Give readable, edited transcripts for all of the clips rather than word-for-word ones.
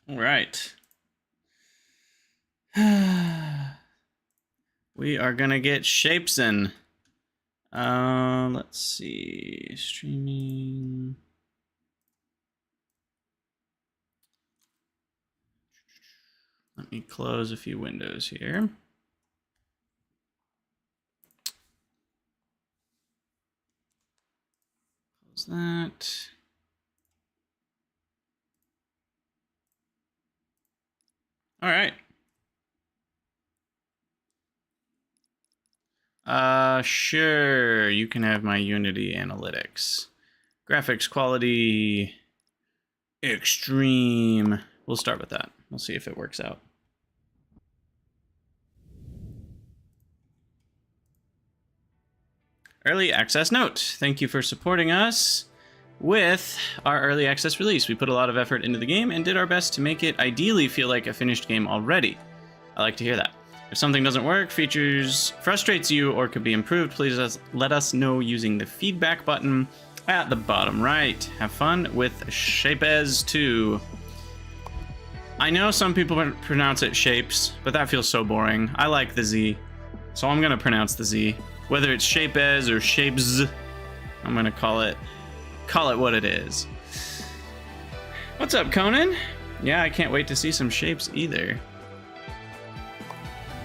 All right. We are gonna get shapes in. Let's see. Streaming. Let me close a few windows here. Close that. All right. Sure. You can have my Unity analytics. Graphics quality extreme. We'll start with that. We'll see if it works out. Early access note. Thank you for supporting us with our early access release. We put a lot of effort into the game and did our best to make it ideally feel like a finished game already. I like to hear that. If something doesn't work, features frustrates you, or could be improved, please let us know using the feedback button at the bottom right. Have fun with Shapez 2. I know some people pronounce it Shapes, but that feels so boring. I like the Z, so I'm gonna pronounce the Z. Whether it's Shapez or Shapes, I'm gonna call it what it is. What's up, Conan? Yeah, I can't wait to see some shapes either.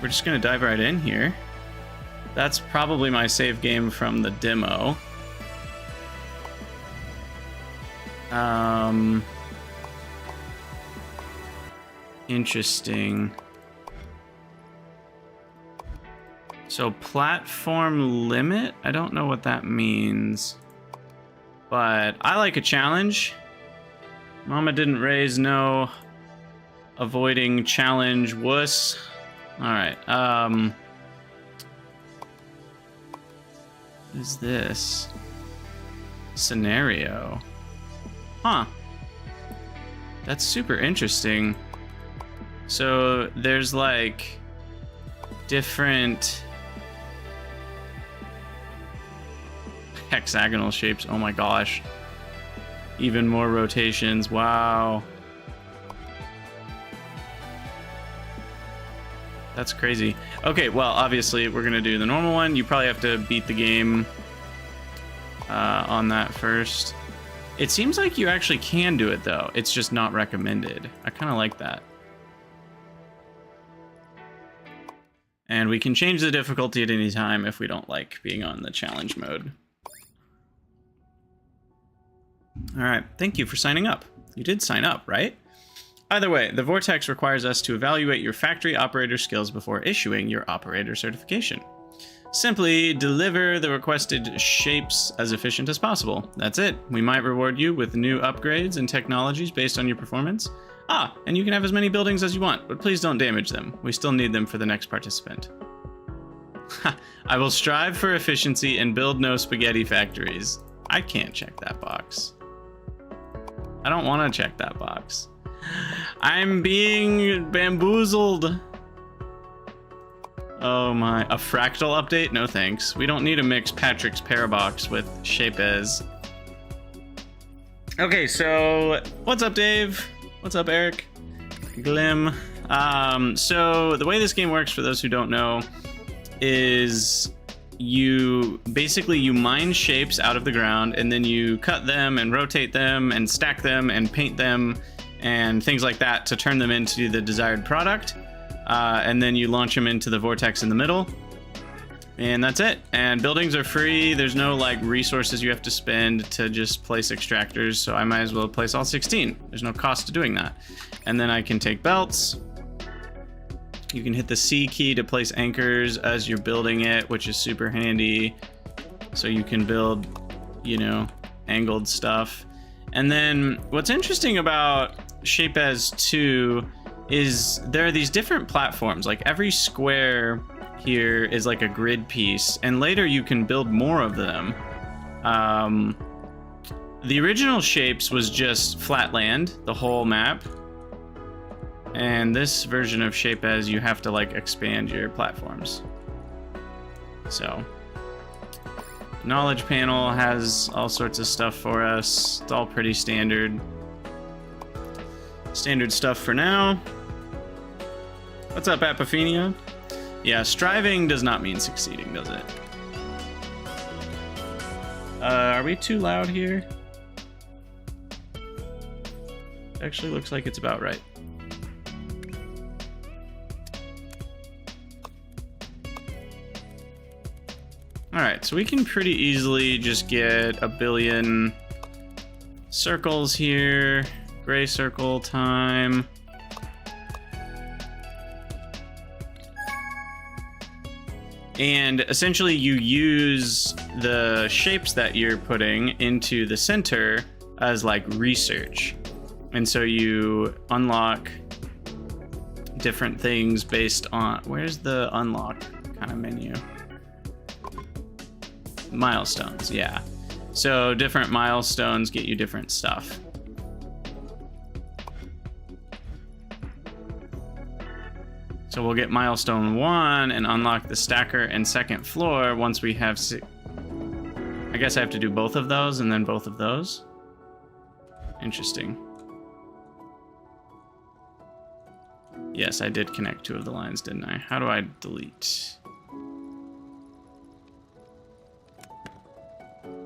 We're just gonna dive right in here. That's probably my save game from the demo. Interesting. So platform limit? I don't know what that means. But I like a challenge. Mama didn't raise no avoiding challenge wuss. Alright, what is this? Scenario. Huh. That's super interesting. So there's like different hexagonal shapes. Oh my gosh. Even more rotations. Wow. That's crazy. Okay, well, obviously we're gonna do the normal one. You probably have to beat the game on that first. It seems like you actually can do it though. It's just not recommended. I kind of like that. And we can change the difficulty at any time if we don't like being on the challenge mode. All right, thank you for signing up. You did sign up, right? Either way, the Vortex requires us to evaluate your factory operator skills before issuing your operator certification. Simply deliver the requested shapes as efficient as possible. That's it. We might reward you with new upgrades and technologies based on your performance. Ah, and you can have as many buildings as you want, but please don't damage them. We still need them for the next participant. I will strive for efficiency and build no spaghetti factories. I can't check that box. I don't want to check that box. I'm being bamboozled. Oh my, a fractal update? No thanks. We don't need to mix Patrick's Parabox with Shapez. Okay, so what's up, Dave? What's up, Eric? Glim. So the way this game works, for those who don't know, is you mine shapes out of the ground, and then you cut them and rotate them and stack them and paint them and things like that to turn them into the desired product. And then you launch them into the vortex in the middle, and that's it. And buildings are free. There's no like resources you have to spend to just place extractors, so I might as well place all 16. There's no cost to doing that. And then I can take belts. You can hit the C key to place anchors as you're building it, which is super handy. So you can build, you know, angled stuff. And then what's interesting about Shapez 2 is there are these different platforms. Like every square here is like a grid piece, and later you can build more of them. The original Shapes was just flat land, the whole map. And this version of Shapez, you have to like expand your platforms. So, knowledge panel has all sorts of stuff for us. It's all pretty standard. Standard stuff for now. What's up, Apophenia? Yeah, striving does not mean succeeding, does it? Are we too loud here? Actually looks like it's about right. Alright, so we can pretty easily just get a billion circles here. Gray circle time. And essentially you use the shapes that you're putting into the center as like research. And so you unlock different things based on, where's the unlock kind of menu? Milestones, yeah. So different milestones get you different stuff. So we'll get milestone 1 and unlock the stacker and second floor once we have I guess I have to do both of those and then both of those. Interesting. Yes, I did connect 2 of the lines, didn't I? How do I delete?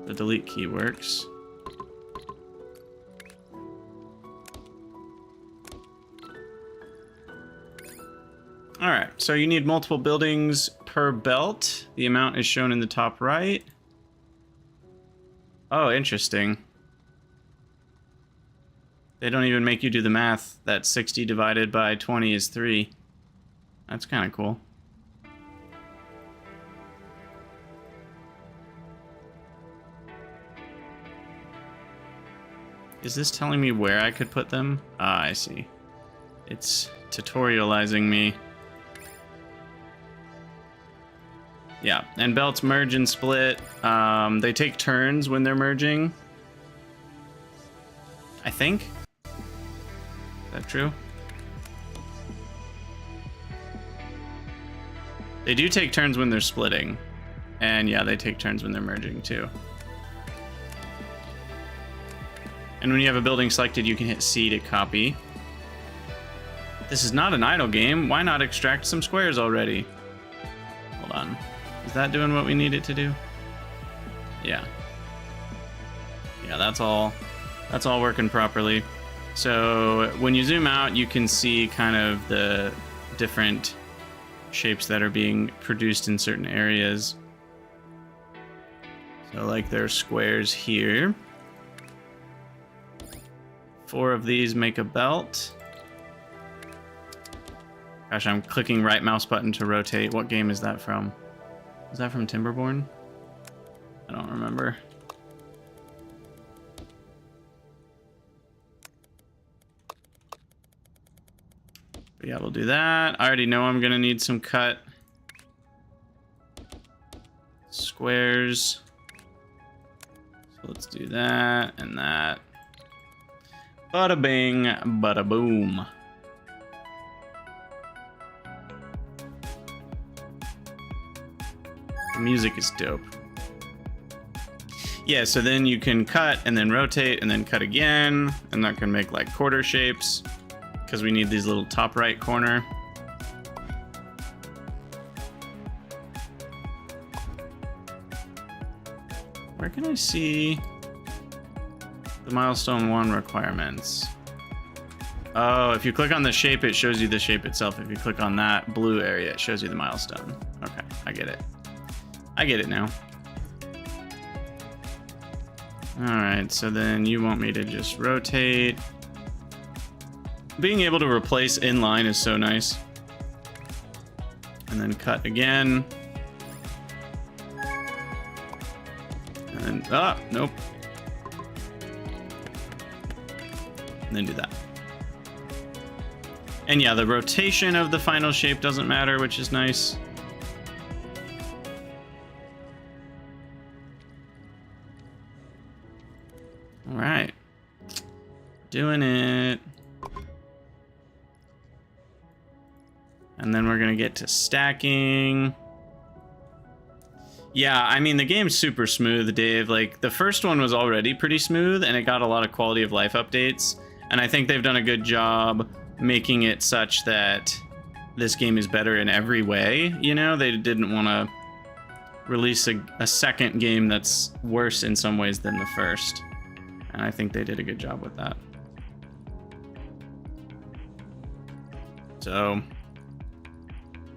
The delete key works. All right, so you need multiple buildings per belt. The amount is shown in the top right. Oh, interesting. They don't even make you do the math that 60 divided by 20 is 3. That's kind of cool. Is this telling me where I could put them? Ah, I see. It's tutorializing me. Yeah, and belts merge and split. They take turns when they're merging. I think. Is that true? They do take turns when they're splitting. And yeah, they take turns when they're merging too. And when you have a building selected, you can hit C to copy. This is not an idle game. Why not extract some squares already? Hold on. Is that doing what we need it to do? Yeah. Yeah, that's all working properly. So when you zoom out, you can see kind of the different shapes that are being produced in certain areas. So like there's squares here. 4 of these make a belt. Gosh, I'm clicking right mouse button to rotate. What game is that from? Is that from Timberborn? I don't remember. But yeah, we'll do that. I already know I'm gonna need some cut squares. So let's do that and that. Bada bing, bada boom. The music is dope. Yeah, so then you can cut and then rotate and then cut again, and that can make like quarter shapes because we need these little top right corner. Where can I see the milestone 1 requirements? Oh, if you click on the shape, it shows you the shape itself. If you click on that blue area, it shows you the milestone. Okay, I get it. I get it now. Alright, so then you want me to just rotate. Being able to replace inline is so nice. And then cut again. And then, nope. And then do that. And yeah, the rotation of the final shape doesn't matter, which is nice. All right. Doing it. And then we're going to get to stacking. Yeah, I mean, the game's super smooth, Dave. Like, the first one was already pretty smooth, and it got a lot of quality of life updates. And I think they've done a good job making it such that this game is better in every way. You know, they didn't want to release a second game that's worse in some ways than the first. And I think they did a good job with that. So,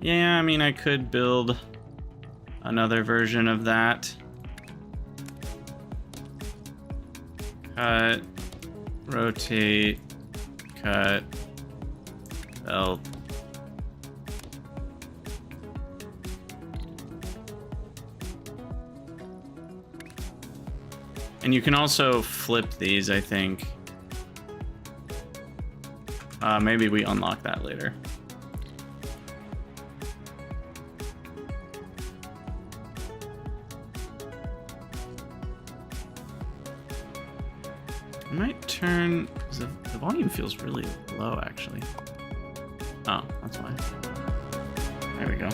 yeah, I mean, I could build another version of that. Cut, rotate, cut, belt. And you can also flip these, I think. Maybe we unlock that later. I might turn, because the volume feels really low, actually. Oh, that's why. There we go.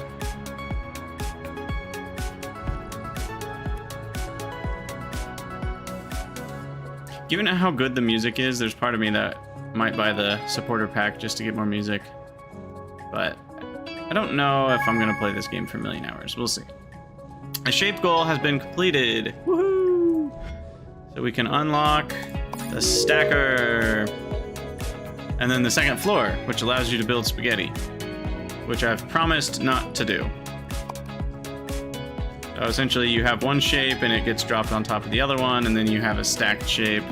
Given how good the music is, there's part of me that might buy the supporter pack just to get more music. But I don't know if I'm going to play this game for a million hours. We'll see. A shape goal has been completed. Woohoo! So we can unlock the stacker. And then the second floor, which allows you to build spaghetti, which I've promised not to do. So essentially you have one shape and it gets dropped on top of the other one, and then you have a stacked shape.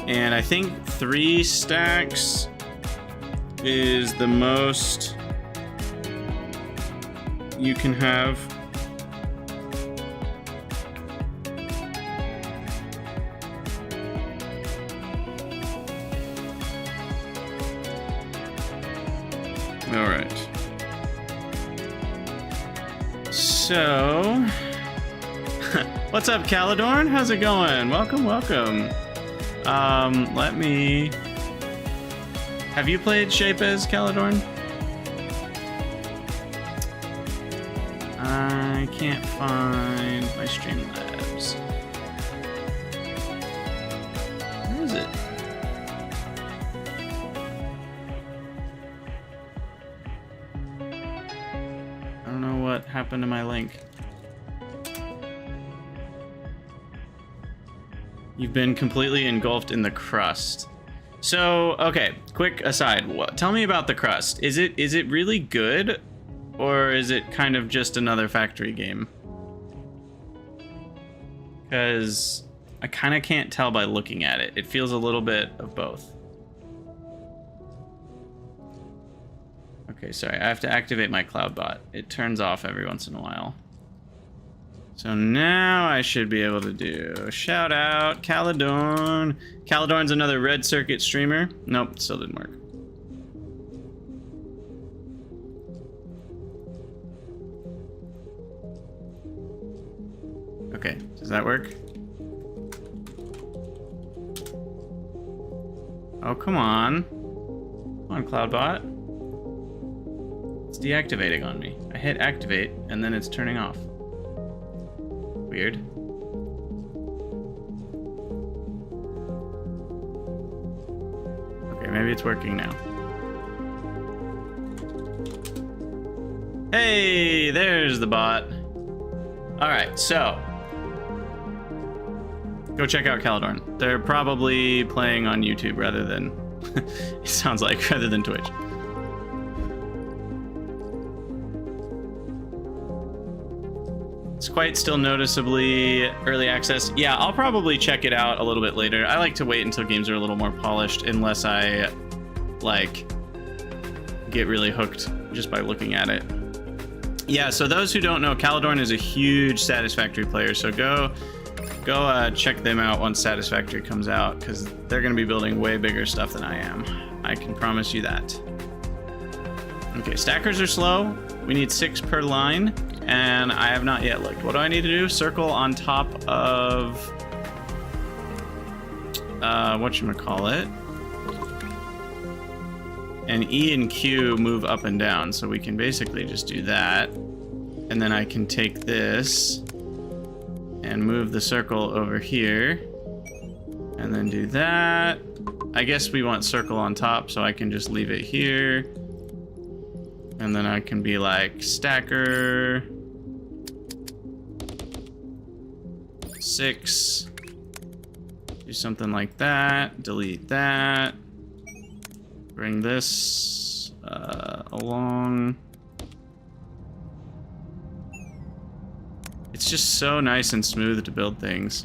And I think 3 stacks is the most you can have. All right. So, what's up, Caladorn? How's it going? Welcome, welcome. Let me... Have you played Shapez, Caladorn? I can't find my Streamlabs. Where is it? I don't know what happened to my link. You've been completely engulfed in the crust. So, okay, quick aside. Tell me about the crust. Is it really good, or is it kind of just another factory game? Because I kind of can't tell by looking at it. It feels a little bit of both. Okay, sorry. I have to activate my cloud bot. It turns off every once in a while. So now I should be able to do shout out Caladorn. Caladorn's another Red Circuit streamer. Nope, still didn't work. Okay, does that work? Oh, come on. Come on, Cloudbot. It's deactivating on me. I hit activate and then it's turning off. Weird. Okay, maybe it's working now. Hey, there's the bot. All right, so go check out Caladorn. They're probably playing on YouTube rather than, it sounds like, rather than Twitch. It's quite still noticeably early access. Yeah, I'll probably check it out a little bit later. I like to wait until games are a little more polished, unless I, like, get really hooked just by looking at it. Yeah, so those who don't know, Caladorn is a huge Satisfactory player, so go check them out once Satisfactory comes out, because they're going to be building way bigger stuff than I am. I can promise you that. Okay, stackers are slow. We need 6 per line, and I have not yet looked. What do I need to do? Circle on top of whatchamacallit. And E and Q move up and down, so we can basically just do that. And then I can take this and move the circle over here. And then do that. I guess we want circle on top, so I can just leave it here. And then I can be like stacker 6. Do something like that. Delete that. Bring this along. It's just so nice and smooth to build things.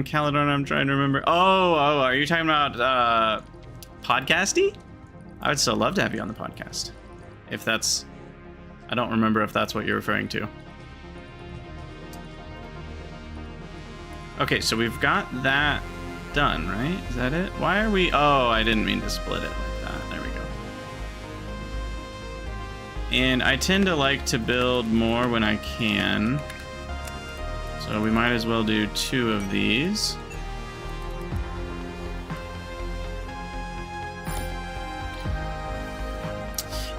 Caledon, I'm trying to remember. Oh, are you talking about podcasty? I would still love to have you on the podcast. If that's, I don't remember if that's what you're referring to. Okay, so we've got that done, right? Is that it? Why are we, oh, I didn't mean to split it like that. There we go. And I tend to like to build more when I can. So we might as well do 2 of these.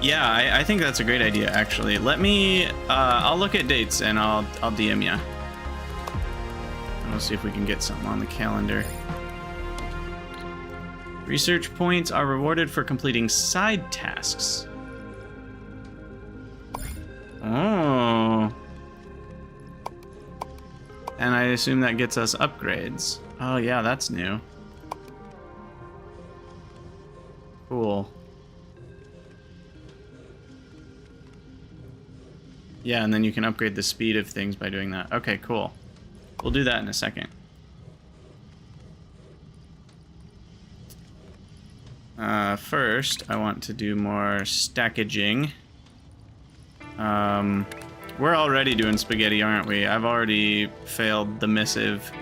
Yeah, I think that's a great idea, actually. Let me, I'll look at dates and I'll DM you. We'll see if we can get something on the calendar. Research points are rewarded for completing side tasks. Oh. And I assume that gets us upgrades. Oh yeah, that's new. Cool. Yeah, and then you can upgrade the speed of things by doing that. Okay, cool. We'll do that in a second. First, I want to do more stackaging. We're already doing spaghetti, aren't we? I've already failed the missive.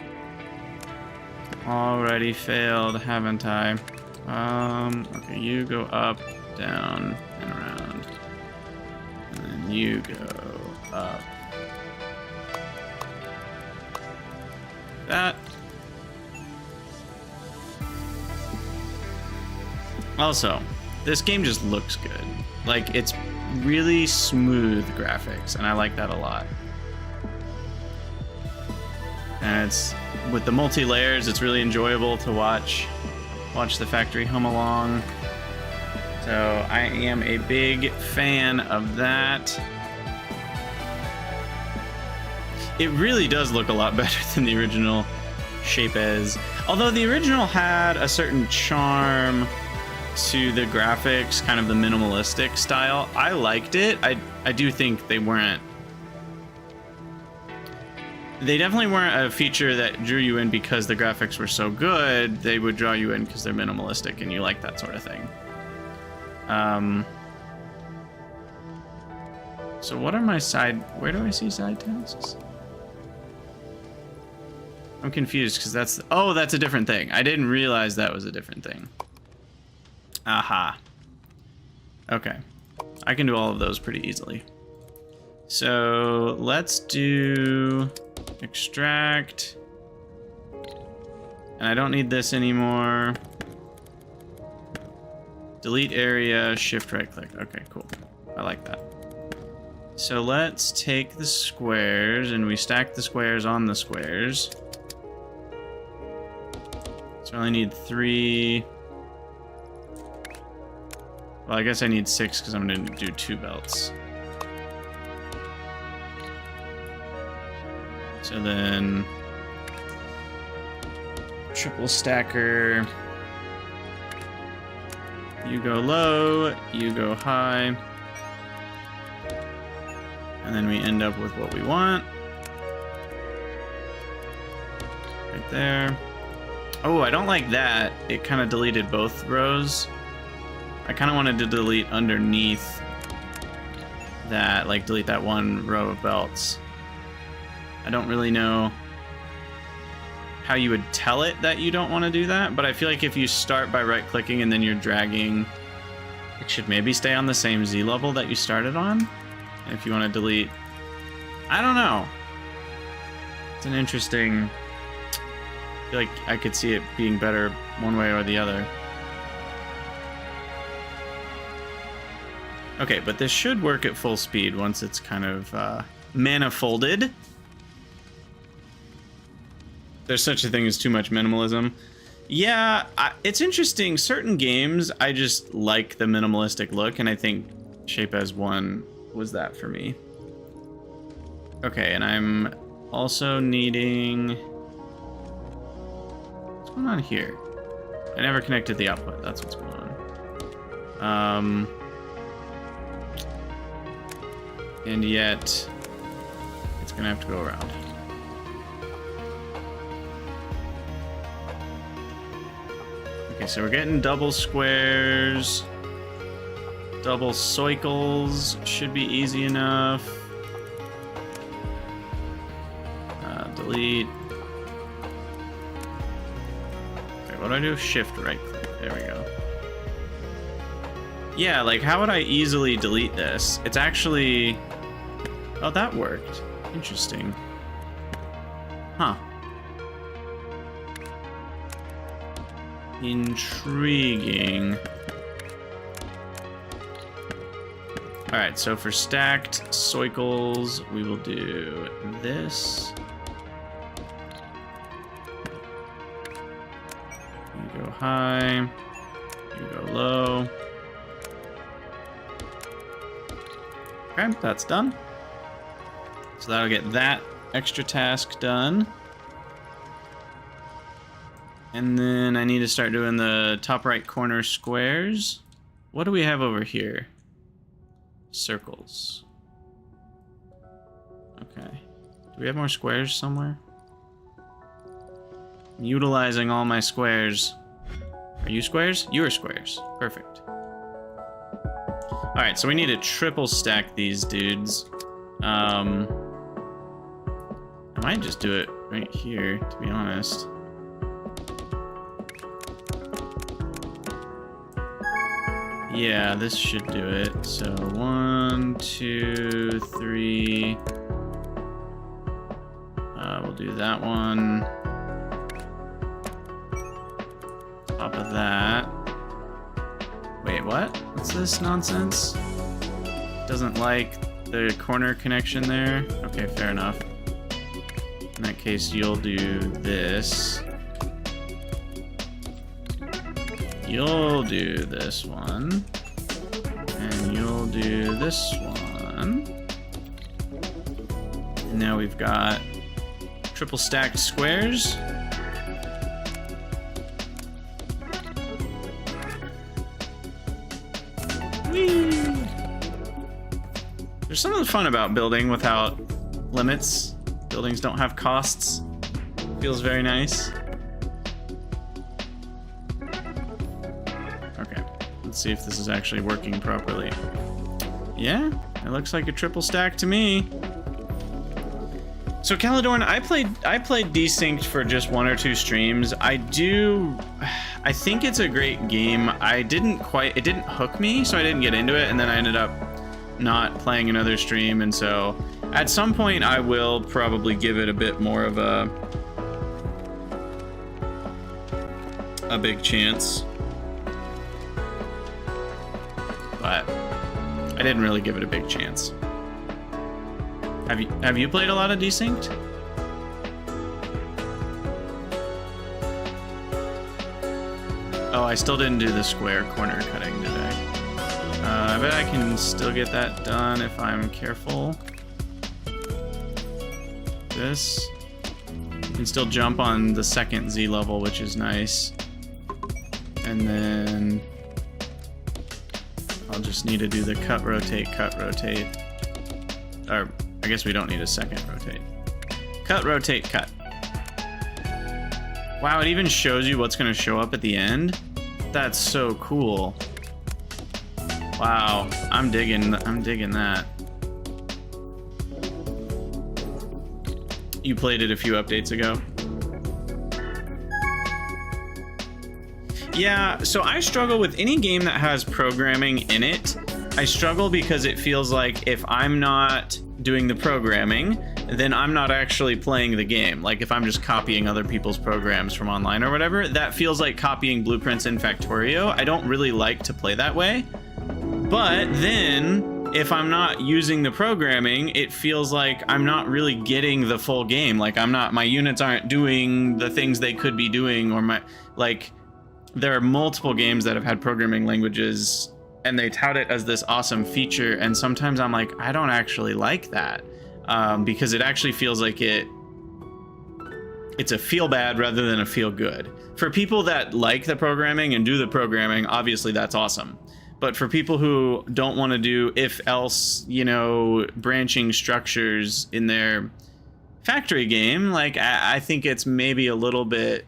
Already failed, haven't I? Okay, you go up, down, and around. And then you go up. That. Also, this game just looks good. Like, it's really smooth graphics, and I like that a lot. And it's, with the multi-layers, it's really enjoyable to watch the factory hum along. So I am a big fan of that. It really does look a lot better than the original Shapez. Although the original had a certain charm to the graphics, kind of the minimalistic style. I liked it. I do think they definitely weren't a feature that drew you in because the graphics were so good. They would draw you in because they're minimalistic and you like that sort of thing. So what are my where do I see side tasks? I'm confused because that's a different thing. I didn't realize that was a different thing. Aha. Okay. I can do all of those pretty easily. So let's do extract. And I don't need this anymore. Delete area, shift right click. Okay, cool. I like that. So let's take the squares and we stack the squares on the squares. So I only need 3. Well, I guess I need 6 because I'm going to do 2 belts. So then triple stacker. You go low, you go high. And then we end up with what we want. Right there. Oh, I don't like that. It kind of deleted both rows. I kind of wanted to delete underneath that, like delete that one row of belts. I don't really know how you would tell it that you don't want to do that, but I feel like if you start by right-clicking and then you're dragging, it should maybe stay on the same Z level that you started on. And if you want to delete, I don't know. It's an interesting, I feel like I could see it being better one way or the other. Okay, but this should work at full speed once it's kind of manifolded. There's such a thing as too much minimalism. Yeah, it's interesting. Certain games, I just like the minimalistic look, and I think Shapez 1 was that for me. Okay, and I'm also needing... What's going on here? I never connected the output. That's what's going on. And yet, it's gonna have to go around. Okay, so we're getting double squares. Double cycles should be easy enough. Delete. Okay, what do I do? Shift right click. There we go. Yeah, like how would I easily delete this? It's actually... Oh, that worked. Interesting. Huh. Intriguing. Alright, so for stacked cycles, we will do this. You go high, you go low. Okay, that's done. So that'll get that extra task done. And then I need to start doing the top right corner squares. What do we have over here? Circles. Okay. Do we have more squares somewhere? I'm utilizing all my squares. Are you squares? You are squares. Perfect. Alright, so we need to triple stack these dudes. I might just do it right here, to be honest. Yeah, this should do it. So 1, 2, 3. We'll do that one. Top of that. Wait, what? What's this nonsense? Doesn't like the corner connection there? Okay, fair enough. In that case, you'll do this. You'll do this one. And you'll do this one. And now we've got triple stacked squares. Whee! There's some of the fun about building without limits. Buildings don't have costs. Feels very nice. Okay, let's see if this is actually working properly. Yeah, it looks like a triple stack to me. So Caledorn, I played Desynced for just 1 or 2 streams. I think it's a great game. It didn't hook me, so I didn't get into it, and then I ended up not playing another stream, and so at some point I will probably give it a bit more of a big chance. But I didn't really give it a big chance. Have you played a lot of Desynced? Oh, I still didn't do the square corner cutting today. I bet I can still get that done if I'm careful. This. You can still jump on the second Z level, which is nice. And then I'll just need to do the cut, rotate, or I guess we don't need a second rotate. Cut, rotate, cut. Wow, it even shows you what's gonna show up at the end. That's so cool. Wow, I'm digging that. You played it a few updates ago. Yeah, so I struggle with any game that has programming in it. I struggle because it feels like if I'm not doing the programming, then I'm not actually playing the game. Like if I'm just copying other people's programs from online or whatever, that feels like copying blueprints in Factorio. I don't really like to play that way. But then if I'm not using the programming, it feels like I'm not really getting the full game. Like my units aren't doing the things they could be doing, or there are multiple games that have had programming languages and they tout it as this awesome feature. And sometimes I'm like, I don't actually like that, because it actually feels like it's a feel bad rather than a feel good. For people that like the programming and do the programming, obviously that's awesome. But for people who don't want to do if else, branching structures in their factory game, like I think it's maybe a little bit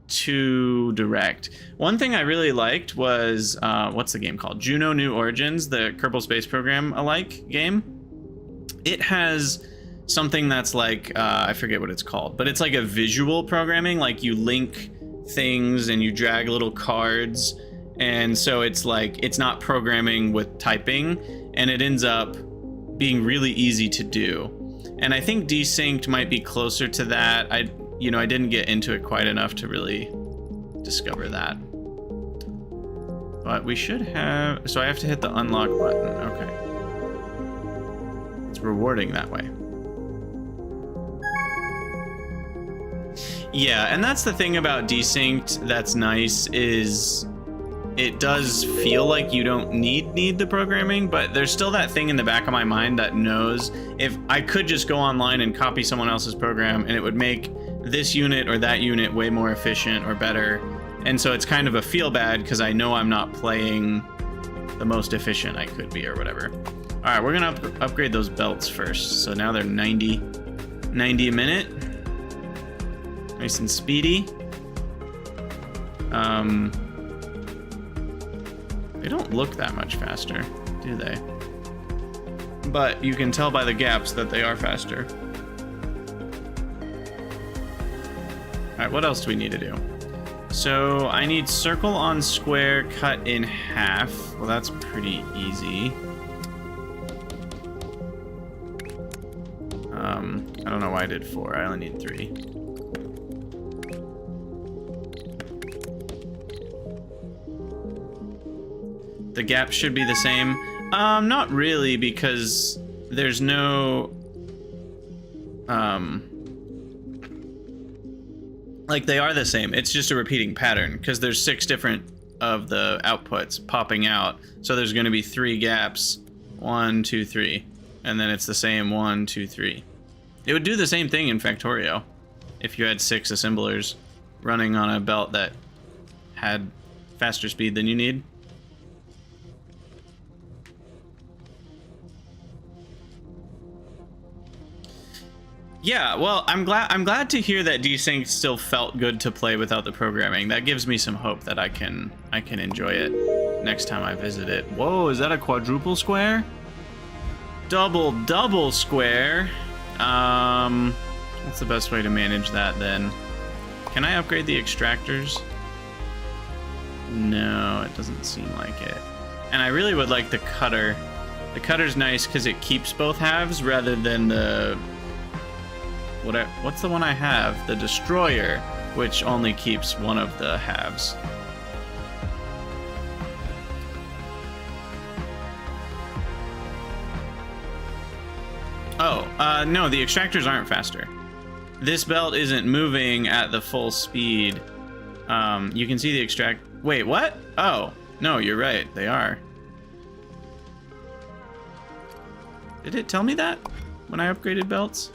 too direct. One thing I really liked was what's the game called? Juno New Origins, the Kerbal Space Program alike game. It has something that's like I forget what it's called, but it's like a visual programming. Like you link things and you drag little cards, and so it's like it's not programming with typing, and it ends up being really easy to do. And I think Desynced might be closer to that. I didn't get into it quite enough to really discover that. But we should have... So I have to hit the unlock button. Okay. It's rewarding that way. Yeah, and that's the thing about Desynced that's nice, is it does feel like you don't need the programming, but there's still that thing in the back of my mind that knows if I could just go online and copy someone else's program and it would make this unit or that unit way more efficient or better. And so it's kind of a feel bad because I know I'm not playing the most efficient I could be or whatever. All right, we're gonna upgrade those belts first. So now they're 90 a minute. Nice and speedy. They don't look that much faster, do they? But you can tell by the gaps that they are faster. All right, what else do we need to do? So I need circle on square cut in half. Well, that's pretty easy. I don't know why I did 4. I only need 3. The gap should be the same. Not really, because there's no... like, they are the same. It's just a repeating pattern, because there's 6 different of the outputs popping out. So there's going to be 3 gaps. 1, 2, 3. And then it's the same 1, 2, 3. It would do the same thing in Factorio if you had 6 assemblers running on a belt that had faster speed than you need. Yeah, well, I'm glad to hear that Desync still felt good to play without the programming. That gives me some hope that I can enjoy it next time I visit it. Whoa, is that a quadruple square? Double square. What's the best way to manage that then? Can I upgrade the extractors? No, it doesn't seem like it. And I really would like the cutter. The cutter's nice because it keeps both halves rather than the... What's the one I have? The destroyer, which only keeps one of the halves. Oh, no, the extractors aren't faster. This belt isn't moving at the full speed. You can see the extract... Wait, what? Oh, no, you're right, they are. Did it tell me that when I upgraded belts?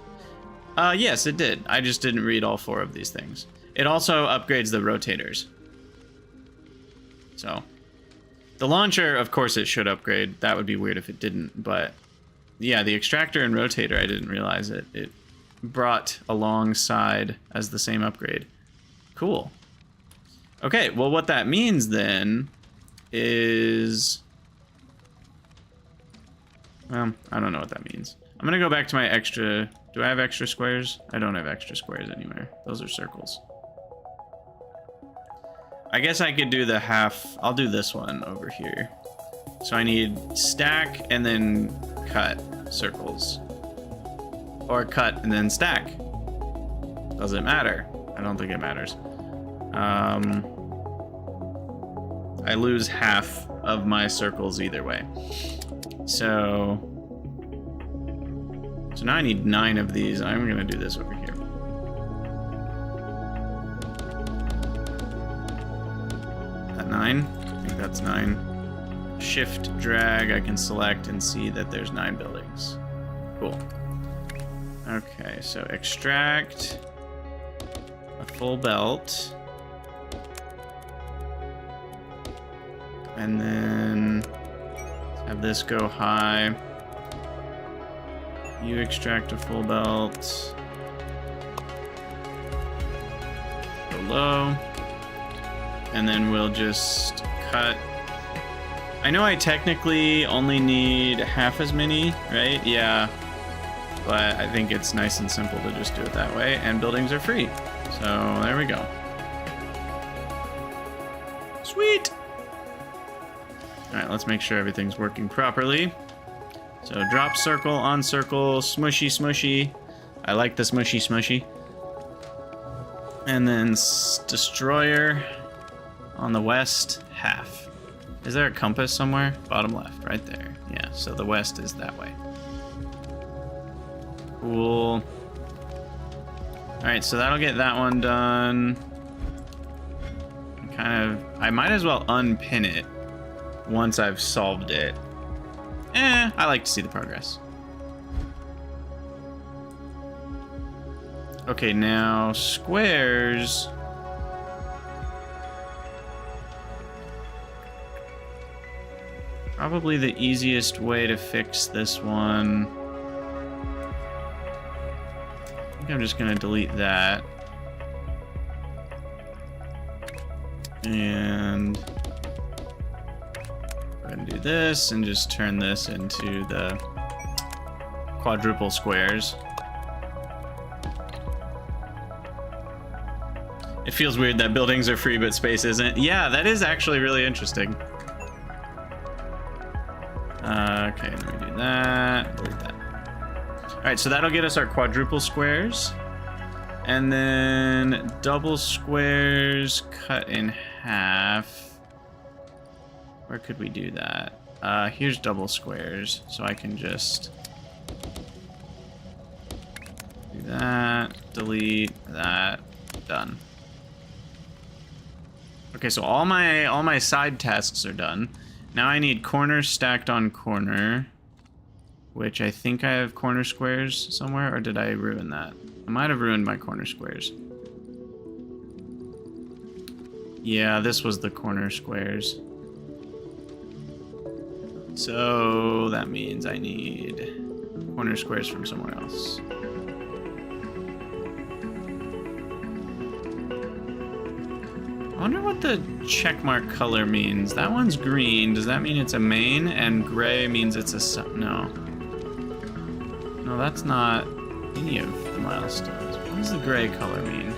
Yes, it did. I just didn't read all 4 of these things. It also upgrades the rotators. So, the launcher, of course it should upgrade. That would be weird if it didn't, but yeah, the extractor and rotator, I didn't realize it brought alongside as the same upgrade. Cool. Okay, well what that means then is... Well, I don't know what that means. I'm gonna go back to my extra... Do I have extra squares? I don't have extra squares anywhere. Those are circles. I guess I could do the half... I'll do this one over here. So I need stack and then cut circles. Or cut and then stack. Does it matter? I don't think it matters. I lose half of my circles either way. So now I need 9 of these. I'm gonna do this over here. That 9? I think that's 9. Shift, drag, I can select and see that there's 9 buildings. Cool. Okay, so extract a full belt. And then have this go high. You extract a full belt. Go low. And then we'll just cut. I know I technically only need half as many, right? Yeah. But I think it's nice and simple to just do it that way. And buildings are free. So there we go. Sweet. All right, let's make sure everything's working properly. So drop circle, on circle, smushy, smushy. I like the smushy, smushy. And then destroyer on the west, half. Is there a compass somewhere? Bottom left, right there. Yeah, so the west is that way. Cool. All right, so that'll get that one done. I might as well unpin it once I've solved it. I like to see the progress. Okay, now squares. Probably the easiest way to fix this one. I think I'm just gonna delete that. And we're gonna do this and just turn this into the quadruple squares. It feels weird that buildings are free but space isn't. Yeah, that is actually really interesting. Okay, let me do that. Delete that. All right, so that'll get us our quadruple squares. And then double squares cut in half. Where could we do that? Here's double squares, so I can just do that, delete that, done. Okay, so all my side tasks are done. Now I need corner stacked on corner, which I think I have corner squares somewhere, or did I ruin that? I might have ruined my corner squares. Yeah, this was the corner squares. So that means I need corner squares from somewhere else. I wonder what the checkmark color means. That one's green. Does that mean it's a main? And gray means it's a no. No, that's not any of the milestones. What does the gray color mean?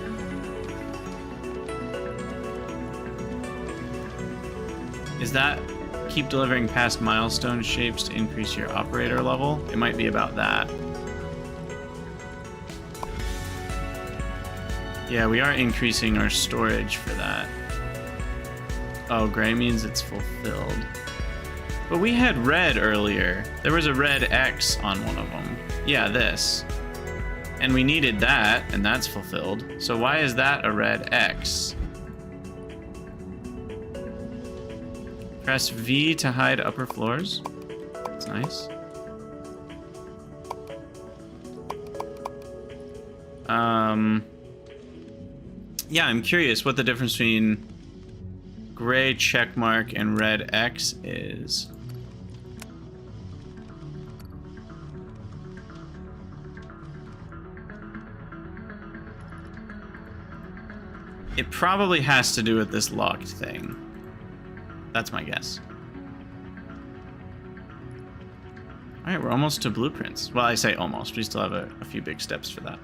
Is that keep delivering past milestone shapes to increase your operator level? It might be about that. Yeah, we are increasing our storage for that. Oh, gray means it's fulfilled. But we had red earlier. There was a red X on one of them. Yeah, this. And we needed that, and that's fulfilled. So why is that a red X? Press V to hide upper floors. That's nice. Yeah, I'm curious what the difference between gray checkmark and red X is. It probably has to do with this locked thing. That's my guess. All right, we're almost to blueprints. Well, I say almost. We still have a few big steps for that.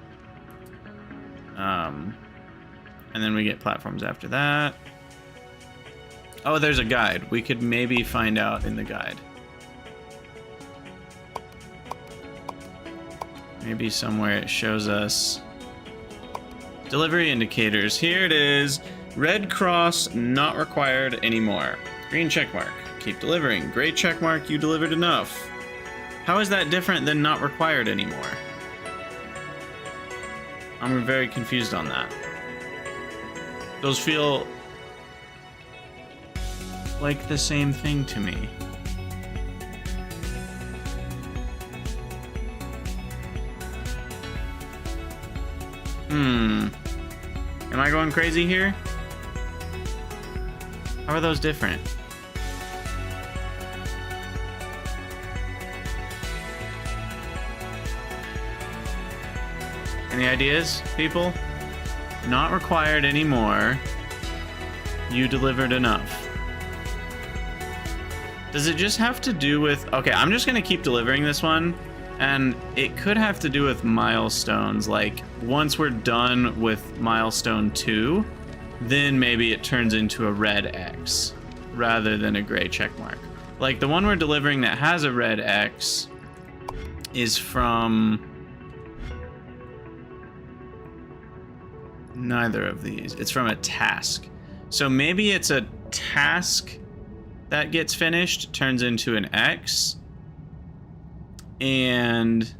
And then we get platforms after that. Oh, there's a guide. We could maybe find out in the guide. Maybe somewhere it shows us delivery indicators. Here it is. Red cross, not required anymore. Green check mark, keep delivering. Gray check mark, you delivered enough. How is that different than not required anymore? I'm very confused on that. Those feel like the same thing to me. Am I going crazy here? How are those different? Any ideas, people? Not required anymore. You delivered enough. Does it just have to do with... Okay, I'm just gonna keep delivering this one. And it could have to do with milestones. Like, once we're done with milestone 2, then maybe it turns into a red X rather than a gray check mark. Like, the one we're delivering that has a red X is from... neither of these. It's from a task. So maybe it's a task that gets finished, turns into an X. And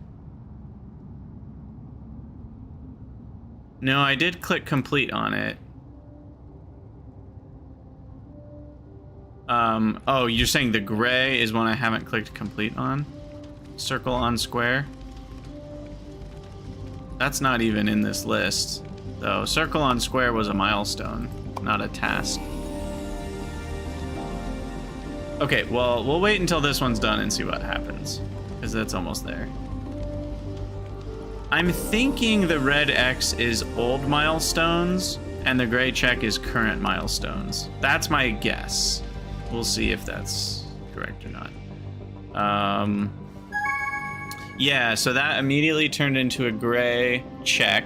no, I did click complete on it. Oh, you're saying the gray is one I haven't clicked complete on? Circle on square? That's not even in this list, though. Circle on square was a milestone, not a task. Okay, well, we'll wait until this one's done and see what happens, because that's almost there. I'm thinking the red X is old milestones, and the gray check is current milestones. That's my guess. We'll see if that's correct or not. Yeah, so that immediately turned into a gray check.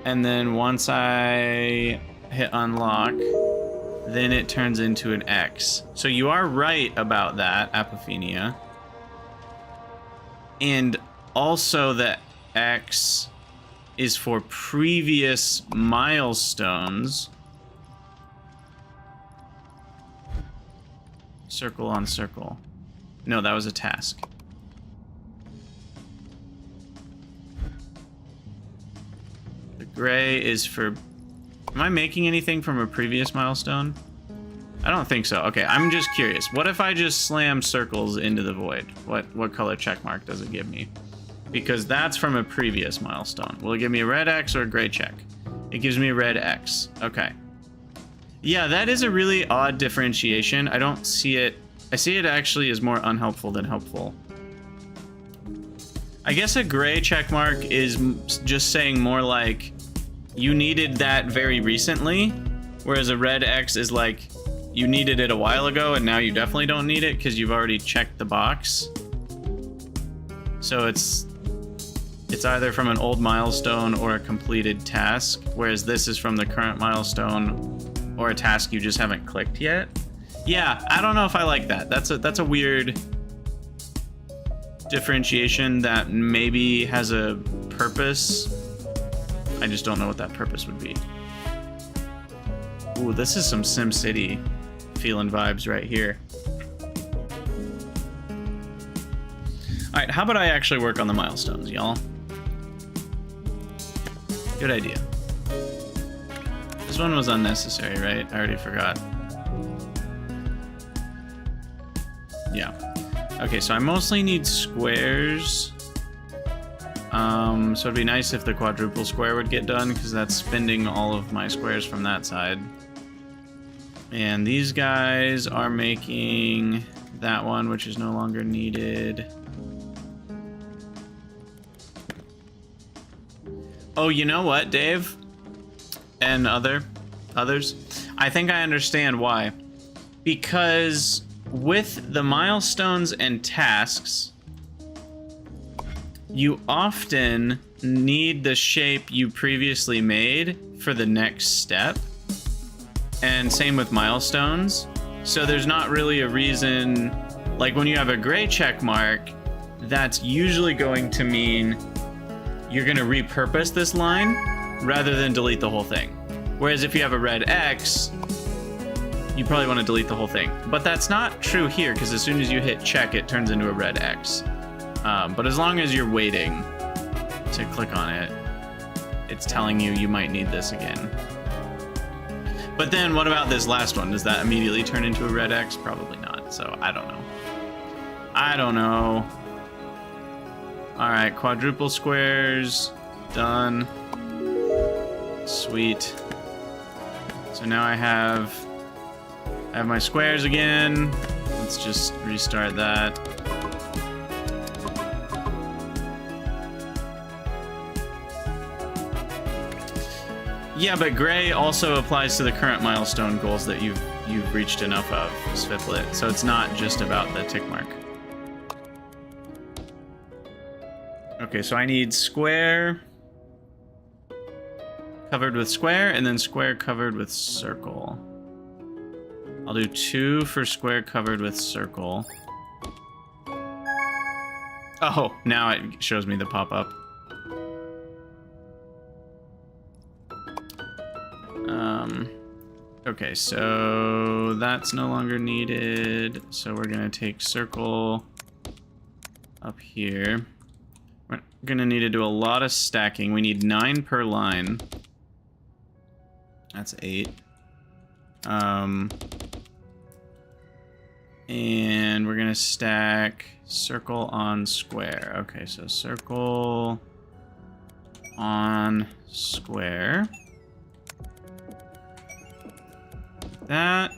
And then once I hit unlock, then it turns into an X. So you are right about that, Apophenia. And also the X is for previous milestones. Circle on circle. No, that was a task. The gray is for... Am I making anything from a previous milestone? I don't think so. Okay, I'm just curious. What if I just slam circles into the void? What color check mark does it give me? Because that's from a previous milestone. Will it give me a red X or a gray check? It gives me a red X. Okay. Yeah, that is a really odd differentiation. I don't see it... I see it actually as more unhelpful than helpful. I guess a gray check mark is just saying more like, you needed that very recently, whereas a red X is like, you needed it a while ago and now you definitely don't need it because you've already checked the box. So it's either from an old milestone or a completed task, whereas this is from the current milestone or a task you just haven't clicked yet. Yeah, I don't know if I like that. That's a weird differentiation that maybe has a purpose. I just don't know what that purpose would be. Ooh, this is some SimCity feeling vibes right here. All right, how about I actually work on the milestones, y'all? Good idea. This one was unnecessary, right? I already forgot. Yeah. Okay, so I mostly need squares. So it'd be nice if the quadruple square would get done, because that's spending all of my squares from that side. And these guys are making that one, which is no longer needed. Oh, you know what, Dave? And others? I think I understand why. Because with the milestones and tasks, you often need the shape you previously made for the next step. And same with milestones. So there's not really a reason, like when you have a gray check mark, that's usually going to mean you're going to repurpose this line rather than delete the whole thing. Whereas if you have a red X, you probably want to delete the whole thing. But that's not true here, because as soon as you hit check, it turns into a red X. But as long as you're waiting to click on it, it's telling you you might need this again. But then what about this last one? Does that immediately turn into a red X? Probably not, so I don't know. I don't know. All right, quadruple squares, done. Sweet. So now I have my squares again. Let's just restart that. Yeah, but gray also applies to the current milestone goals that you've reached enough of, Sviplet. So it's not just about the tick mark. Okay, so I need square covered with square, and then square covered with circle. I'll do 2 for square covered with circle. Oh, now it shows me the pop-up. Okay, so that's no longer needed. So we're gonna take circle up here. We're gonna need to do a lot of stacking. We need 9 per line. That's 8. And we're gonna stack circle on square. Okay, so circle on square. That.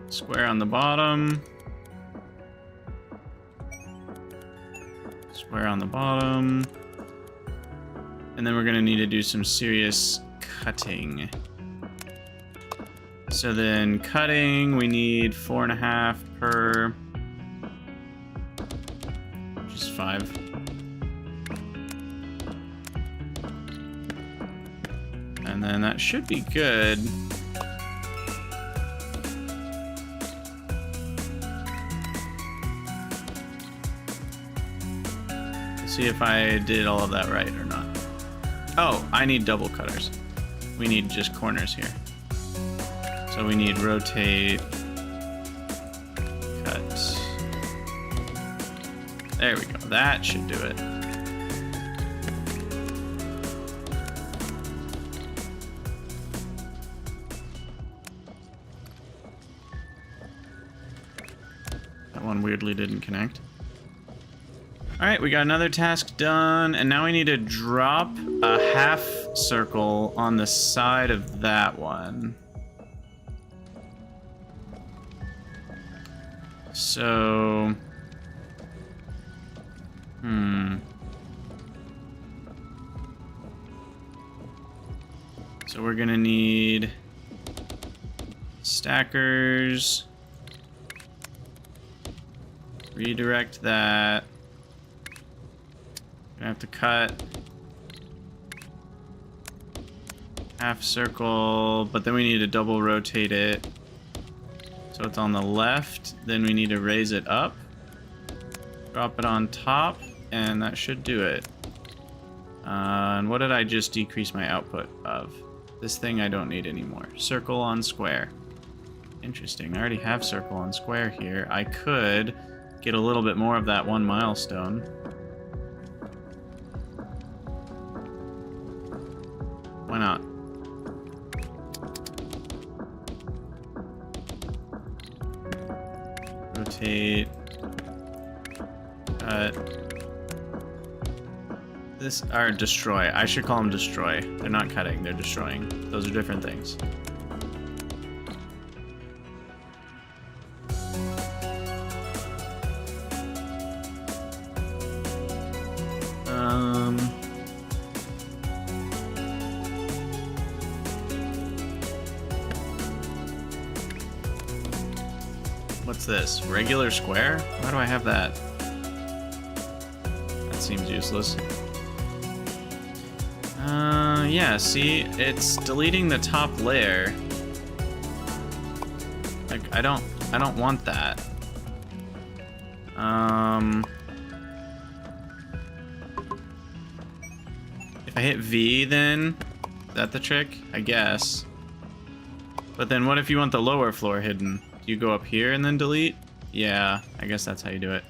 Square on the bottom. Square on the bottom. And then we're gonna need to do some serious cutting. So then cutting, we need 4.5 per, which is 5. And then that should be good. Let's see if I did all of that right or not. Oh, I need double cutters. We need just corners here. So we need rotate, cut. There we go. That should do it. That one weirdly didn't connect. All right, we got another task done, and now we need to drop a half circle on the side of that one. So, so we're gonna need stackers, redirect that. Gonna have to cut half circle, but then we need to double rotate it. So it's on the left, then we need to raise it up, drop it on top, and that should do it. And what did I just decrease my output of? This thing I don't need anymore. Circle on square. Interesting, I already have circle on square here. I could get a little bit more of that 1 milestone. Why not? Rotate, cut, this, or destroy. I should call them destroy. They're not cutting, they're destroying. Those are different things. What's this? Regular square? Why do I have that? That seems useless. Yeah, see? It's deleting the top layer. Like, I don't want that. If I hit V, then is that the trick? I guess. But then what if you want the lower floor hidden? Do you go up here and then delete? Yeah, I guess that's how you do it.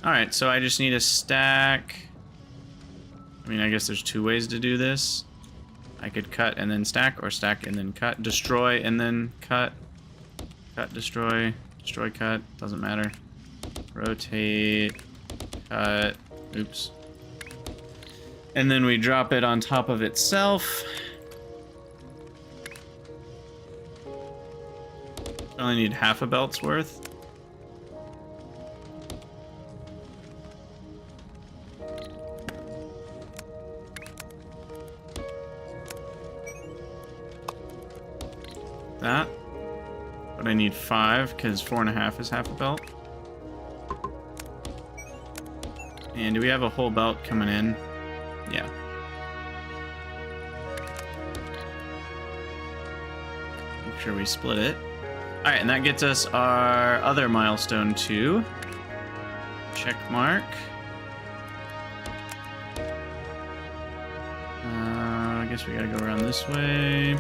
Alright, so I just need a stack. I mean, I guess there's two ways to do this. I could cut and then stack, or stack and then cut. Destroy and then cut. Cut, destroy. Destroy, cut. Doesn't matter. Rotate. Cut. Oops. And then we drop it on top of itself. I only need half a belt's worth. That. But I need 5 because 4.5 is half a belt. And do we have a whole belt coming in? Yeah. Make sure we split it. Alright, and that gets us our other milestone 2. Check mark. I guess we gotta go around this way.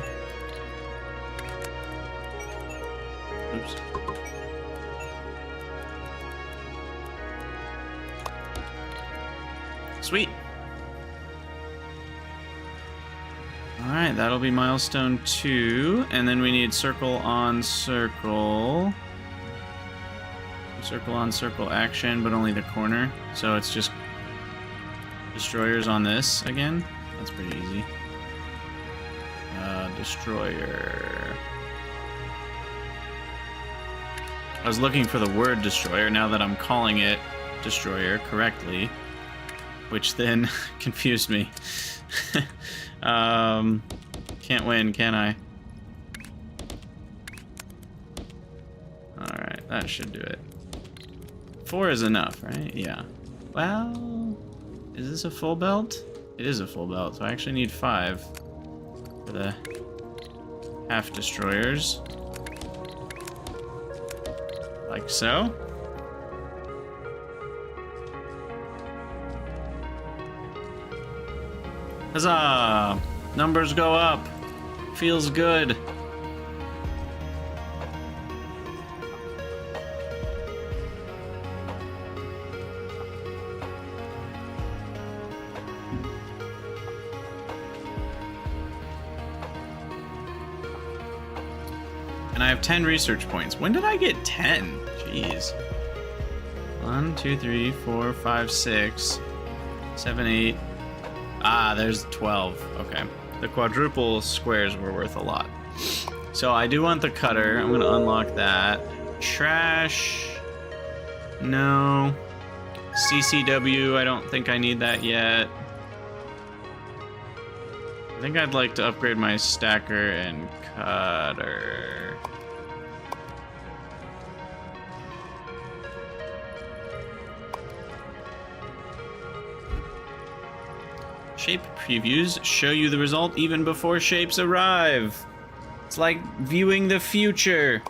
Oops. Sweet. Alright, that'll be milestone 2. And then we need circle on circle. Circle on circle action, but only the corner. So it's just destroyers on this again. That's pretty easy. Destroyer. I was looking for the word destroyer now that I'm calling it destroyer correctly, which then confused me. Can't win, can I? Alright, that should do it. 4 is enough, right? Yeah. Well, is this a full belt? It is a full belt, so I actually need 5 for the half destroyers. Like so. Huzzah! Numbers go up. Feels good. And I have 10 research points. When did I get 10? Jeez. 1, 2, 3, 4, 5, 6, 7, 8. Ah, there's 12. Okay. The quadruple squares were worth a lot. So I do want the cutter. I'm going to unlock that. Trash. No. CCW, I don't think I need that yet. I think I'd like to upgrade my stacker and cutter. Shape previews show you the result even before shapes arrive. It's like viewing the future.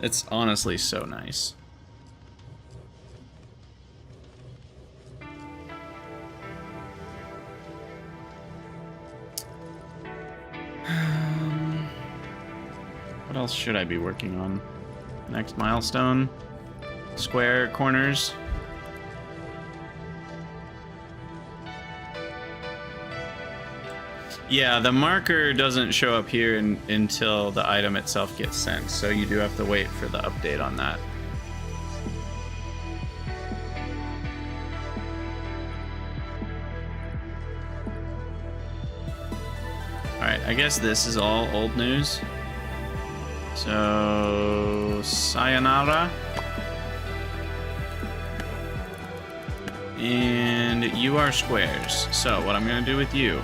It's honestly so nice. What else should I be working on? Next milestone. Square corners. Yeah, the marker doesn't show up here until the item itself gets sent, so you do have to wait for the update on that. Alright, I guess this is all old news. So, sayonara. And you are squares. So, what I'm going to do with you,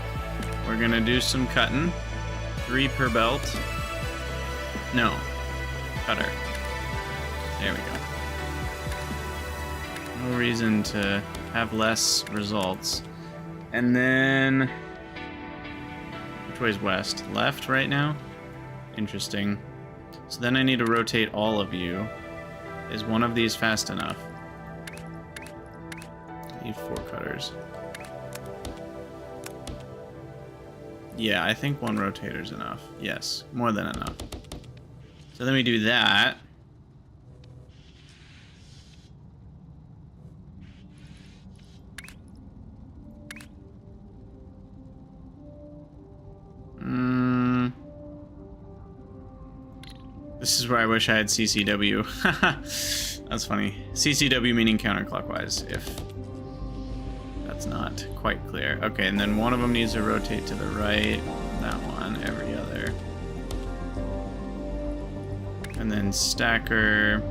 we're going to do some cutting. 3 per belt. No. Cutter. There we go. No reason to have less results. And then... which way's west? Left right now? Interesting. So then I need to rotate all of you. Is one of these fast enough? I need 4 cutters. Yeah, I think one rotator's enough. Yes, more than enough. So then we do that. This is where I wish I had CCW. That's funny. CCW meaning counterclockwise, if that's not quite clear. Okay, and then one of them needs to rotate to the right. That one, every other. And then stacker.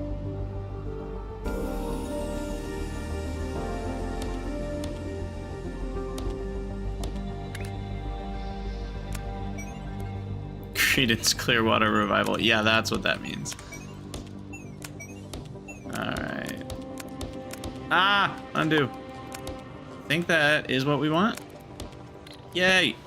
Credence Clearwater Revival. Yeah, that's what that means. Alright. Ah! Undo. I think that is what we want. Yay!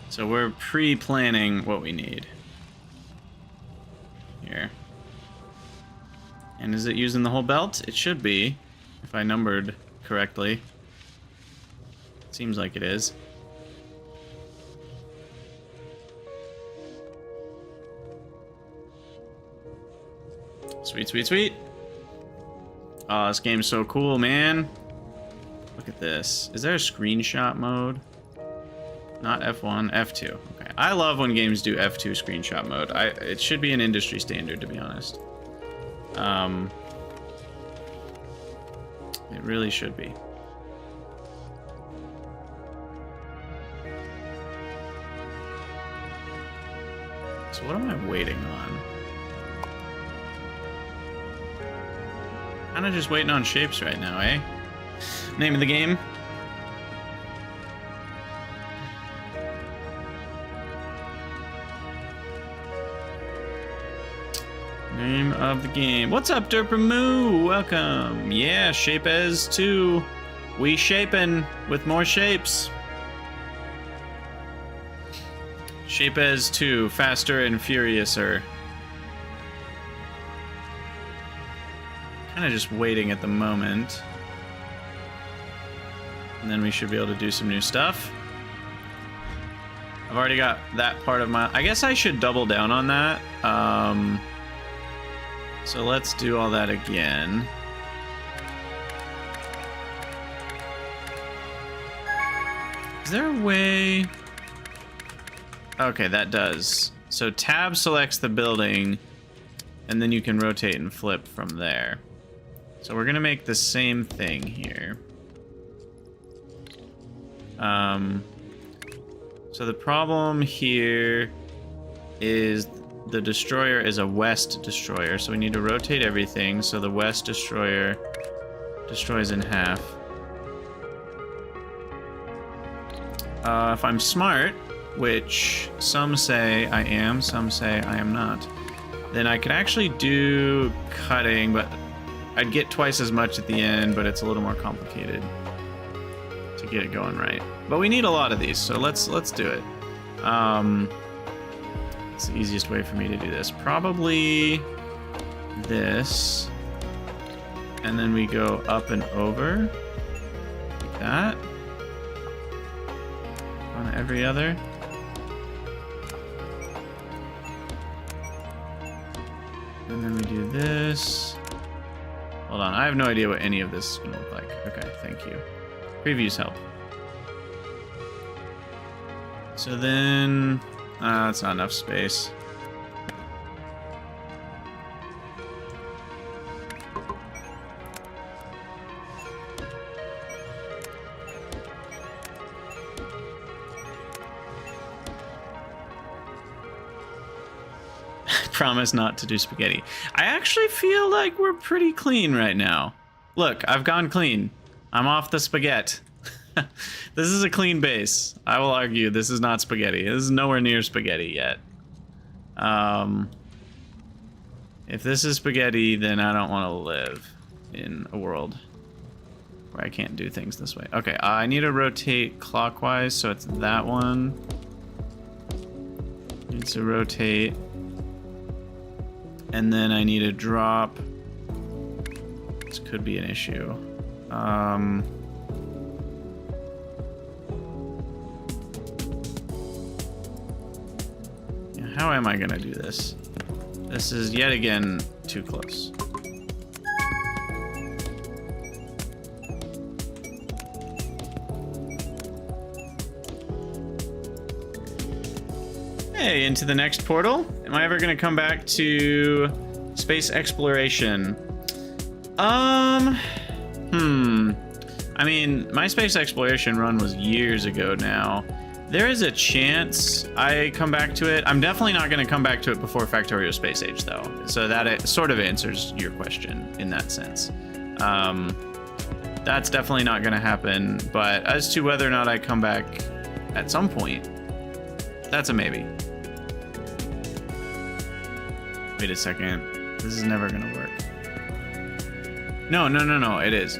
So we're pre-planning what we need. Here. And is it using the whole belt? It should be. If I numbered correctly. Seems like it is. Sweet, sweet, sweet. Oh, this game's so cool, man. Look at this. Is there a screenshot mode? Not F1, F2. Okay. I love when games do F2 screenshot mode. It should be an industry standard, to be honest. It really should be. So what am I waiting on? Kinda just waiting on shapes right now, eh? Name of the game? Name of the game. What's up, Derper Moo? Welcome. Yeah, Shapez 2. We shaping with more shapes. Shapez 2, faster and furiouser. Kind of just waiting at the moment. And then we should be able to do some new stuff. I've already got that part of my... I guess I should double down on that. So let's do all that again. Is there a way... Okay, that does. So tab selects the building, and then you can rotate and flip from there. So we're gonna make the same thing here. So the problem here is the destroyer is a west destroyer, so we need to rotate everything so the west destroyer destroys in half. If I'm smart, which some say I am, some say I am not, then I could actually do cutting, but I'd get twice as much at the end, but it's a little more complicated to get it going right. But we need a lot of these, so let's do it. It's the easiest way for me to do this. Probably this, and then we go up and over like that on every other. And then we do this. Hold on, I have no idea what any of this is gonna look like. Okay, thank you. Previews help. So then, that's not enough space. Promise not to do spaghetti. I actually feel like we're pretty clean right now. Look, I've gone clean. I'm off the spaghetti. This is a clean base. I will argue this is not spaghetti. This is nowhere near spaghetti yet. If this is spaghetti, then I don't want to live in a world where I can't do things this way. Okay, I need to rotate clockwise, so it's that one. Needs to rotate. And then I need to drop could be an issue. How am I gonna do this? This is yet again too close. Hey, into the next portal? Am I ever gonna come back to space exploration? I mean, my space exploration run was years ago now. There is a chance I come back to it. I'm definitely not going to come back to it before Factorio Space Age, though. So that sort of answers your question in that sense. That's definitely not going to happen. But as to whether or not I come back at some point, that's a maybe. Wait a second. This is never going to work. No. It is.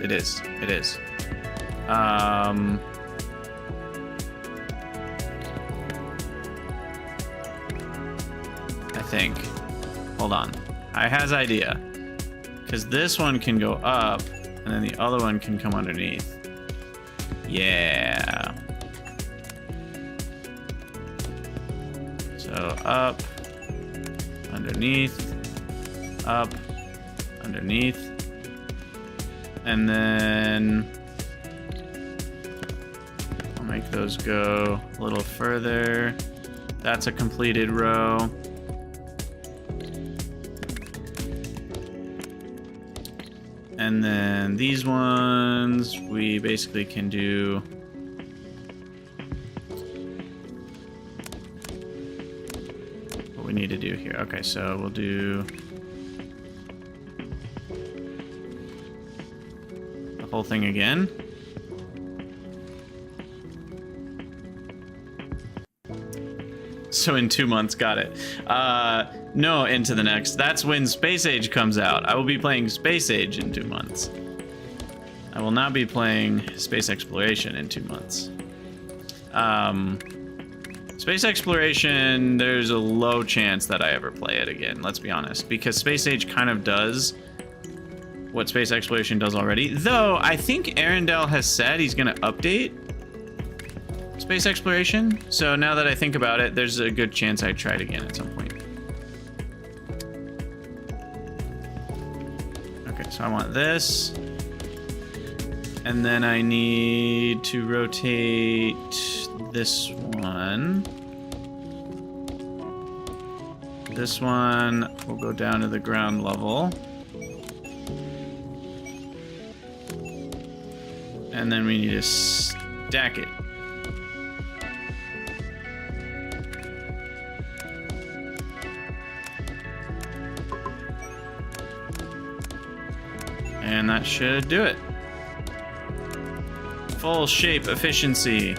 I think. Hold on. I has idea. Because this one can go up, and then the other one can come underneath. Yeah. So up, underneath, up, underneath. And then I'll make those go a little further. That's a completed row. And then these ones, we basically can do what we need to do here. Okay, so we'll do the whole thing again. So in 2 months, got it. No, into the next. That's when Space Age comes out. I will be playing Space Age in 2 months. I will not be playing Space Exploration in 2 months. Space Exploration, there's a low chance that I ever play it again, let's be honest. Because Space Age kind of does what Space Exploration does already. Though, I think Arendelle has said he's going to update Space Exploration. So now that I think about it, there's a good chance I try it again at some point. Okay, so I want this. And then I need to rotate this one. This one will go down to the ground level. And then we need to stack it. And that should do it. Full shape efficiency.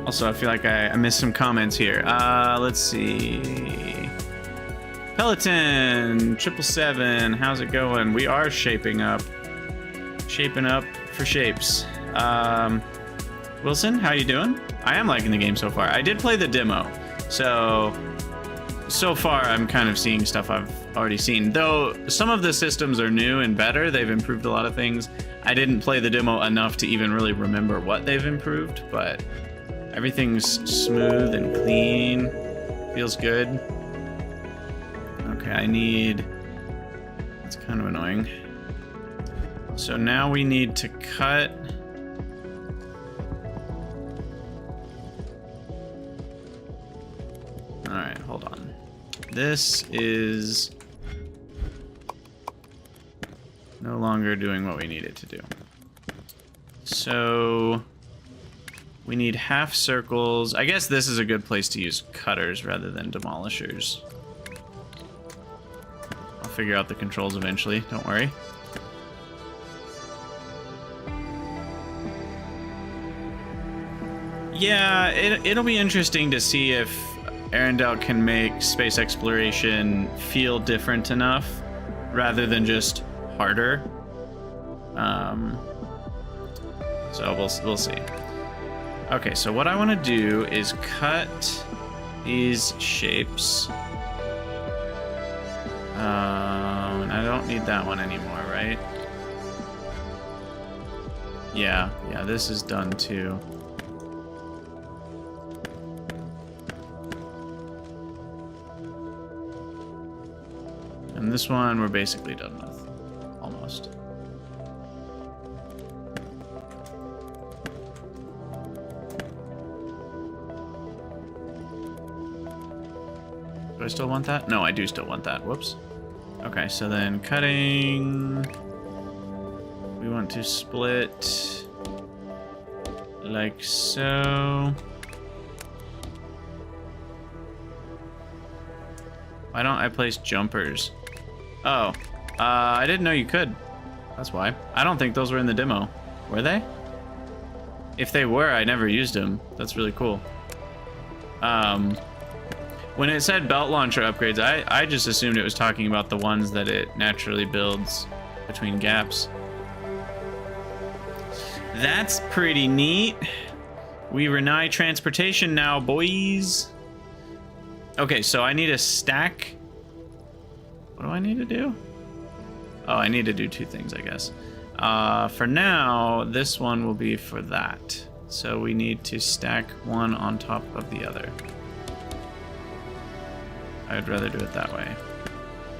Also, I feel like I missed some comments here. Let's see. Peloton 777, how's it going? We are shaping up for shapes. Wilson, how you doing? I am liking the game so far. I did play the demo, so far I'm kind of seeing stuff I've already seen. Though some of the systems are new and better, they've improved a lot of things. I didn't play the demo enough to even really remember what they've improved, but everything's smooth and clean. Feels good. Okay, I need... That's kind of annoying. So now we need to cut... Alright, hold on. This is no longer doing what we need it to do. So we need half circles. I guess this is a good place to use cutters rather than demolishers. I'll figure out the controls eventually, don't worry. Yeah, it'll be interesting to see if Arendelle can make space exploration feel different enough rather than just harder. So we'll see. Okay, so what I want to do is cut these shapes. And I don't need that one anymore, right? Yeah, this is done too. And this one we're basically done with, almost. Do I still want that? No, I do still want that. Whoops. Okay, so then cutting... We want to split like so. Why don't I place jumpers? Oh, I didn't know you could. That's why. I don't think those were in the demo. Were they? If they were, I never used them. That's really cool. When it said belt launcher upgrades, I just assumed it was talking about the ones that it naturally builds between gaps. That's pretty neat. We renigh transportation now, boys. Okay, so I need a stack. What do I need to do? Oh, I need to do two things, I guess. For now, this one will be for that. So we need to stack one on top of the other. I'd rather do it that way.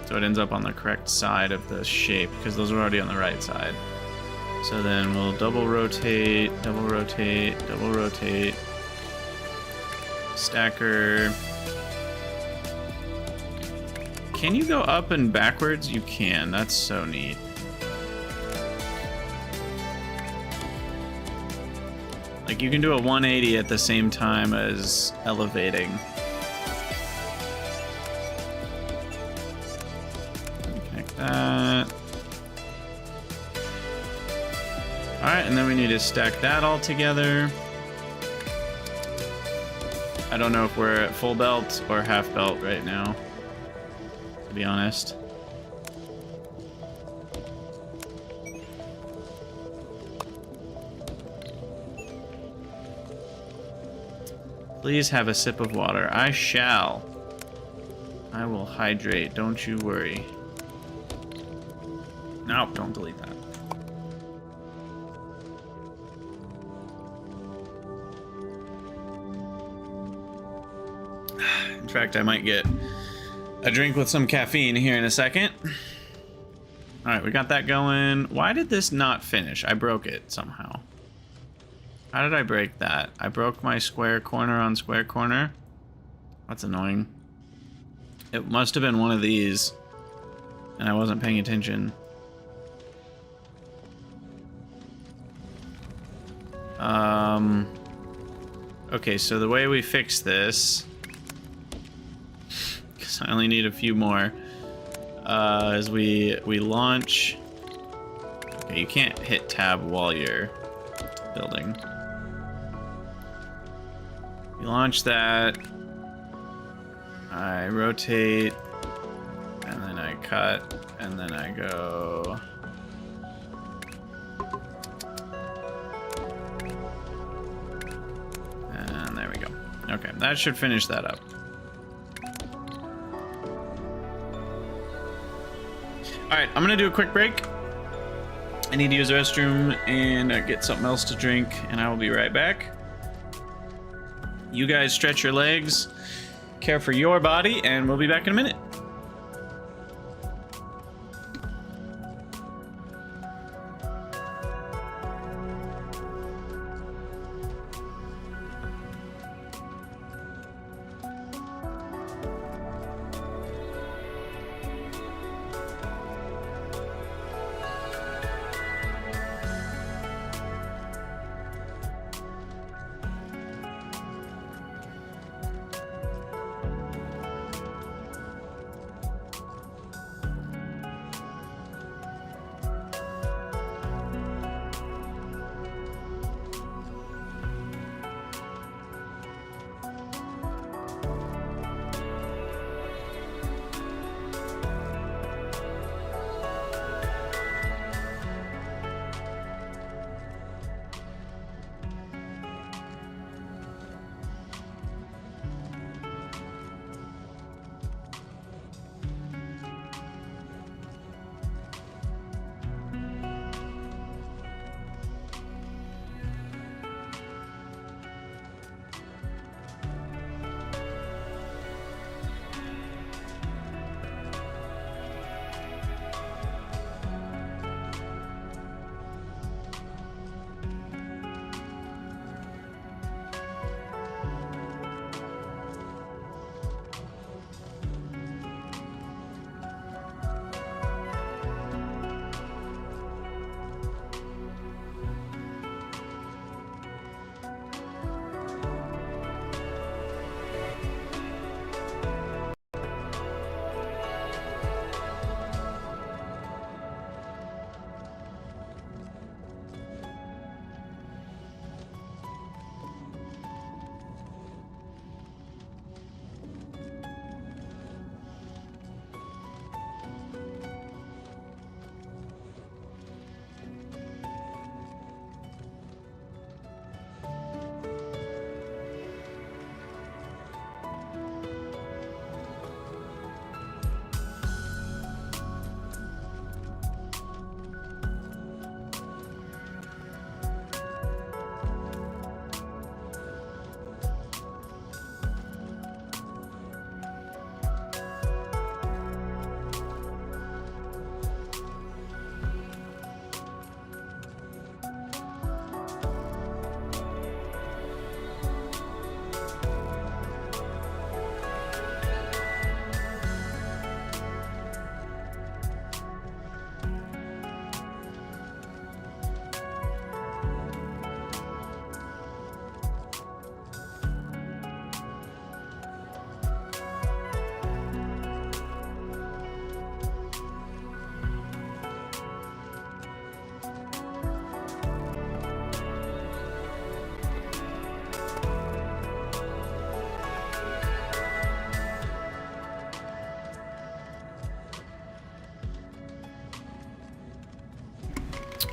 So it ends up on the correct side of the shape, because those are already on the right side. So then we'll double rotate, double rotate, double rotate. Stacker. Can you go up and backwards? You can. That's so neat. Like you can do a 180 at the same time as elevating. Connect that. Alright, and then we need to stack that all together. I don't know if we're at full belt or half belt right now, to be honest. Please have a sip of water. I shall. I will hydrate, don't you worry. No, don't delete that. In fact, I might get a drink with some caffeine here in a second. All right, we got that going. Why did this not finish? I broke it somehow. How did I break that? I broke my square corner on square corner. That's annoying. It must have been one of these, and I wasn't paying attention. Okay, so the way we fix this, because I only need a few more, is we launch. Okay, you can't hit tab while you're building. You launch that. I rotate, and then I cut, and then I go. And there we go. Okay, that should finish that up. Alright, I'm gonna do a quick break. I need to use the restroom and get something else to drink, and I will be right back. You guys stretch your legs, care for your body, and we'll be back in a minute.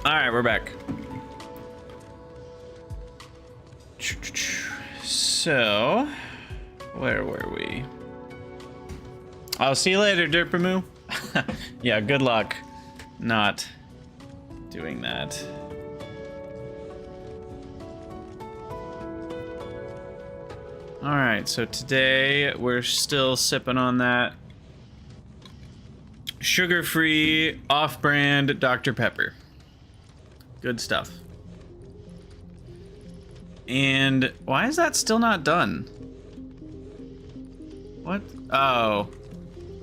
All right, we're back. So, where were we? I'll see you later, Derpamoo. Yeah, good luck not doing that. All right, so today we're still sipping on that sugar-free, off-brand Dr. Pepper. Good stuff. And why is that still not done? What? Oh.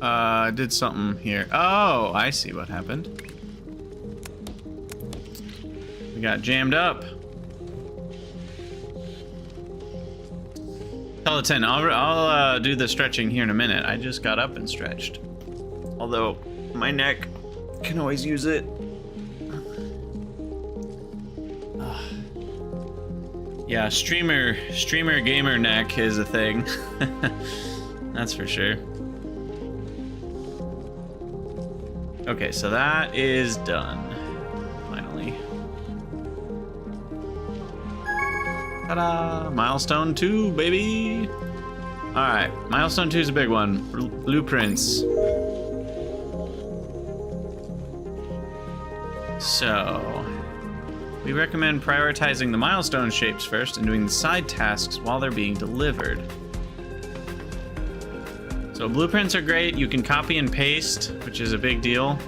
I did something here. Oh, I see what happened. We got jammed up. Tell the 10. I'll do the stretching here in a minute. I just got up and stretched. Although my neck can always use it. Yeah, streamer gamer neck is a thing. That's for sure. Okay, so that is done. Finally. Ta-da! Milestone 2, baby! Alright, milestone 2 is a big one. Blueprints. So, we recommend prioritizing the milestone shapes first and doing the side tasks while they're being delivered. So blueprints are great. You can copy and paste, which is a big deal.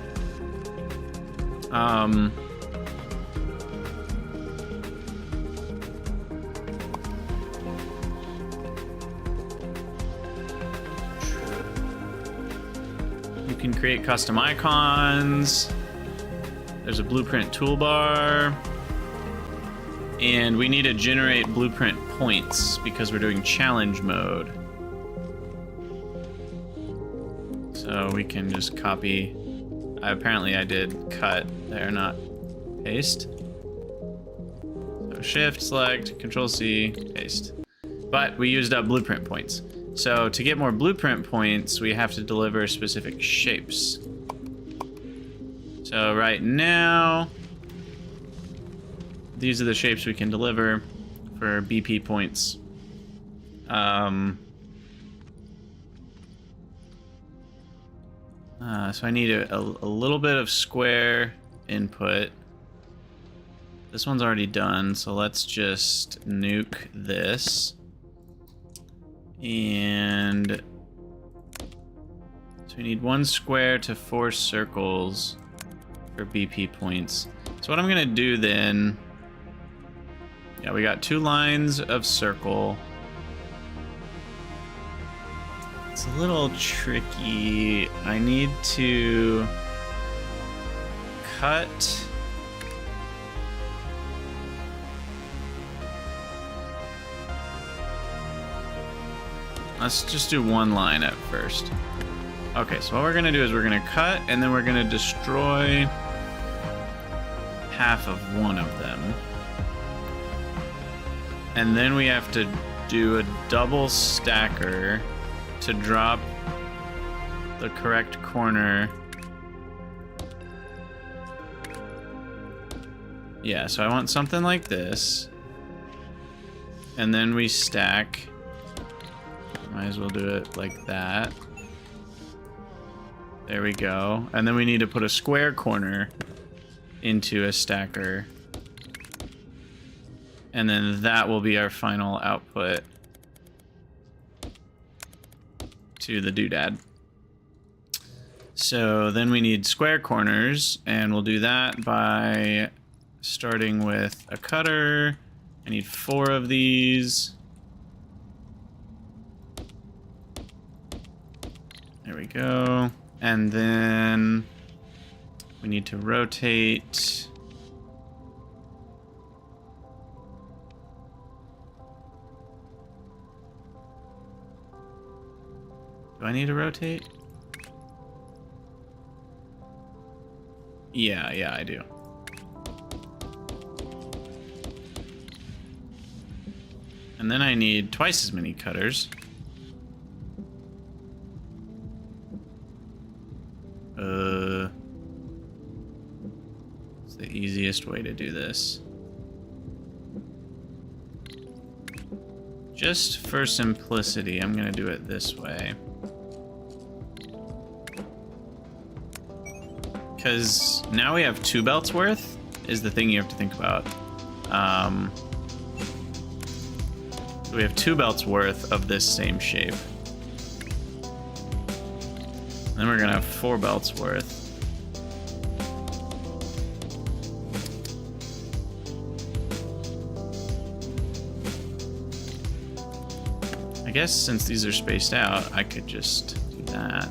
You can create custom icons. There's a blueprint toolbar. And we need to generate blueprint points because we're doing challenge mode. So we can just copy. Apparently I did cut there, not paste. So shift, select, control C, paste. But we used up blueprint points. So to get more blueprint points, we have to deliver specific shapes. So right now, these are the shapes we can deliver for BP points. So I need a little bit of square input. This one's already done, so let's just nuke this. And so we need 1 square to 4 circles for BP points. So what I'm gonna do then, yeah, we got 2 lines of circle. It's a little tricky. I need to cut. Let's just do 1 line at first. Okay, so what we're gonna do is we're gonna cut and then we're gonna destroy half of one of them. And then we have to do a double stacker to drop the correct corner. Yeah, so I want something like this. And then we stack. Might as well do it like that. There we go. And then we need to put a square corner into a stacker. And then that will be our final output to the doodad. So then we need square corners, and we'll do that by starting with a cutter. I need 4 of these. There we go. And then we need to rotate. Do I need to rotate? Yeah, I do. And then I need twice as many cutters. Is the easiest way to do this. Just for simplicity, I'm gonna do it this way. Because now we have 2 belts worth, is the thing you have to think about. So we have 2 belts worth of this same shape. Then we're gonna have 4 belts worth. I guess since these are spaced out, I could just do that.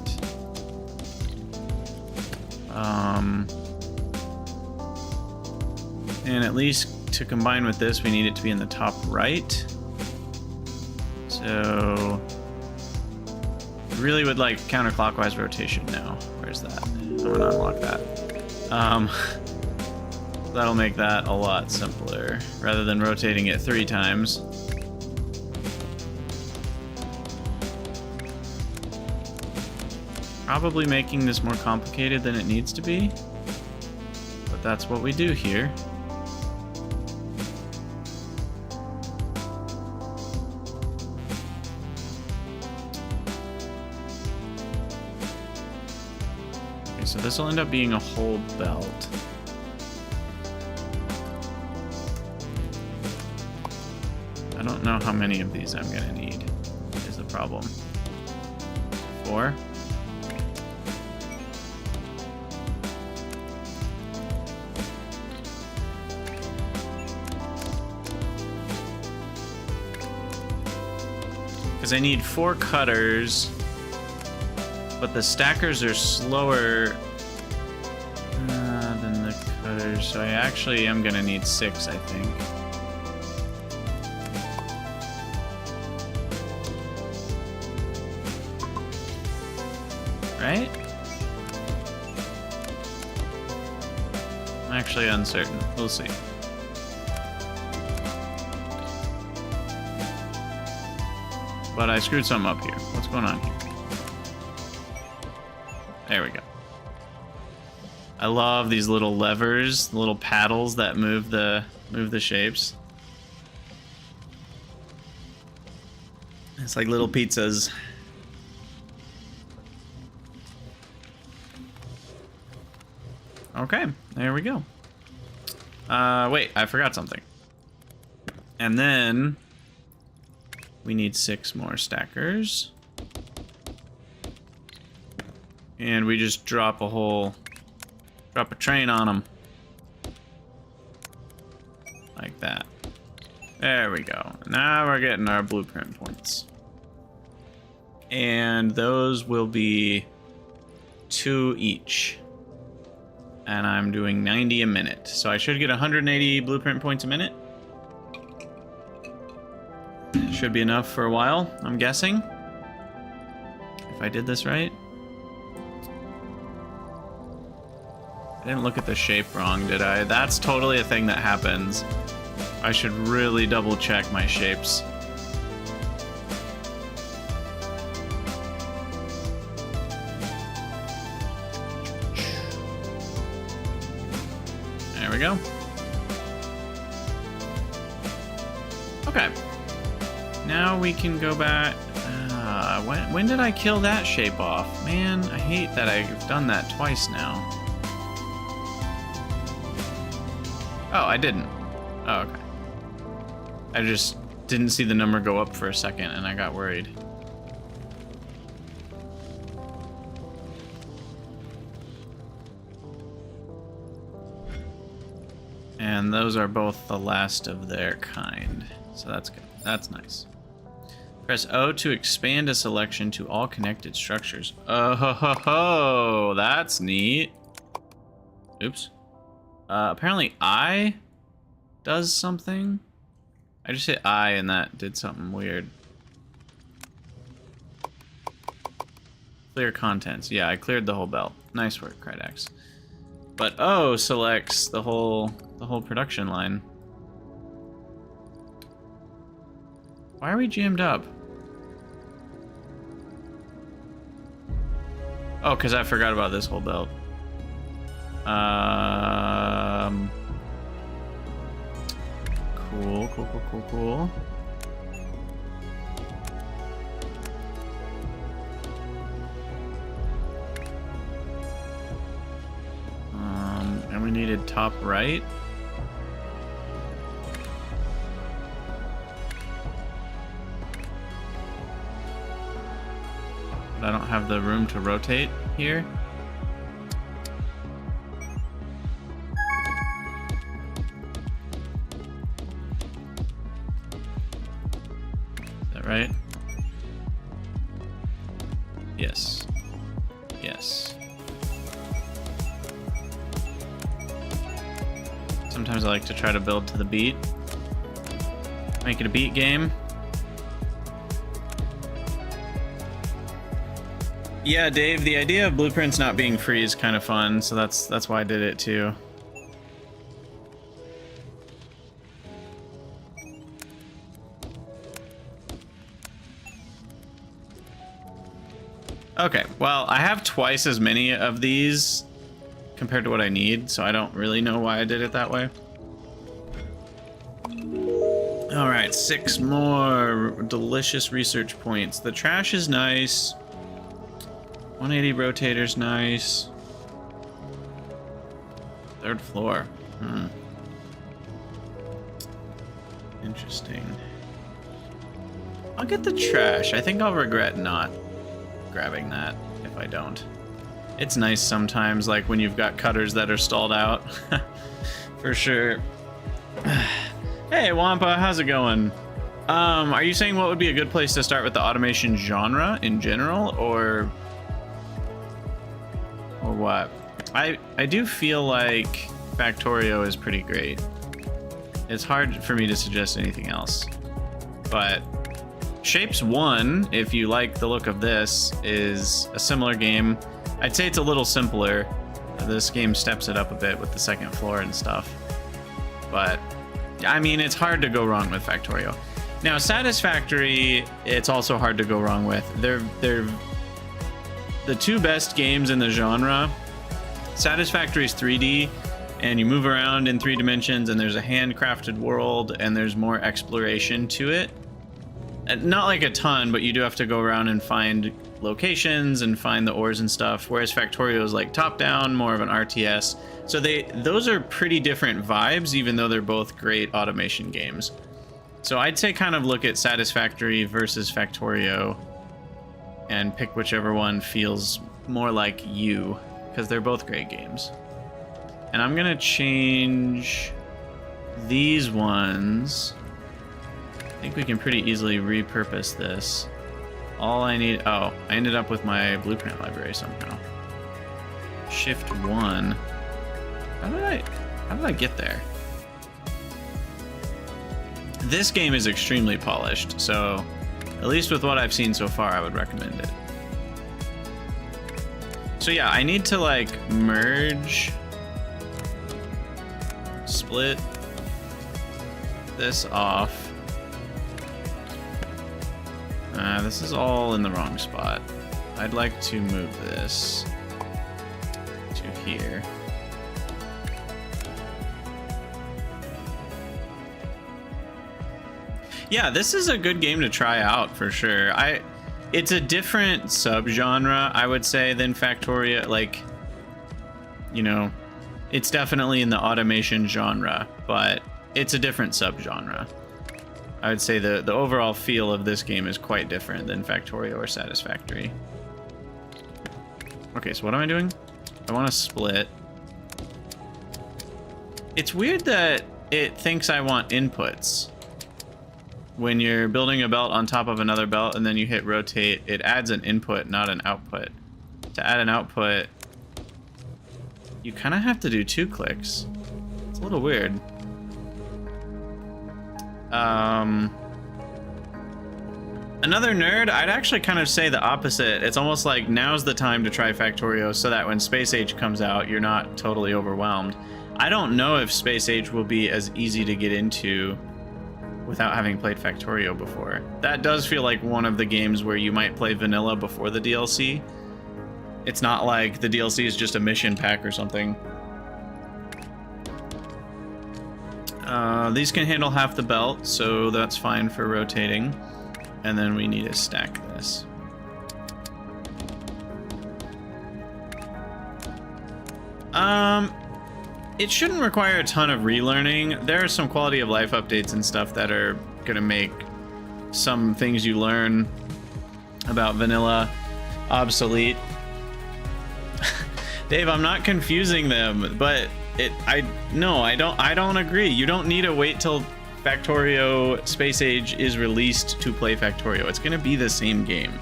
And at least to combine with this, we need it to be in the top right. So, really would like counterclockwise rotation now. Where's that? I'm gonna unlock that. That'll make that a lot simpler, rather than rotating it 3 times. Probably making this more complicated than it needs to be, but that's what we do here. Okay, so this will end up being a whole belt. I don't know how many of these I'm gonna need, is the problem. 4? Because I need 4 cutters, but the stackers are slower than the cutters, so I actually am gonna need 6, I think. Right? I'm actually uncertain. We'll see. But I screwed something up here. What's going on here? There we go. I love these little levers, the little paddles that move the shapes. It's like little pizzas. Okay, there we go. Wait, I forgot something. And then we need 6 more stackers. And we just drop a train on them. Like that. There we go. Now we're getting our blueprint points. And those will be 2 each. And I'm doing 90 a minute. So I should get 180 blueprint points a minute. Should be enough for a while, I'm guessing. If I did this right. I didn't look at the shape wrong, did I? That's totally a thing that happens. I should really double check my shapes. There we go. Okay. Now we can go back. When did I kill that shape off? Man, I hate that I've done that twice now. Oh, I didn't. Oh, okay. I just didn't see the number go up for a second and I got worried. And those are both the last of their kind. So that's good. That's nice. Press O to expand a selection to all connected structures. Oh ho ho ho! That's neat. Oops. Apparently I does something. I just hit I and that did something weird. Clear contents. Yeah, I cleared the whole belt. Nice work, Krydax. But O selects the whole production line. Why are we jammed up? Oh, because I forgot about this whole belt. Cool, cool, cool, cool, cool. And we needed top right. But I don't have the room to rotate here. Is that right? Yes. Yes. Sometimes I like to try to build to the beat. Make it a beat game. Yeah, Dave, the idea of blueprints not being free is kind of fun, so that's why I did it too. Okay, well, I have twice as many of these compared to what I need, so I don't really know why I did it that way. All right, 6 more delicious research points. The trash is nice. 180 rotator's nice. 3rd floor. Interesting. I'll get the trash. I think I'll regret not grabbing that if I don't. It's nice sometimes, like when you've got cutters that are stalled out. For sure. Hey, Wampa, how's it going? Are you saying what would be a good place to start with the automation genre in general, or what? I do feel like Factorio is pretty great. It's hard for me to suggest anything else. But Shapez.1, if you like the look of this, is a similar game. I'd say it's a little simpler. This game steps it up a bit with the 2nd floor and stuff. But, I mean, it's hard to go wrong with Factorio. Now, Satisfactory, it's also hard to go wrong with. They're the 2 best games in the genre. Satisfactory is 3D, and you move around in 3 dimensions, and there's a handcrafted world, and there's more exploration to it. Not like a ton, but you do have to go around and find locations and find the ores and stuff, whereas Factorio is like top-down, more of an RTS. So those are pretty different vibes, even though they're both great automation games. So I'd say kind of look at Satisfactory versus Factorio and pick whichever one feels more like you, because they're both great games. And I'm gonna change these ones. I think we can pretty easily repurpose this. All I need, oh, I ended up with my blueprint library somehow. Shift 1. How did I get there? This game is extremely polished, so at least with what I've seen so far, I would recommend it. So yeah, I need to like merge, split this off. This is all in the wrong spot. I'd like to move this to here. Yeah, this is a good game to try out for sure. It's a different subgenre, I would say, than Factorio. Like, you know, it's definitely in the automation genre, but it's a different subgenre. I would say the overall feel of this game is quite different than Factorio or Satisfactory. Okay, so what am I doing? I want to split. It's weird that it thinks I want inputs. When you're building a belt on top of another belt and then you hit rotate, it adds an input, not an output. To add an output, you kind of have to do 2 clicks. It's a little weird. Another nerd, I'd actually kind of say the opposite. It's almost like now's the time to try Factorio so that when Space Age comes out, you're not totally overwhelmed. I don't know if Space Age will be as easy to get into without having played Factorio before. That does feel like one of the games where you might play vanilla before the DLC. It's not like the DLC is just a mission pack or something. These can handle half the belt, so that's fine for rotating. And then we need to stack this. It shouldn't require a ton of relearning. There are some quality of life updates and stuff that are gonna make some things you learn about vanilla obsolete. Dave, I'm not confusing them, but I don't agree. You don't need to wait till Factorio Space Age is released to play Factorio. It's gonna be the same game.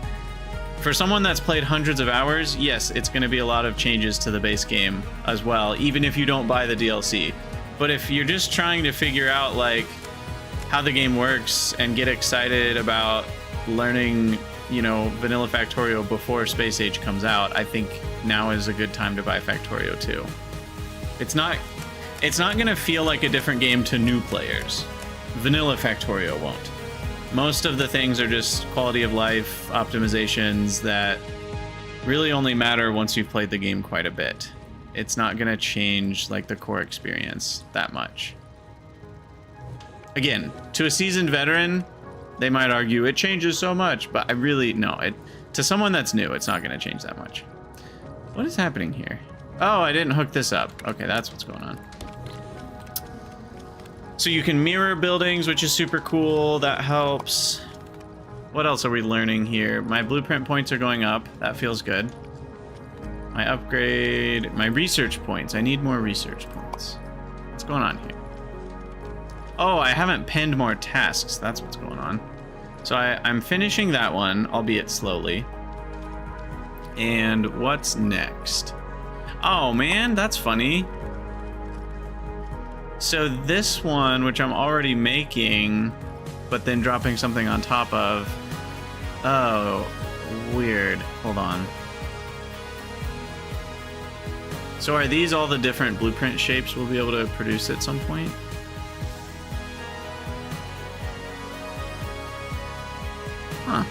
For someone that's played hundreds of hours, yes, it's going to be a lot of changes to the base game as well, even if you don't buy the DLC. But if you're just trying to figure out like how the game works and get excited about learning, you know, Vanilla Factorio before Space Age comes out, I think now is a good time to buy Factorio 2. It's not going to feel like a different game to new players. Vanilla Factorio won't. Most of the things are just quality of life optimizations that really only matter once you've played the game quite a bit. It's not going to change like the core experience that much. Again, to a seasoned veteran, they might argue it changes so much, but I really, no, to someone that's new, it's not going to change that much. What is happening here? Oh, I didn't hook this up. Okay, that's what's going on. So you can mirror buildings, which is super cool. That helps. What else are we learning here? My blueprint points are going up. That feels good. My upgrade, my research points. I need more research points. What's going on here? Oh, I haven't pinned more tasks. That's what's going on. So I'm finishing that one, albeit slowly. And what's next? Oh man, that's funny. So this one, which I'm already making, but then dropping something on top of. Oh, weird. Hold on. So are these all the different blueprint shapes we'll be able to produce at some point? Huh.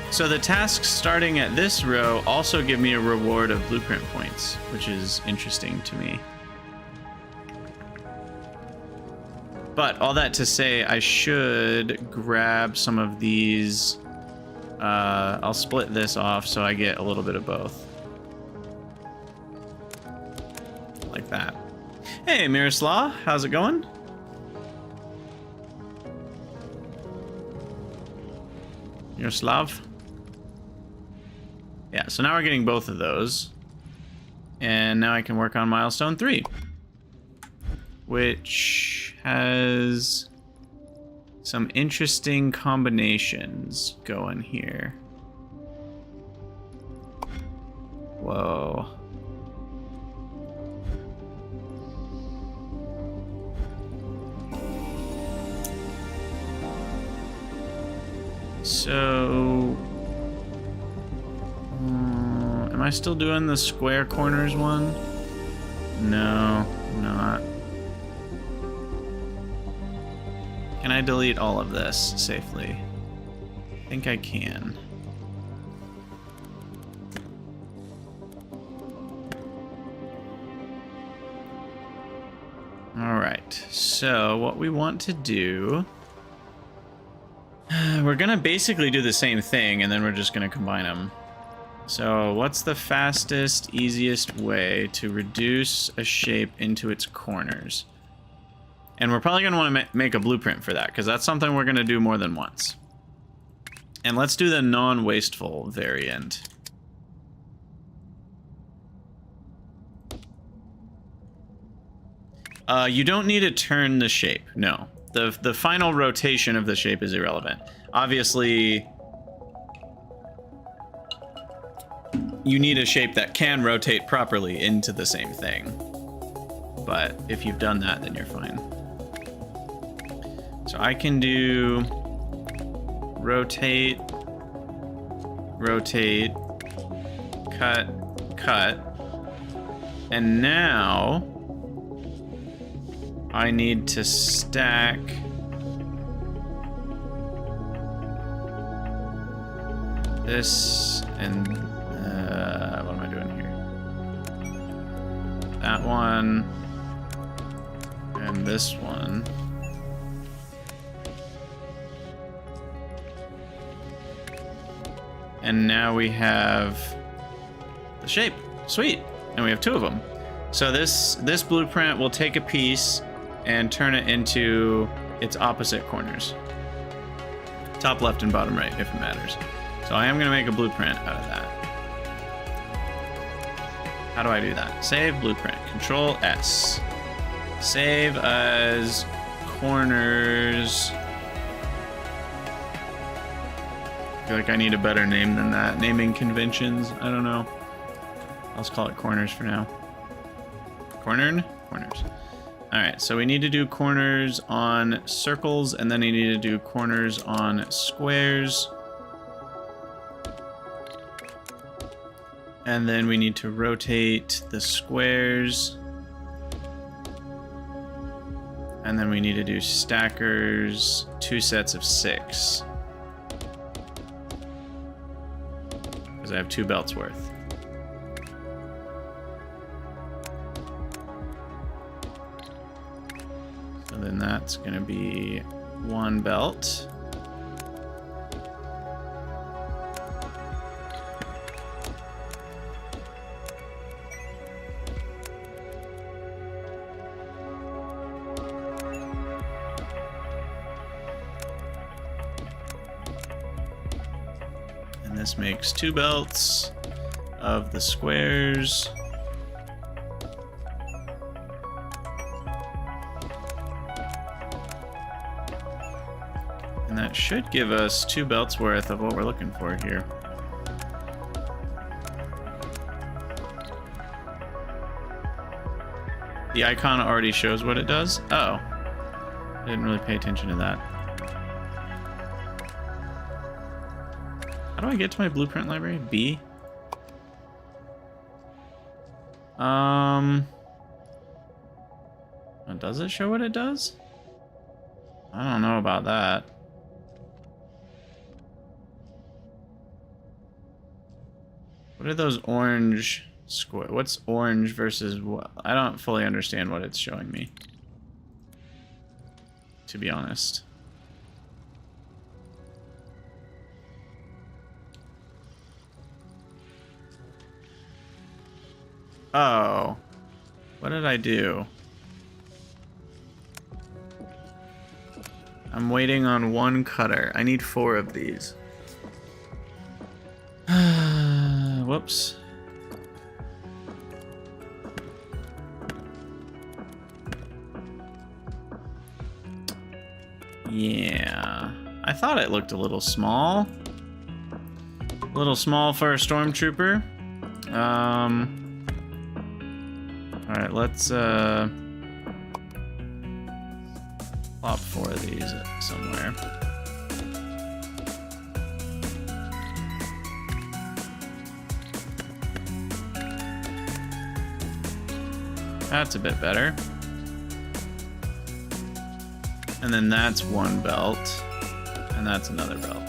So the tasks starting at this row also give me a reward of blueprint points, which is interesting to me. But all that to say, I should grab some of these. I'll split this off so I get a little bit of both. Like that. Hey, Miroslav, how's it going? Miroslav? Yeah, so now we're getting both of those. And now I can work on milestone 3. Which has some interesting combinations going here. Whoa. So, am I still doing the square corners one? No, I'm not. Can I delete all of this safely? I think I can. All right, so what we want to do, we're gonna basically do the same thing and then we're just gonna combine them. So what's the fastest, easiest way to reduce a shape into its corners? And we're probably going to want to make a blueprint for that, because that's something we're going to do more than once. And let's do the non-wasteful variant. You don't need to turn the shape, no. The final rotation of the shape is irrelevant. Obviously, you need a shape that can rotate properly into the same thing. But if you've done that, then you're fine. So I can do rotate, rotate, cut, cut. And now I need to stack this and what am I doing here? That one and this one. And now we have the shape. Sweet. And we have 2 of them. So this blueprint will take a piece and turn it into its opposite corners. Top left and bottom right, if it matters. So I am going to make a blueprint out of that. How do I do that? Save blueprint. Control S. Save as corners. I feel like I need a better name than that. Naming conventions. I don't know. Let's call it corners for now. Corners. Alright, so we need to do corners on circles, and then we need to do corners on squares. And then we need to rotate the squares. And then we need to do stackers, 2 sets of 6. Because I have 2 belts worth. So then that's going to be 1 belt. And this makes 2 belts of the squares. And that should give us 2 belts worth of what we're looking for here. The icon already shows what it does? Oh. I didn't really pay attention to that. How do I get to my blueprint library? B? Does it show what it does? I don't know about that. What are those orange square? What's orange versus what? I don't fully understand what it's showing me, to be honest. Oh, what did I do? I'm waiting on 1 cutter. I need 4 of these. Whoops. Yeah. I thought it looked a little small. A little small for a stormtrooper. Alright, let's plop 4 of these somewhere. That's a bit better. And then that's 1 belt. And that's another belt.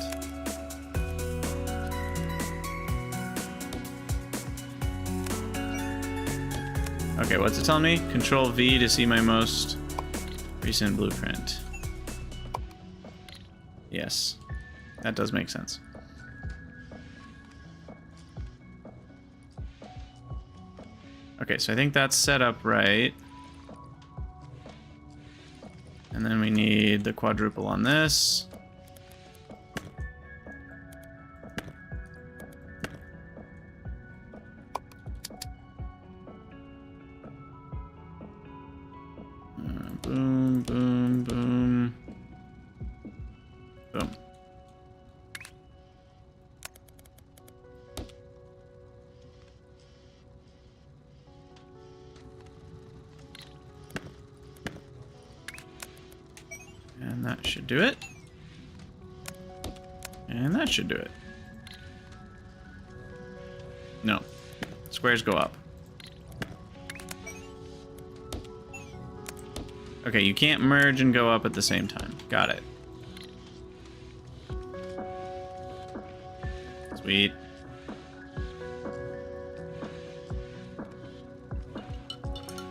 Okay, what's it telling me? Control V to see my most recent blueprint. Yes, that does make sense. Okay, so I think that's set up right. And then we need the quadruple on this. Boom, boom, boom. Boom. And that should do it. And that should do it. No. Squares go up. Okay, you can't merge and go up at the same time. Got it. Sweet.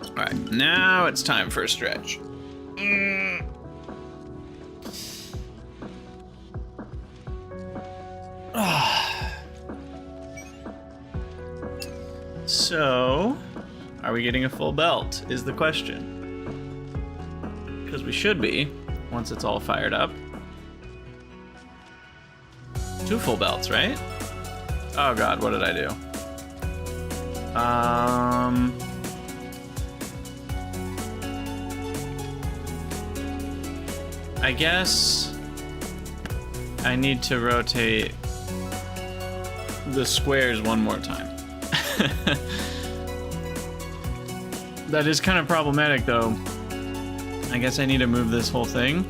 Alright, now it's time for a stretch. So, are we getting a full belt is the question. Because we should be, once it's all fired up. 2 full belts, right? Oh god, what did I do? I guess I need to rotate the squares one more time. That is kind of problematic though. I guess I need to move this whole thing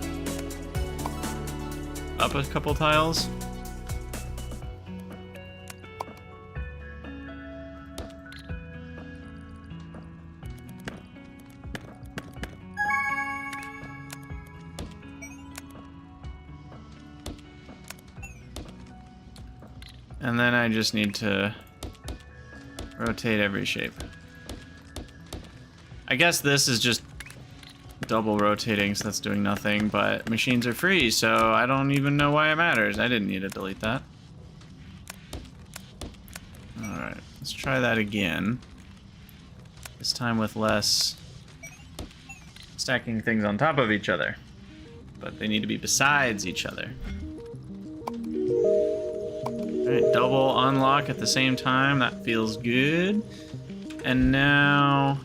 up a couple tiles. And then I just need to rotate every shape. I guess this is just double rotating, so that's doing nothing, but machines are free, so I don't even know why it matters. I didn't need to delete that. Alright, let's try that again. This time with less stacking things on top of each other. But they need to be besides each other. Alright, double unlock at the same time. That feels good. And now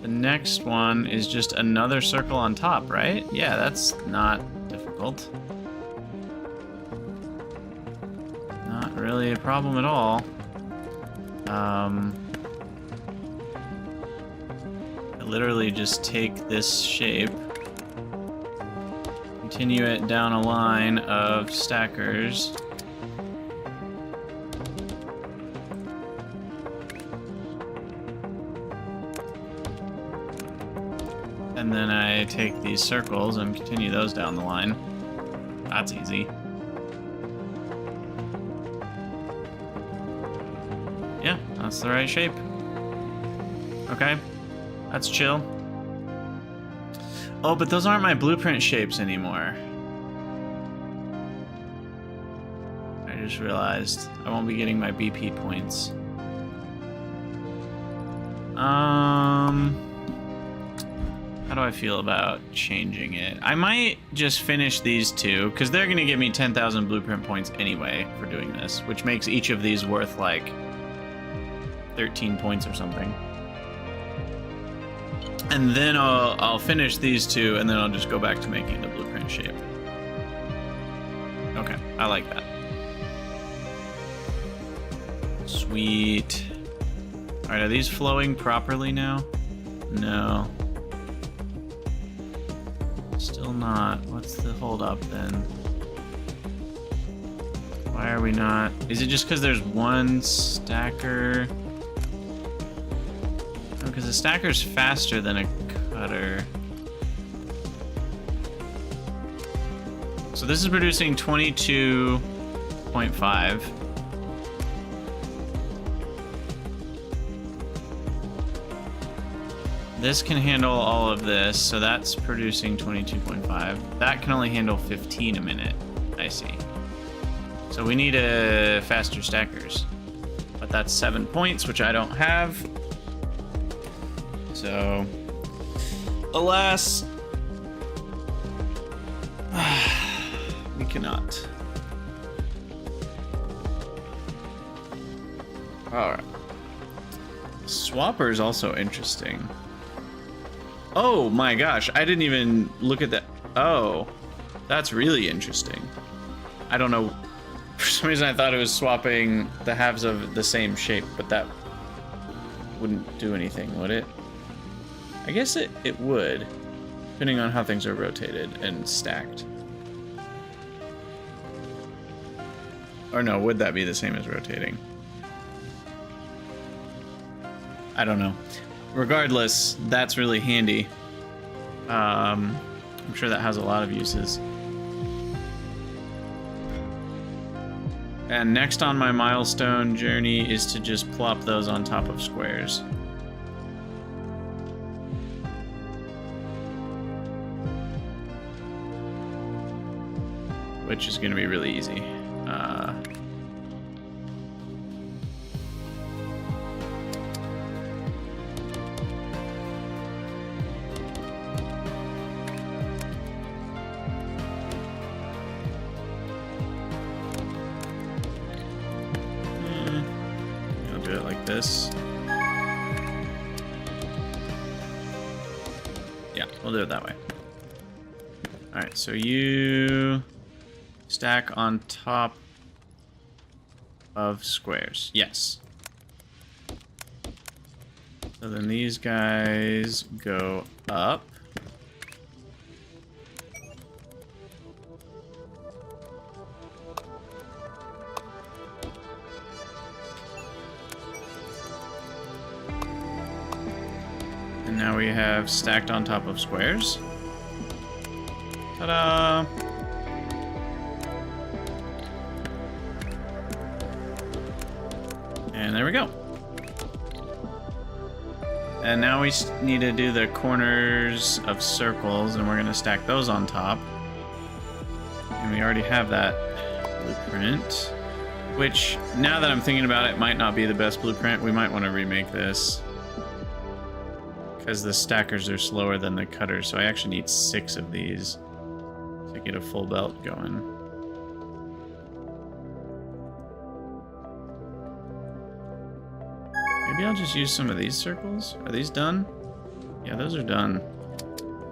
the next one is just another circle on top, right? Yeah, that's not difficult. Not really a problem at all. I literally just take this shape, continue it down a line of stackers. And then I take these circles and continue those down the line. That's easy. Yeah, that's the right shape. Okay, that's chill. Oh, but those aren't my blueprint shapes anymore. I just realized I won't be getting my BP points. How do I feel about changing it? I might just finish these two, because they're going to give me 10,000 blueprint points anyway for doing this, which makes each of these worth like 13 points or something. And then I'll finish these two, and then I'll just go back to making the blueprint shape. Okay, I like that. Sweet. Alright, are these flowing properly now? No. Still not. What's the hold up then? Why are we not? Is it just because there's one stacker? No, because the stacker's faster than a cutter. So this is producing 22.5. This can handle all of this, so that's producing 22.5. That can only handle 15 a minute. I see. So we need faster stackers. But that's 7 points, which I don't have. So, alas, we cannot. Alright. Swapper is also interesting. Oh my gosh, I didn't even look at that. Oh, that's really interesting. I don't know. For some reason I thought it was swapping the halves of the same shape, but that wouldn't do anything, would it? I guess it would, depending on how things are rotated and stacked. Or no, would that be the same as rotating? I don't know. Regardless, that's really handy. I'm sure that has a lot of uses. And next on my milestone journey is to just plop those on top of squares. Which is going to be really easy. this. Yeah, we'll do it that way. All right, so you stack on top of squares. Yes. So then these guys go up. And now we have stacked on top of squares. Ta-da! And there we go. And now we need to do the corners of circles, and we're going to stack those on top. And we already have that blueprint, which, now that I'm thinking about it, might not be the best blueprint. We might want to remake this, because the stackers are slower than the cutters, so I actually need 6 of these to get a full belt going. Maybe I'll just use some of these circles. Are these done? Yeah, those are done.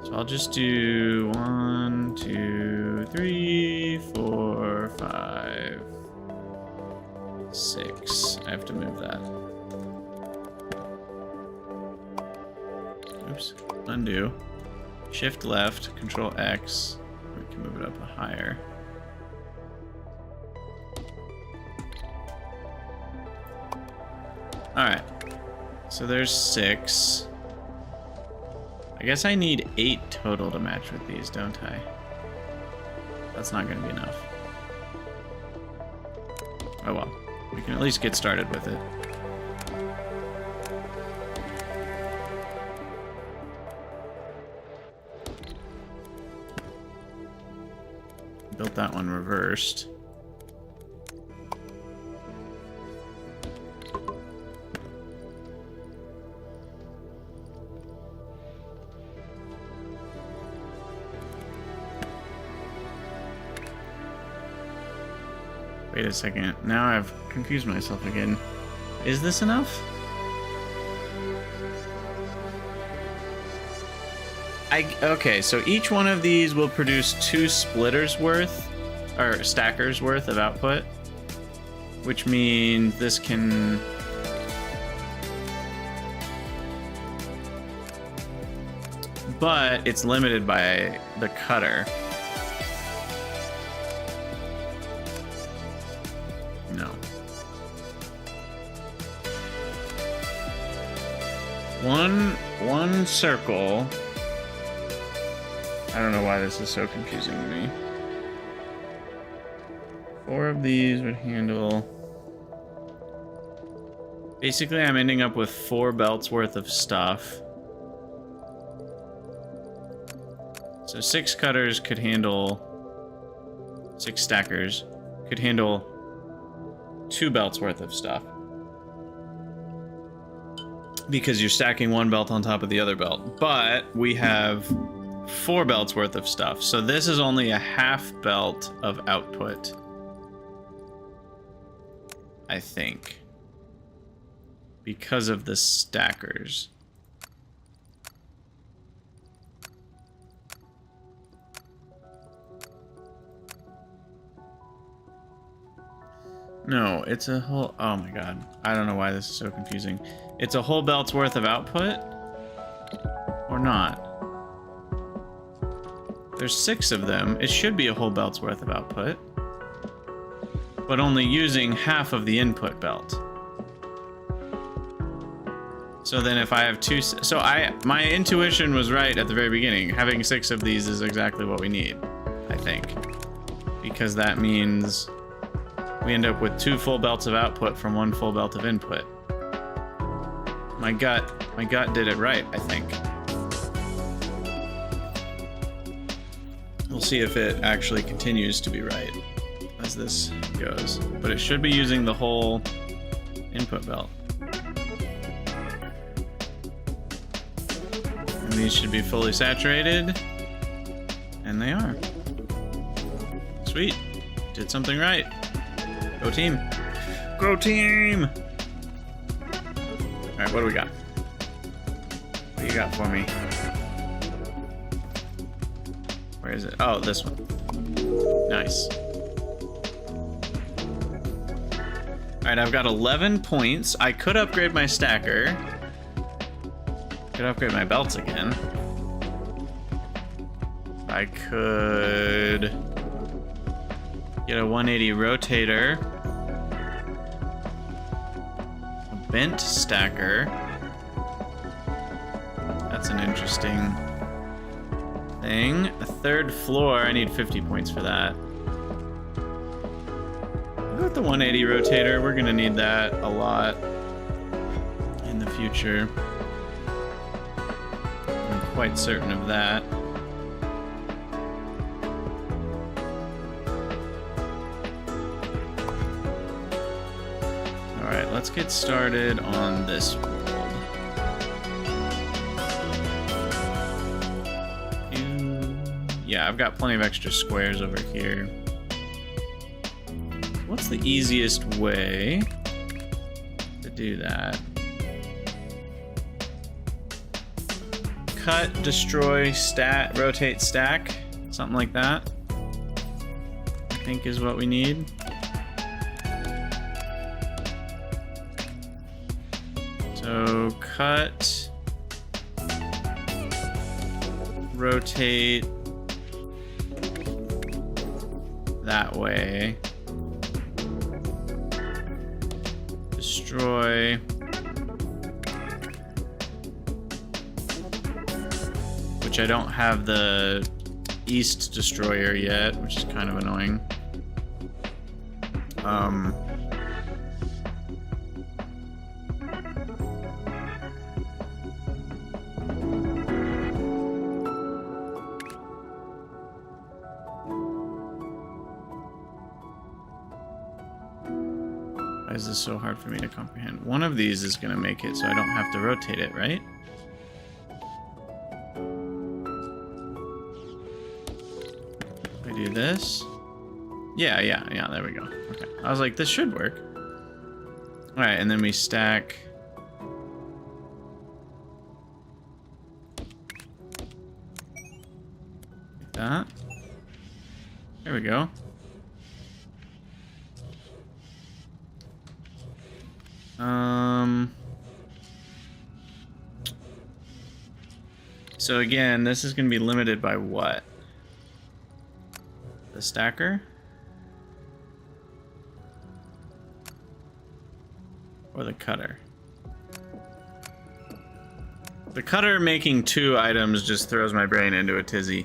So I'll just do 1, 2, 3, 4, 5, 6. I have to move that. Oops. Undo. Shift left, Control X. We can move it up higher. Alright. So there's 6. I guess I need 8 total to match with these, don't I? That's not going to be enough. Oh well. We can at least get started with it. Built that one reversed. Wait a second. Now I've confused myself again. Is this enough? Okay, so each one of these will produce 2 splitters worth, or stackers worth of output, which means this can... But it's limited by the cutter. No. One circle... I don't know why this is so confusing to me. 4 of these would handle... Basically, I'm ending up with 4 belts worth of stuff. So 6 cutters could handle... 6 stackers could handle 2 belts worth of stuff. Because you're stacking 1 belt on top of the other belt. But we have 4 belts worth of stuff. So this is only a half belt of output, I think, because of the stackers. No, it's a whole... Oh my god. I don't know why this is so confusing. It's a whole belt's worth of output? Or not? There's 6 of them. It should be a whole belt's worth of output. But only using half of the input belt. So then if I have 2... So my intuition was right at the very beginning. Having 6 of these is exactly what we need, I think. Because that means we end up with 2 full belts of output from 1 full belt of input. My gut did it right, I think. We'll see if it actually continues to be right as this goes. But it should be using the whole input belt. And these should be fully saturated. And they are. Sweet. Did something right. Go team. Go team! Alright, what do we got? What do you got for me? Where is it? Oh, this one. Nice. Alright, I've got 11 points. I could upgrade my stacker. Could upgrade my belts again. I could get a 180 rotator. A bent stacker. That's an interesting thing. A third floor. I need 50 points for that. I'll go with the 180 rotator. We're gonna need that a lot in the future. I'm quite certain of that. Alright, let's get started on this world. Yeah, I've got plenty of extra squares over here. What's the easiest way to do that? Cut, destroy, stat, rotate, stack. Something like that, I think is what we need. So cut, rotate that way, destroy, which I don't have the East Destroyer yet, which is kind of annoying. Why is this so hard for me to comprehend? One of these is going to make it so I don't have to rotate it, right? I do this. Yeah, there we go. Okay. I was like, this should work. Alright, and then we stack. Like that. There we go. So again, this is going to be limited by what? The stacker? Or the cutter? The cutter making 2 items just throws my brain into a tizzy.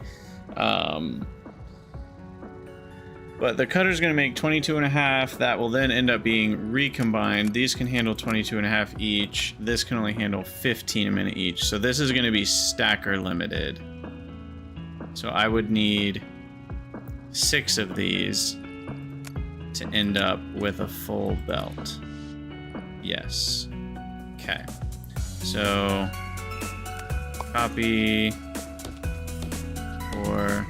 But the cutter's going to make 22.5. That will then end up being recombined. These can handle 22.5 each. This can only handle 15 a minute each. So this is going to be stacker limited. So I would need 6 of these to end up with a full belt. Yes. Okay. So copy 4,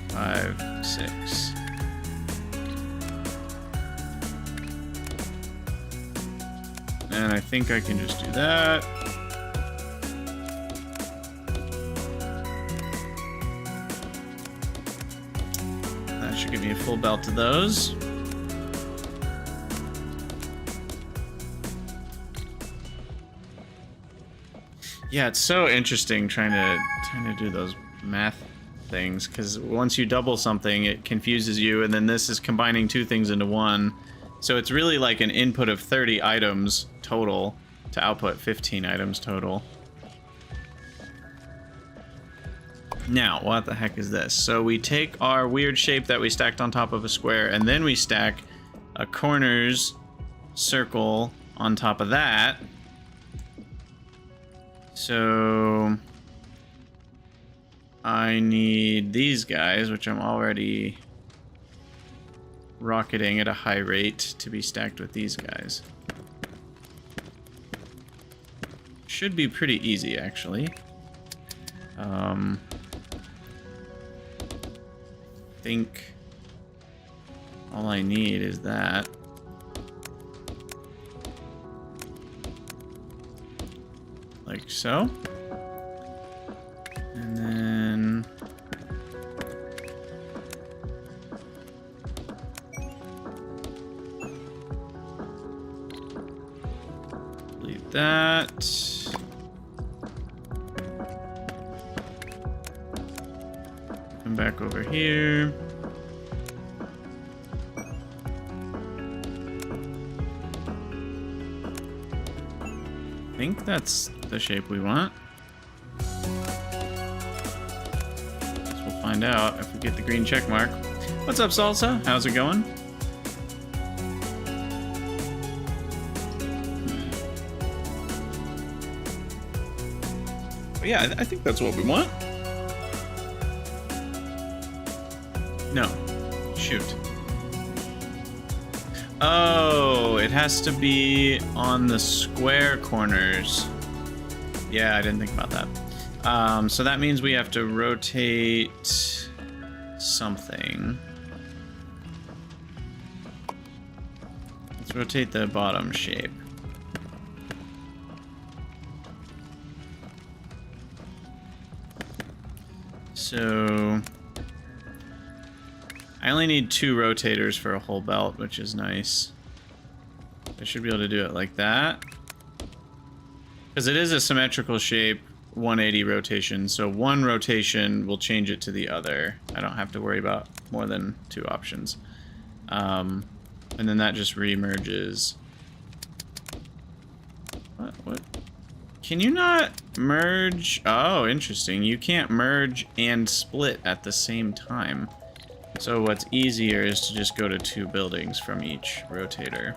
5, 6. And I think I can just do that. That should give me a full belt of those. Yeah, it's so interesting trying to do those math things, because once you double something, it confuses you, and then this is combining 2 things into one. So it's really like an input of 30 items total to output 15 items total. Now, what the heck is this? So we take our weird shape that we stacked on top of a square, and then we stack a corners circle on top of that. So I need these guys, which I'm already rocketing at a high rate to be stacked with these guys. Should be pretty easy, actually. I think all I need is that. like so. And then delete that. Come back over here. I think that's the shape we want. Guess we'll find out if we get the green check mark. What's up, Salsa? How's it going? But yeah, I think that's what we want. No. Shoot. Oh, it has to be on the square corners. Yeah, I didn't think about that. So that means we have to rotate something. Let's rotate the bottom shape. So I only need 2 rotators for a whole belt, which is nice. I should be able to do it like that. Because it is a symmetrical shape, 180 rotation, so one rotation will change it to the other. I don't have to worry about more than 2 options. And then that just re-merges. What? Can you not merge? Oh, interesting. You can't merge and split at the same time. So what's easier is to just go to 2 buildings from each rotator.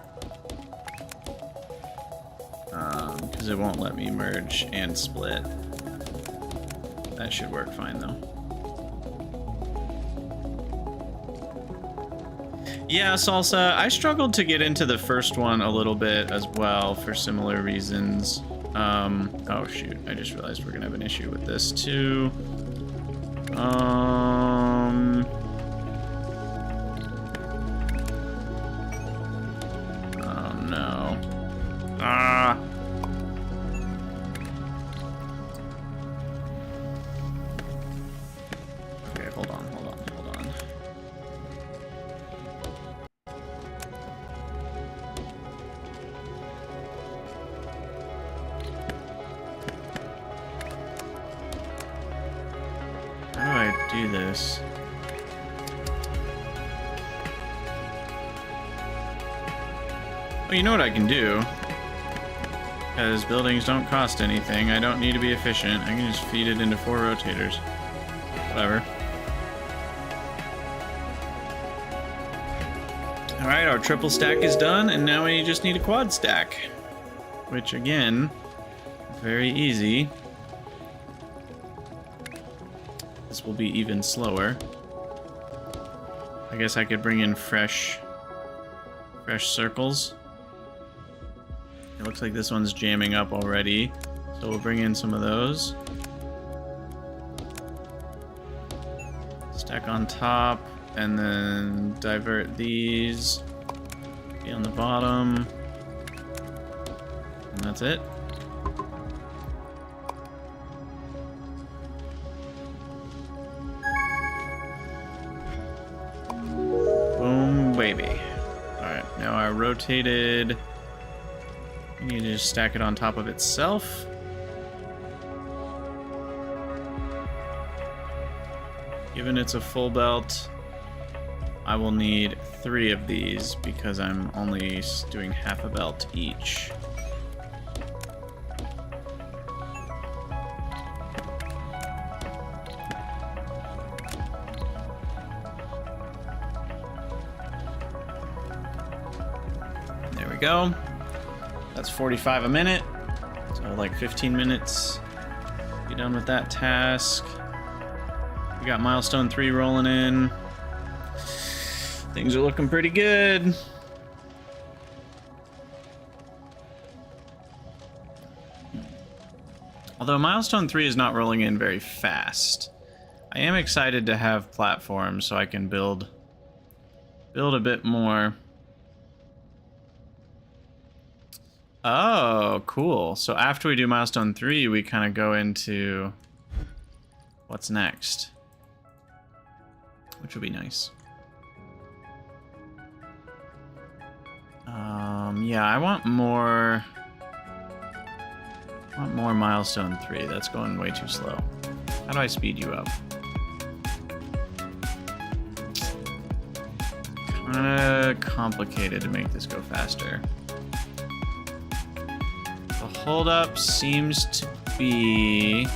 Because it won't let me merge and split. That should work fine though. Yeah, Salsa, I struggled to get into the first one a little bit as well for similar reasons. Oh shoot, I just realized we're gonna have an issue with this too. Okay, hold on. How do I do this? Well, you know what I can do? Because buildings don't cost anything, I don't need to be efficient. I can just feed it into 4 rotators. Whatever. Alright, our triple stack is done, and now we just need a quad stack. Which, again, very easy. This will be even slower. I guess I could bring in fresh circles. It looks like this one's jamming up already, so we'll bring in some of those. Stack on top, and then divert these. Be on the bottom. And that's it. Boom, baby. Alright, now I rotated. You need to just stack it on top of itself. Given it's a full belt, I will need 3 of these because I'm only doing half a belt each. There we go. That's 45 a minute, so like 15 minutes. Be done with that task. We got milestone 3 rolling in. Things are looking pretty good. Although milestone 3 is not rolling in very fast. I am excited to have platforms so I can build a bit more. Oh, cool. So after we do milestone 3, we kind of go into what's next, which would be nice. Yeah, I want more milestone 3. That's going way too slow. How do I speed you up? Kinda complicated to make this go faster. The holdup seems to be...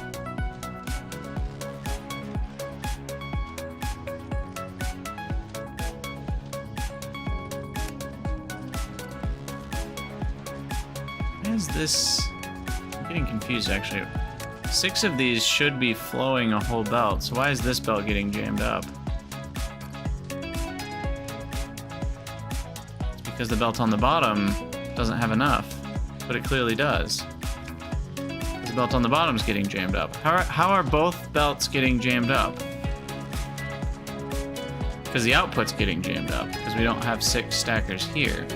Why is this... I'm getting confused, actually. 6 of these should be flowing a whole belt, so why is this belt getting jammed up? It's because the belt on the bottom doesn't have enough, but it clearly does. The belt on the bottom is getting jammed up. How are both belts getting jammed up? Because the output's getting jammed up, because we don't have 6 stackers here.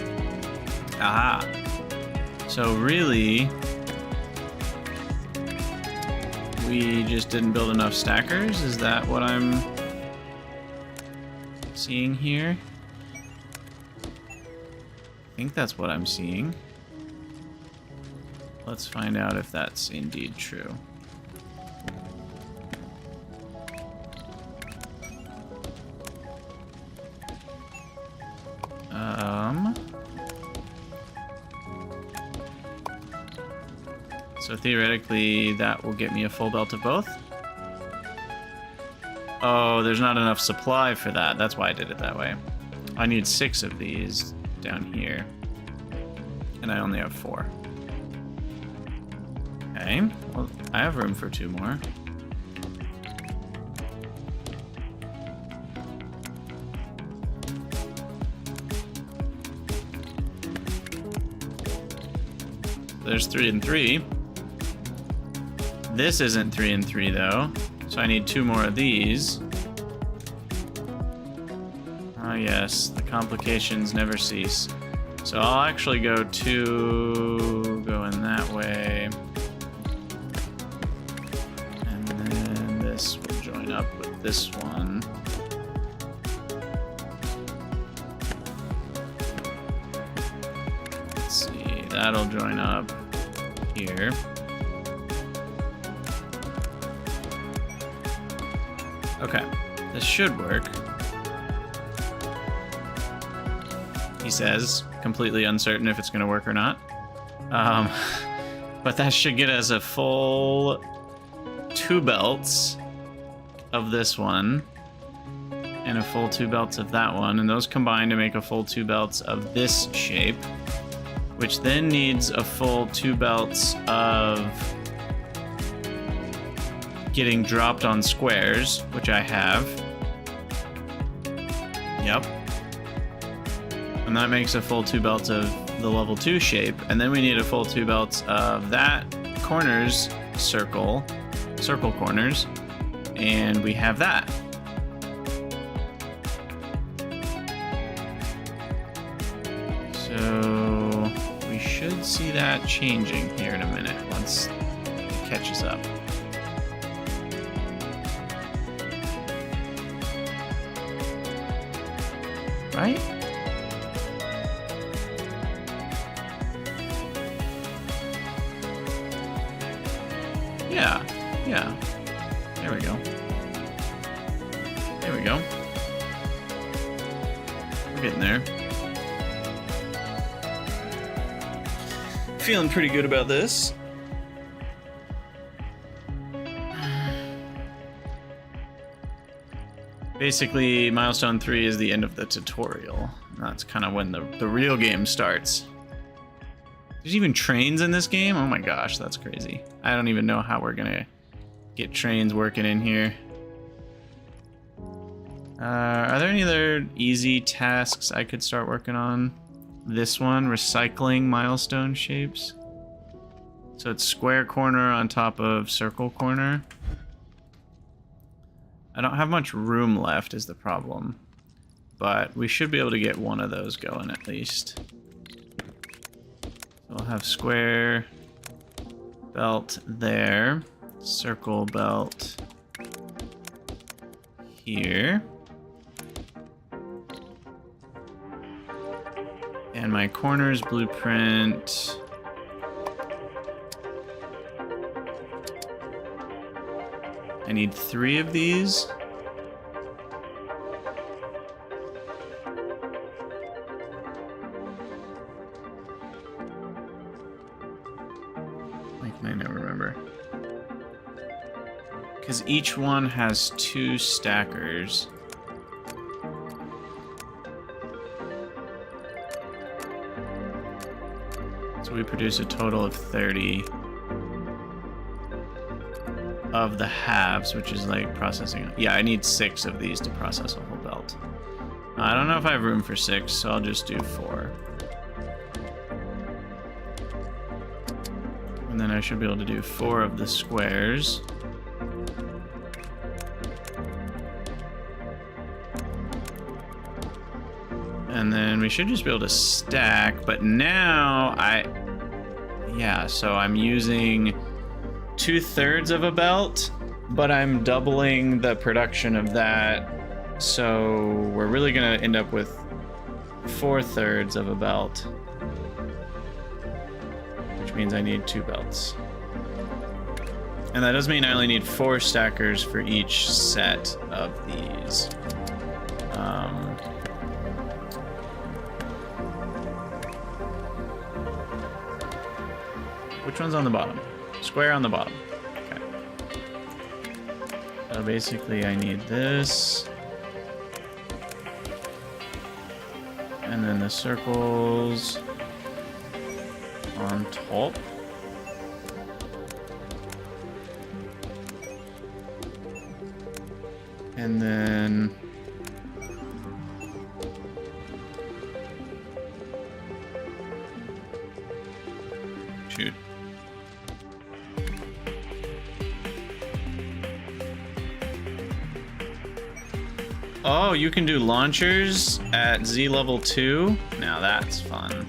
Aha. So really, we just didn't build enough stackers? Is that what I'm seeing here? I think that's what I'm seeing. Let's find out if that's indeed true. So theoretically, that will get me a full belt of both. Oh, there's not enough supply for that. That's why I did it that way. I need 6 of these down here. And I only have 4. Okay, well, I have room for 2 more. There's 3 and 3. This isn't 3 and 3 though, so I need 2 more of these. Ah yes, the complications never cease. So I'll actually go 2 going that way. And then this will join up with this one. Let's see, that'll join up here. Okay, this should work. He says, completely uncertain if it's going to work or not. But that should get us a full 2 belts of this one and a full 2 belts of that one, and those combine to make a full 2 belts of this shape, which then needs a full 2 belts of getting dropped on squares, which I have. Yep. And that makes a full 2 belts of the level 2 shape, and then we need a full 2 belts of that corners circle corners, and we have that. So we should see that changing here in a minute once it catches up. Right? Yeah. There we go. There we go. We're getting there. Feeling pretty good about this. Basically, milestone 3 is the end of the tutorial. That's kind of when the real game starts. There's even trains in this game? Oh my gosh, that's crazy. I don't even know how we're gonna get trains working in here. Are there any other easy tasks I could start working on? This one, recycling milestone shapes. So it's square corner on top of circle corner. I don't have much room left is the problem, but we should be able to get one of those going at least. So we'll have square belt there, circle belt here. And my corners blueprint. I need 3 of these. I never remember. Because each one has 2 stackers. So we produce a total of 30 of the halves, which is like processing. Yeah, I need 6 of these to process a whole belt. I don't know if I have room for 6, so I'll just do 4. And then I should be able to do 4 of the squares. And then we should just be able to stack, but now so I'm using 2/3 of a belt, but I'm doubling the production of that. So we're really gonna end up with 4/3 of a belt. Means I need 2 belts. And that does mean I only need 4 stackers for each set of these. Which one's on the bottom? Square on the bottom. Okay. So basically I need this. And then the circles on top. And then shoot. Oh, you can do launchers at Z level 2? Now that's fun.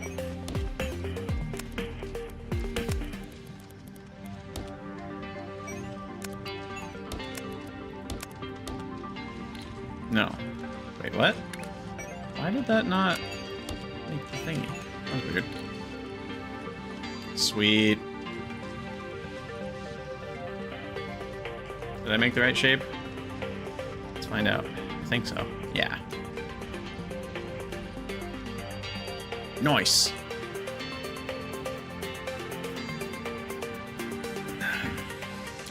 No. Wait, what? Why did that not make the thingy? That was weird. Sweet. Did I make the right shape? Let's find out. I think so. Yeah. Nice.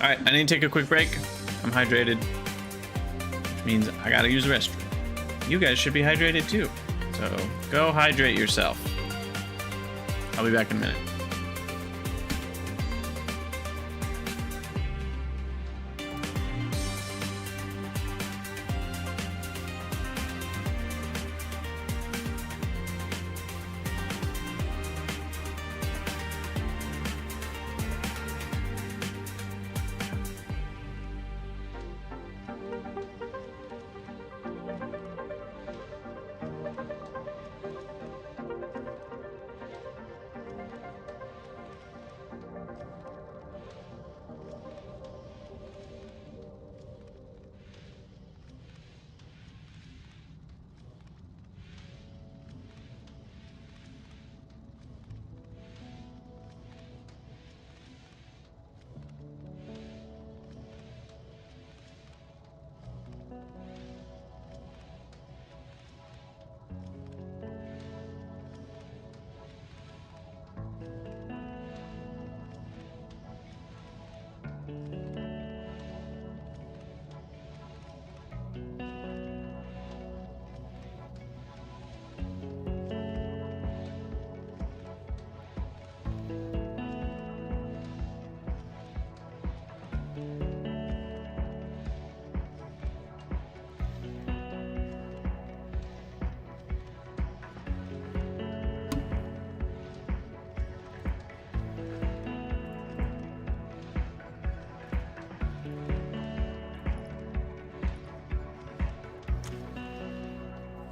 Alright, I need to take a quick break. I'm hydrated. Means I gotta use the restroom. You guys should be hydrated too. So go hydrate yourself. I'll be back in a minute.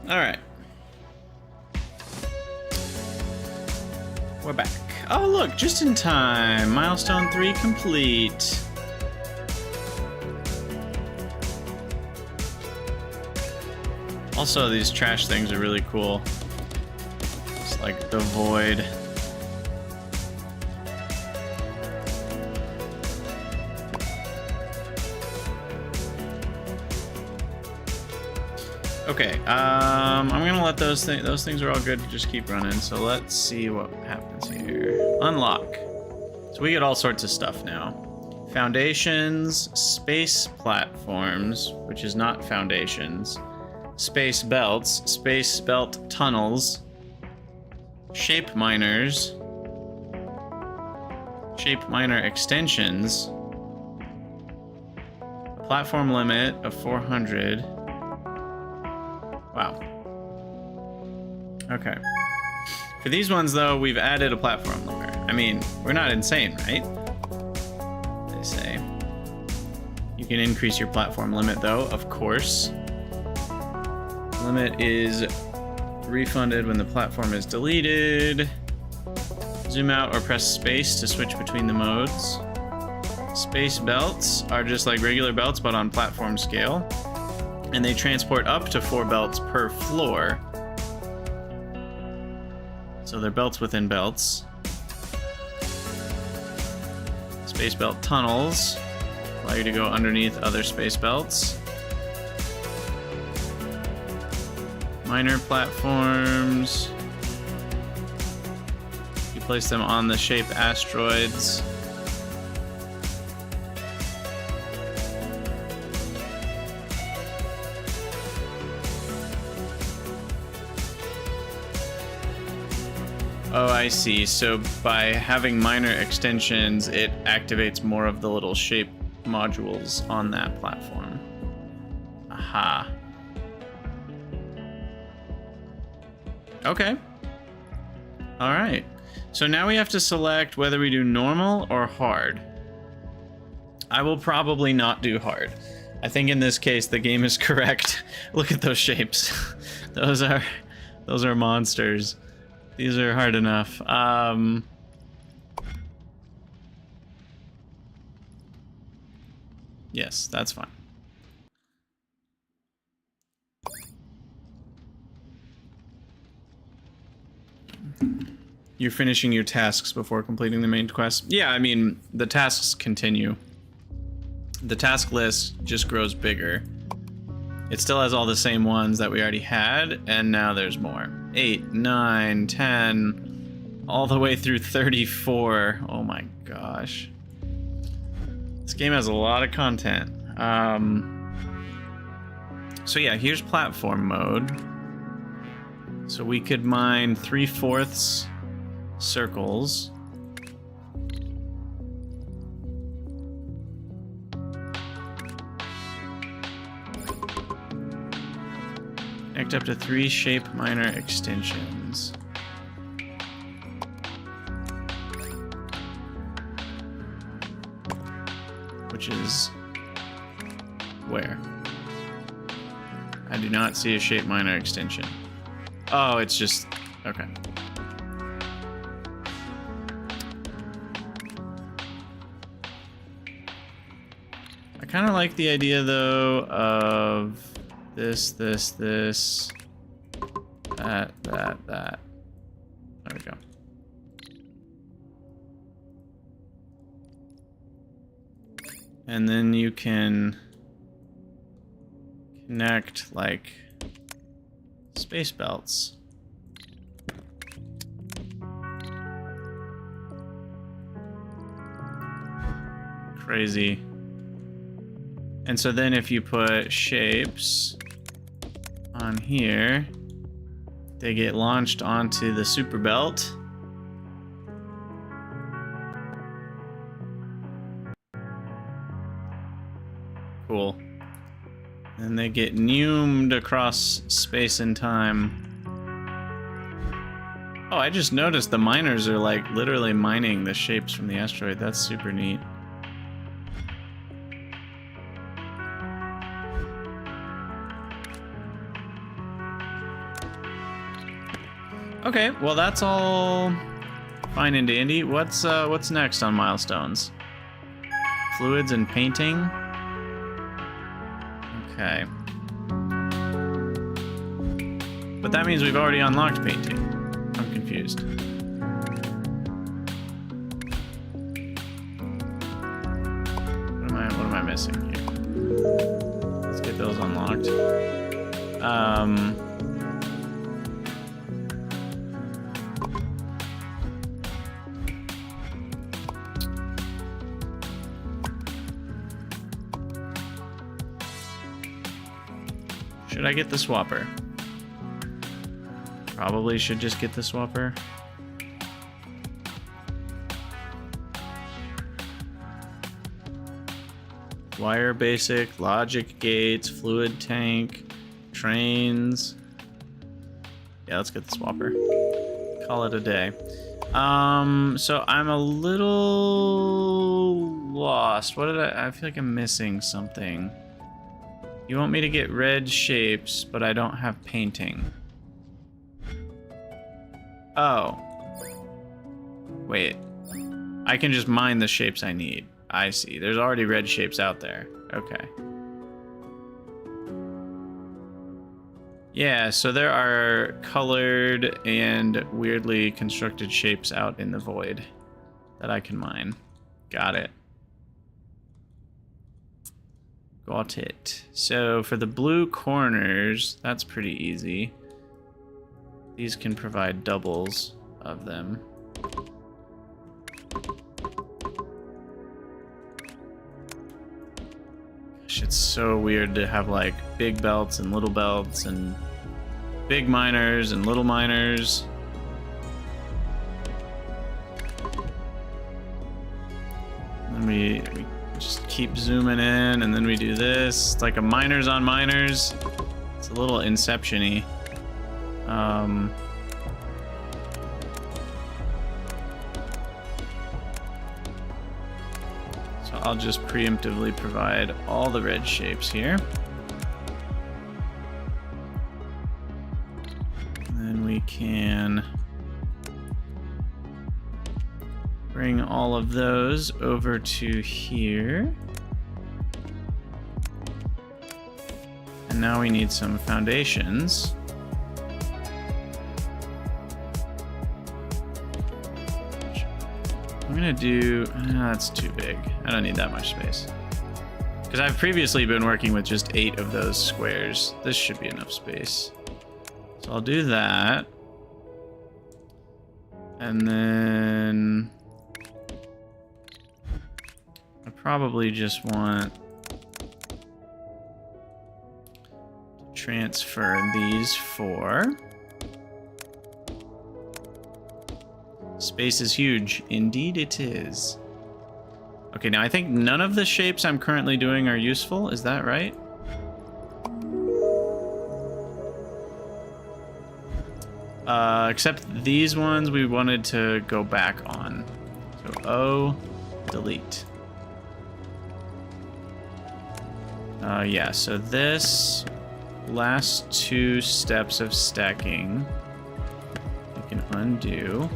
All right. We're back. Oh, look, just in time. Milestone 3 complete. Also, these trash things are really cool. It's like the void. Okay, I'm gonna let those things are all good to just keep running. So let's see what happens here. Unlock. So we get all sorts of stuff now. Foundations, space platforms, which is not foundations. Space belts, space belt tunnels, shape miners, shape miner extensions, a platform limit of 400. Wow. Okay. For these ones, though, we've added a platform limit. I mean, we're not insane, right? They say. You can increase your platform limit, though, of course. Limit is refunded when the platform is deleted. Zoom out or press space to switch between the modes. Space belts are just like regular belts, but on platform scale. And they transport up to 4 belts per floor. So they're belts within belts. Space belt tunnels allow you to go underneath other space belts. Miner platforms. You place them on the shape asteroids. Oh, I see. So by having minor extensions, it activates more of the little shape modules on that platform. Aha. Okay. All right. So now we have to select whether we do normal or hard. I will probably not do hard. I think in this case the game is correct. Look at those shapes. Those are monsters. These are hard enough. Yes, that's fine. You're finishing your tasks before completing the main quest? Yeah, I mean, the tasks continue. The task list just grows bigger. It still has all the same ones that we already had, and now there's more. 8, 9, 10, all the way through 34. Oh my gosh. This game has a lot of content. So yeah, here's platform mode. So we could mine 3/4 circles. Connect up to 3 shape miner extensions. Which is where? I do not see a shape miner extension. Oh, it's just okay. I kind of like the idea though of this, that. There we go. And then you can connect like space belts. Crazy. And so then if you put shapes on here, they get launched onto the super belt. Cool. And they get neumed across space and time. Oh, I just noticed the miners are like literally mining the shapes from the asteroid. That's super neat. Okay, well that's all Fine and dandy. What's next on milestones? Fluids and painting. Okay. But that means we've already unlocked painting. I'm confused. What am I missing here? Let's get those unlocked. Should I get the swapper? Probably should just get the swapper. Wire basic, logic gates, fluid tank, trains. Yeah, let's get the swapper. Call it a day. So I'm a little lost. What did I feel like I'm missing something. You want me to get red shapes, but I don't have painting. Oh. Wait. I can just mine the shapes I need. I see. There's already red shapes out there. Okay. Yeah, so there are colored and weirdly constructed shapes out in the void that I can mine. Got it. Got it. So for the blue corners, that's pretty easy. These can provide doubles of them. Gosh, it's so weird to have like big belts and little belts and big miners and little miners. And then we just keep zooming in, and then we do this. It's like a miners on miners. It's a little Inception-y. So I'll just preemptively provide all the red shapes here. And then we can bring all of those over to here. And now we need some foundations. I'm gonna do, that's too big. I don't need that much space. Because I've previously been working with just 8 of those squares. This should be enough space. So I'll do that. And then I probably just want to transfer these 4. Space is huge. Indeed it is. Okay, now I think none of the shapes I'm currently doing are useful. Is that right? Except these ones we wanted to go back on. So O, delete. Yeah, so this last 2 steps of stacking we can undo.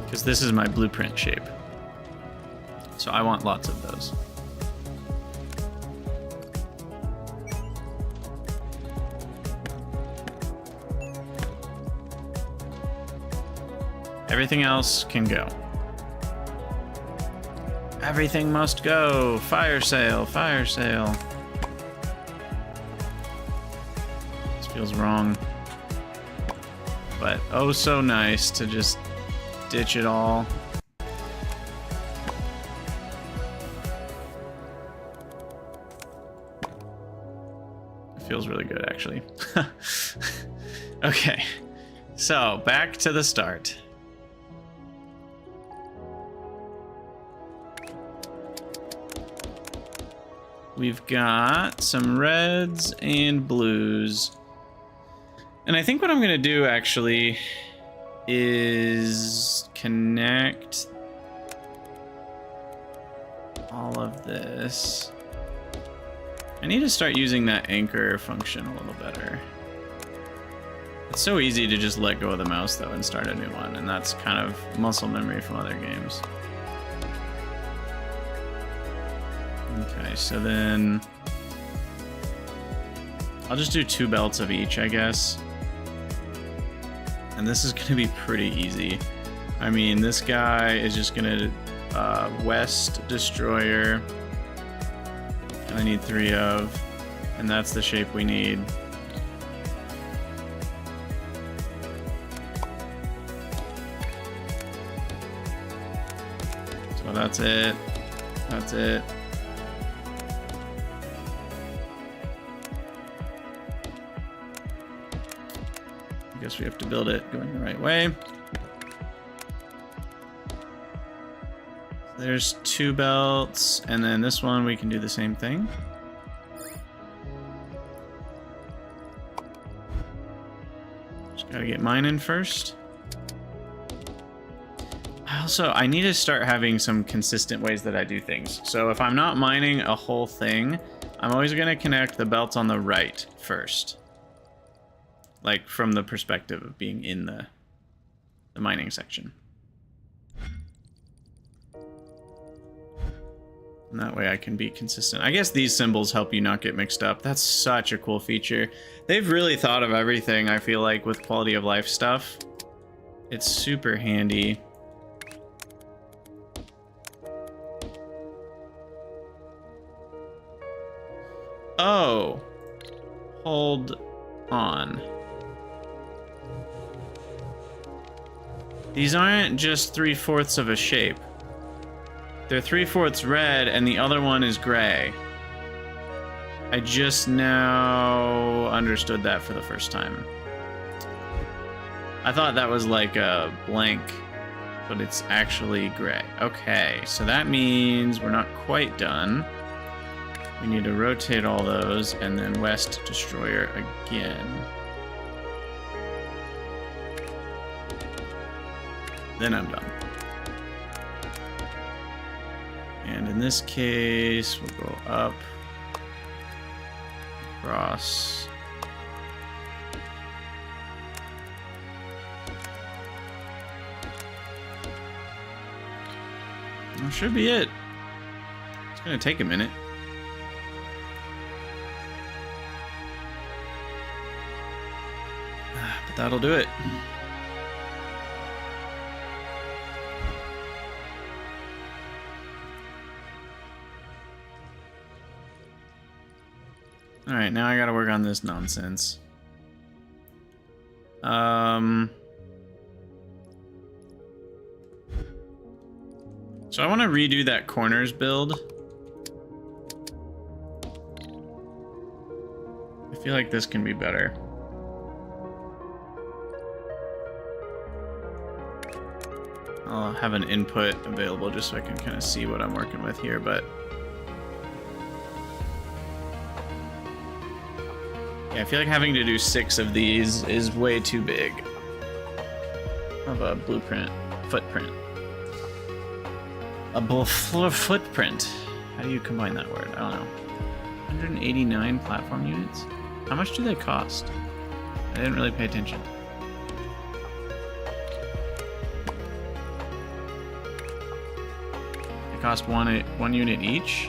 Because this is my blueprint shape. So I want lots of those. Everything else can go. Everything must go. Fire sale, fire sale. This feels wrong. But oh so nice to just ditch it all. It feels really good, actually. Okay, so back to the start. We've got some reds and blues. And I think what I'm gonna do actually is connect all of this I need to start using that anchor function a little better. It's so easy to just let go of the mouse though and start a new one, and that's kind of muscle memory from other games. Okay, so then I'll just do 2 belts of each, I guess. And this is going to be pretty easy. I mean, this guy is just going to West Destroyer. I need 3 of, and that's the shape we need. So that's it. That's it. I guess we have to build it going the right way. There's 2 belts, and then this one we can do the same thing. Just gotta get mine in first. I need to start having some consistent ways that I do things. So if I'm not mining a whole thing, I'm always gonna connect the belts on the right first. Like from the perspective of being in the mining section. And that way I can be consistent. I guess these symbols help you not get mixed up. That's such a cool feature. They've really thought of everything, I feel like, with quality of life stuff. It's super handy. Oh. Hold on. These aren't just 3/4 of a shape. They're 3/4 red, and the other one is gray. I just now understood that for the first time. I thought that was like a blank, but it's actually gray. Okay, so that means we're not quite done. We need to rotate all those, and then West Destroyer again. Then I'm done. And in this case, we'll go up, across. That should be it. It's gonna take a minute. But that'll do it. Alright, now I gotta work on this nonsense. So I want to redo that corners build. I feel like this can be better. I'll have an input available just so I can kind of see what I'm working with here, but yeah, I feel like having to do 6 of these is way too big of a footprint. A footprint. How do you combine that word? I don't know. 189 platform units? How much do they cost? I didn't really pay attention. They cost one unit each?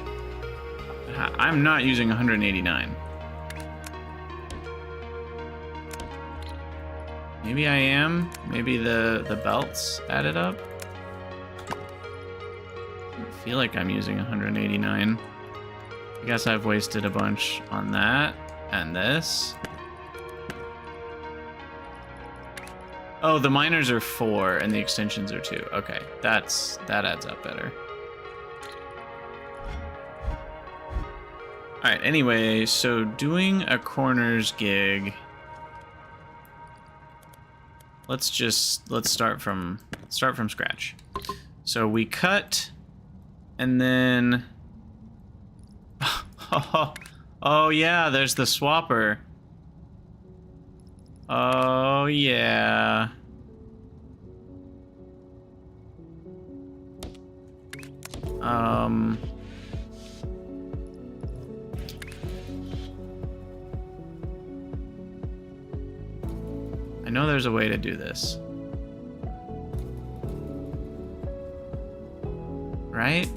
I'm not using 189. Maybe I am. Maybe the belts added up. I feel like I'm using 189. I guess I've wasted a bunch on that and this. Oh, the miners are 4 and the extensions are 2. Okay, that adds up better. All right. Anyway, so doing a corners gig. Let's start from scratch. So we cut, and then oh yeah, there's the swapper. Oh yeah. know there's a way to do this. Right?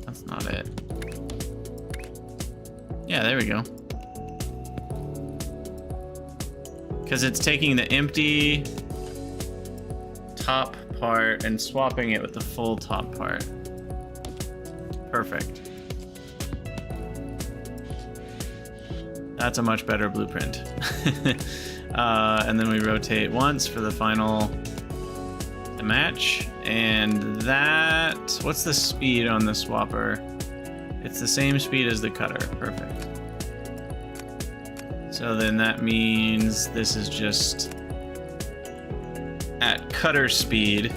That's not it. Yeah, there we go. Because it's taking the empty top part and swapping it with the full top part. Perfect. That's a much better blueprint. And then we rotate once for the final match. And that, what's the speed on the swapper? It's the same speed as the cutter. Perfect. So then that means this is just at cutter speed.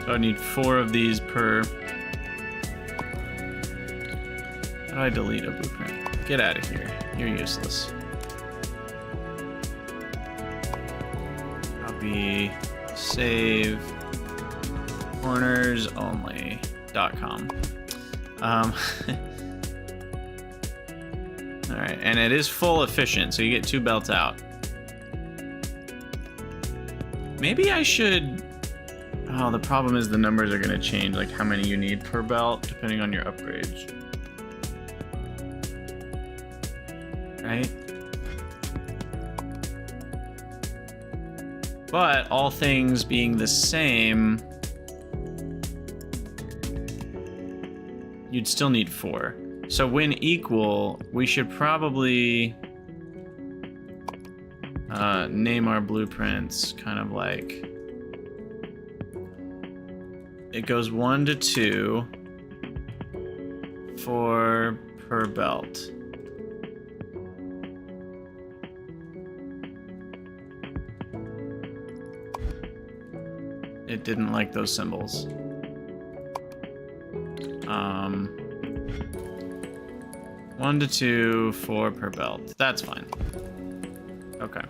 So I need 4 of these per. How do I delete a blueprint? Get out of here. You're useless. Copy, save, cornersonly.com. Alright, and it is full efficient, so you get 2 belts out. Maybe I should... Oh, the problem is the numbers are going to change, like how many you need per belt, depending on your upgrades. Right? But all things being the same, you'd still need 4. So when equal, we should probably name our blueprints kind of like it goes 1 to 2 for per belt. It didn't like those symbols. 1 to 2, 4 per belt. That's fine. Okay.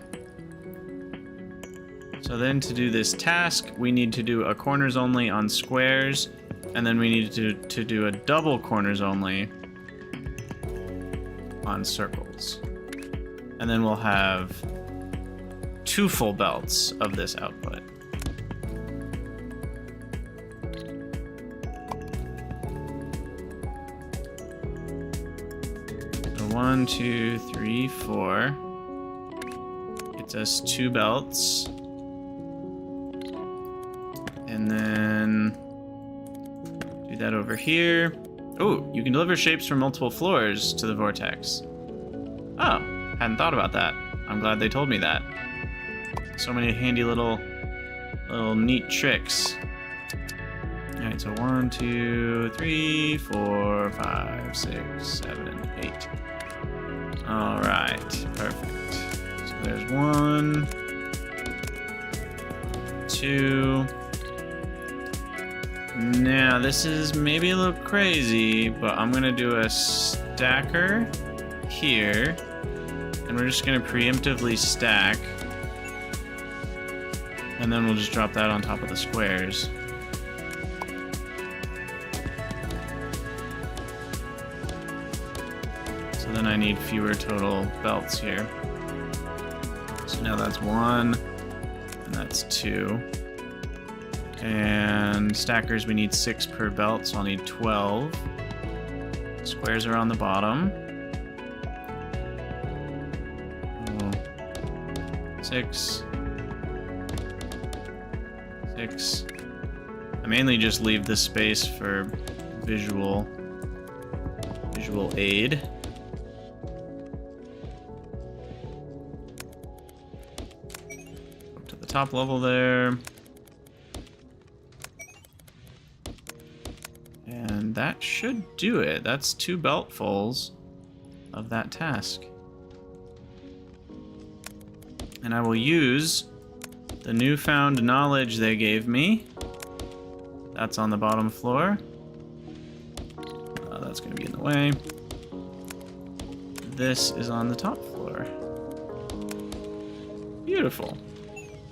So then to do this task, we need to do a corners only on squares, and then we need to do a double corners only on circles. And then we'll have 2 full belts of this output. So 1, 2, 3, 4. Gets us 2 belts. And then do that over here. Oh, you can deliver shapes from multiple floors to the vortex. Oh, hadn't thought about that. I'm glad they told me that. So many handy little neat tricks. All right, so 1, 2, 3, 4, 5, 6, 7, 8. All right, perfect. So there's 1, 2. Now, this is maybe a little crazy, but I'm gonna do a stacker here, and we're just gonna preemptively stack, and then we'll just drop that on top of the squares. So then I need fewer total belts here. So now that's 1, and that's 2. And stackers, we need 6 per belt, so I'll need 12. Squares are on the bottom. 6. 6. I mainly just leave this space for visual aid. Up to the top level there. And that should do it. That's 2 beltfuls of that task. And I will use the newfound knowledge they gave me. That's on the bottom floor. That's going to be in the way. This is on the top floor. Beautiful.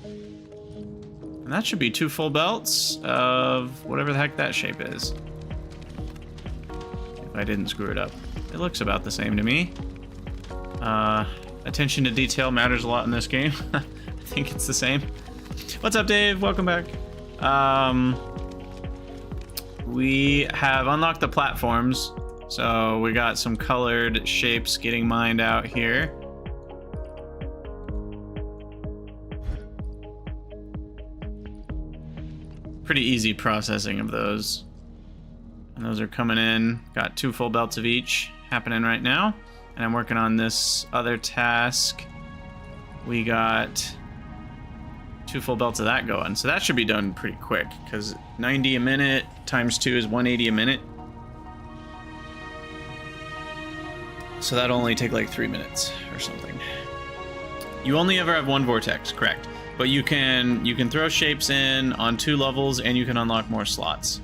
And that should be 2 full belts of whatever the heck that shape is. I didn't screw it up. It looks about the same to me. Attention to detail matters a lot in this game. I think it's the same. What's up, Dave? Welcome back. We have unlocked the platforms. So we got some colored shapes getting mined out here. Pretty easy processing of those. And those are coming in. Got 2 full belts of each happening right now. And I'm working on this other task. We got 2 full belts of that going. So that should be done pretty quick, because 90 a minute times 2 is 180 a minute. So that'll only take like 3 minutes or something. You only ever have 1 vortex, correct? But you can throw shapes in on 2 levels, and you can unlock more slots.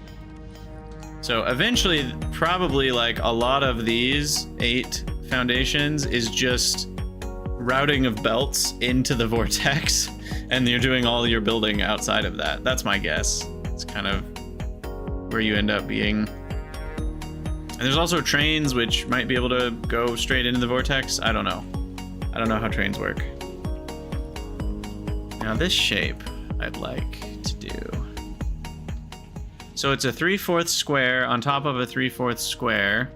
So eventually, probably like a lot of these 8 foundations is just routing of belts into the vortex, and you're doing all your building outside of that. That's my guess. It's kind of where you end up being. And there's also trains which might be able to go straight into the vortex. I don't know. I don't know how trains work. Now this shape I'd like to do. So it's a 3/4 square on top of a 3/4 square,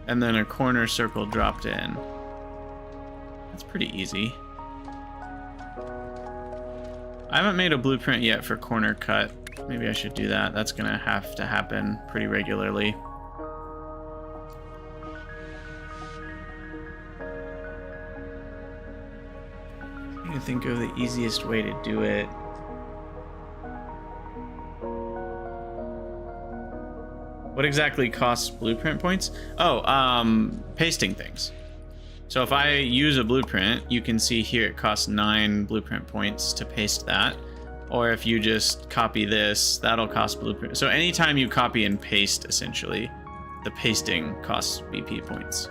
and then a corner circle dropped in. That's pretty easy. I haven't made a blueprint yet for corner cut. Maybe I should do that. That's gonna have to happen pretty regularly. I think of the easiest way to do it. What exactly costs blueprint points? Oh, pasting things. So if I use a blueprint, you can see here it costs 9 blueprint points to paste that. Or if you just copy this, that'll cost blueprint. So anytime you copy and paste, essentially, the pasting costs BP points.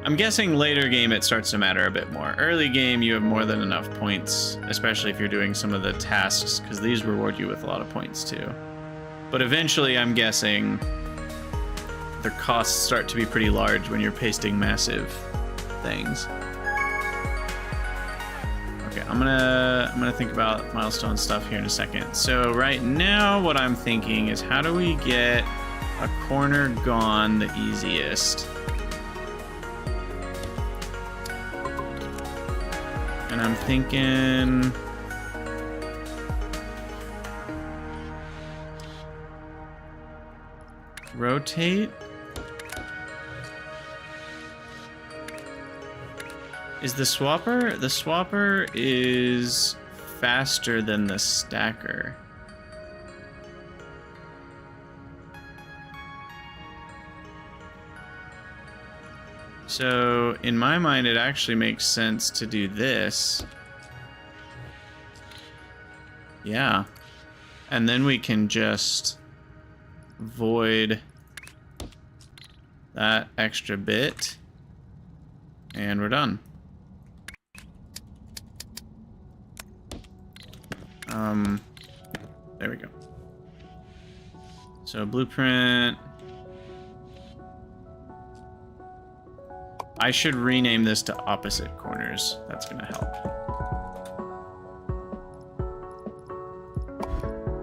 I'm guessing later game it starts to matter a bit more. Early game you have more than enough points, especially if you're doing some of the tasks, because these reward you with a lot of points too. But eventually I'm guessing their costs start to be pretty large when you're pasting massive things. Okay, I'm gonna think about milestone stuff here in a second. So right now what I'm thinking is, how do we get a corner gone the easiest? And I'm thinking rotate. Is the swapper? The swapper is faster than the stacker. So in my mind, it actually makes sense to do this. Yeah. And then we can just void that extra bit, and we're done. There we go. So blueprint. I should rename this to opposite corners. That's gonna help.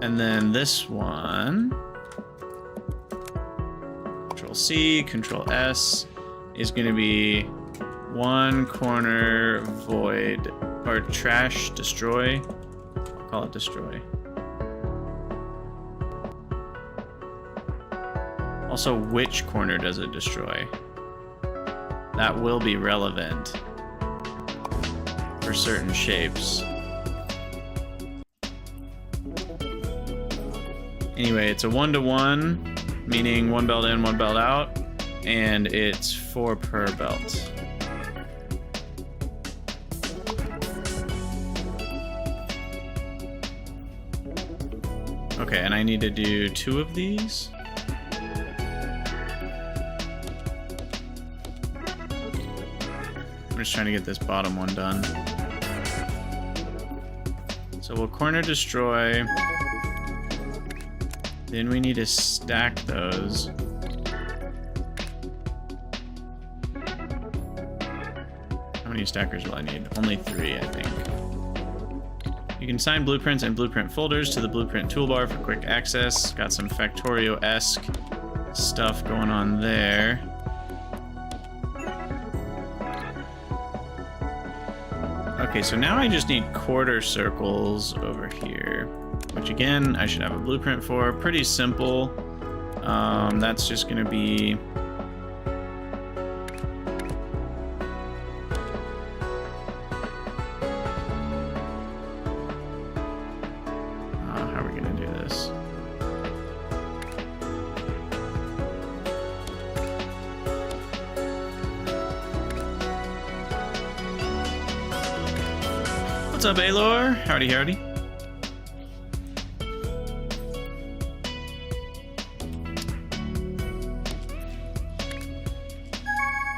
And then this one, Control C, Control S, is gonna be 1 corner void, or trash destroy. I'll call it destroy. Also, which corner does it destroy? That will be relevant for certain shapes. Anyway, it's a 1-to-1, meaning 1 belt in, 1 belt out, and it's 4 per belt. Okay, and I need to do 2 of these. I'm just trying to get this bottom one done. So we'll corner destroy. Then we need to stack those. How many stackers will I need? Only 3, I think. You can assign blueprints and blueprint folders to the blueprint toolbar for quick access. Got some Factorio-esque stuff going on there. Okay, so now I just need quarter circles over here, which again, I should have a blueprint for. Pretty simple. That's just gonna be... how are we gonna do this? What's up, Alor? Howdy, howdy.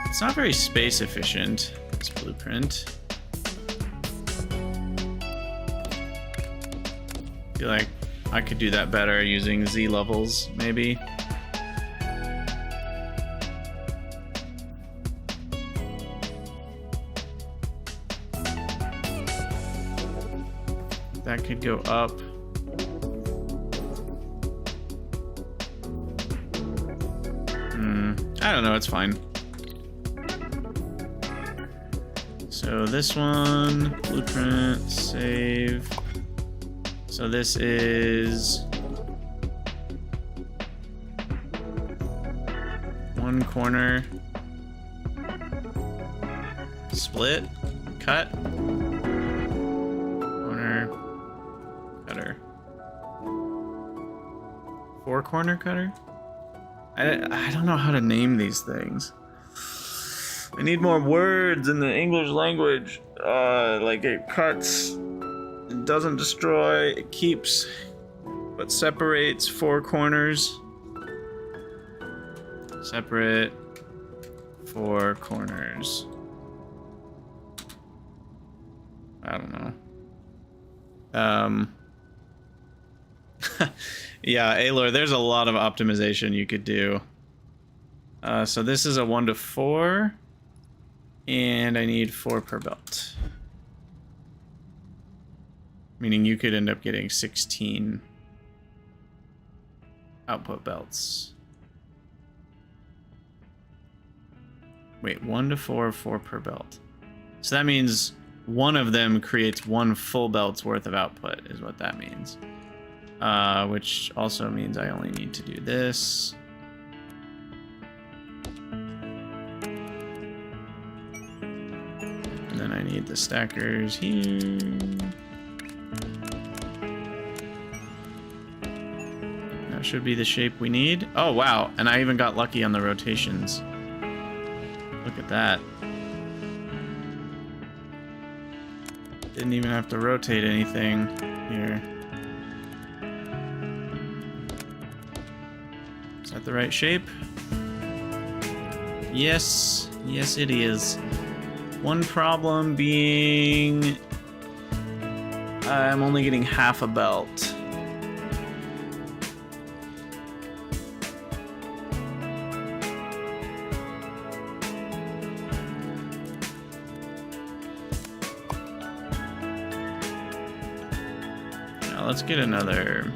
It's not very space efficient, this blueprint. I feel like I could do that better using Z levels, maybe. That could go up. I don't know, it's fine. So this one, blueprint, save. So this is one corner, split, cut, corner, cutter, 4-corner cutter? I don't know how to name these things. I need more words in the English language. Like it cuts, it doesn't destroy, it keeps, but separates 4 corners. Separate 4 corners. I don't know. Yeah, Alor, there's a lot of optimization you could do. So this is a 1 to 4. And I need 4 per belt. Meaning you could end up getting 16 output belts. Wait, 1 to 4, 4 per belt. So that means one of them creates 1 full belt's worth of output, is what that means. Which also means I only need to do this. And then I need the stackers here. That should be the shape we need. Oh, wow. And I even got lucky on the rotations. Look at that. Didn't even have to rotate anything here. Is that the right shape? Yes. Yes, it is. One problem being I'm only getting half a belt. Now let's get another.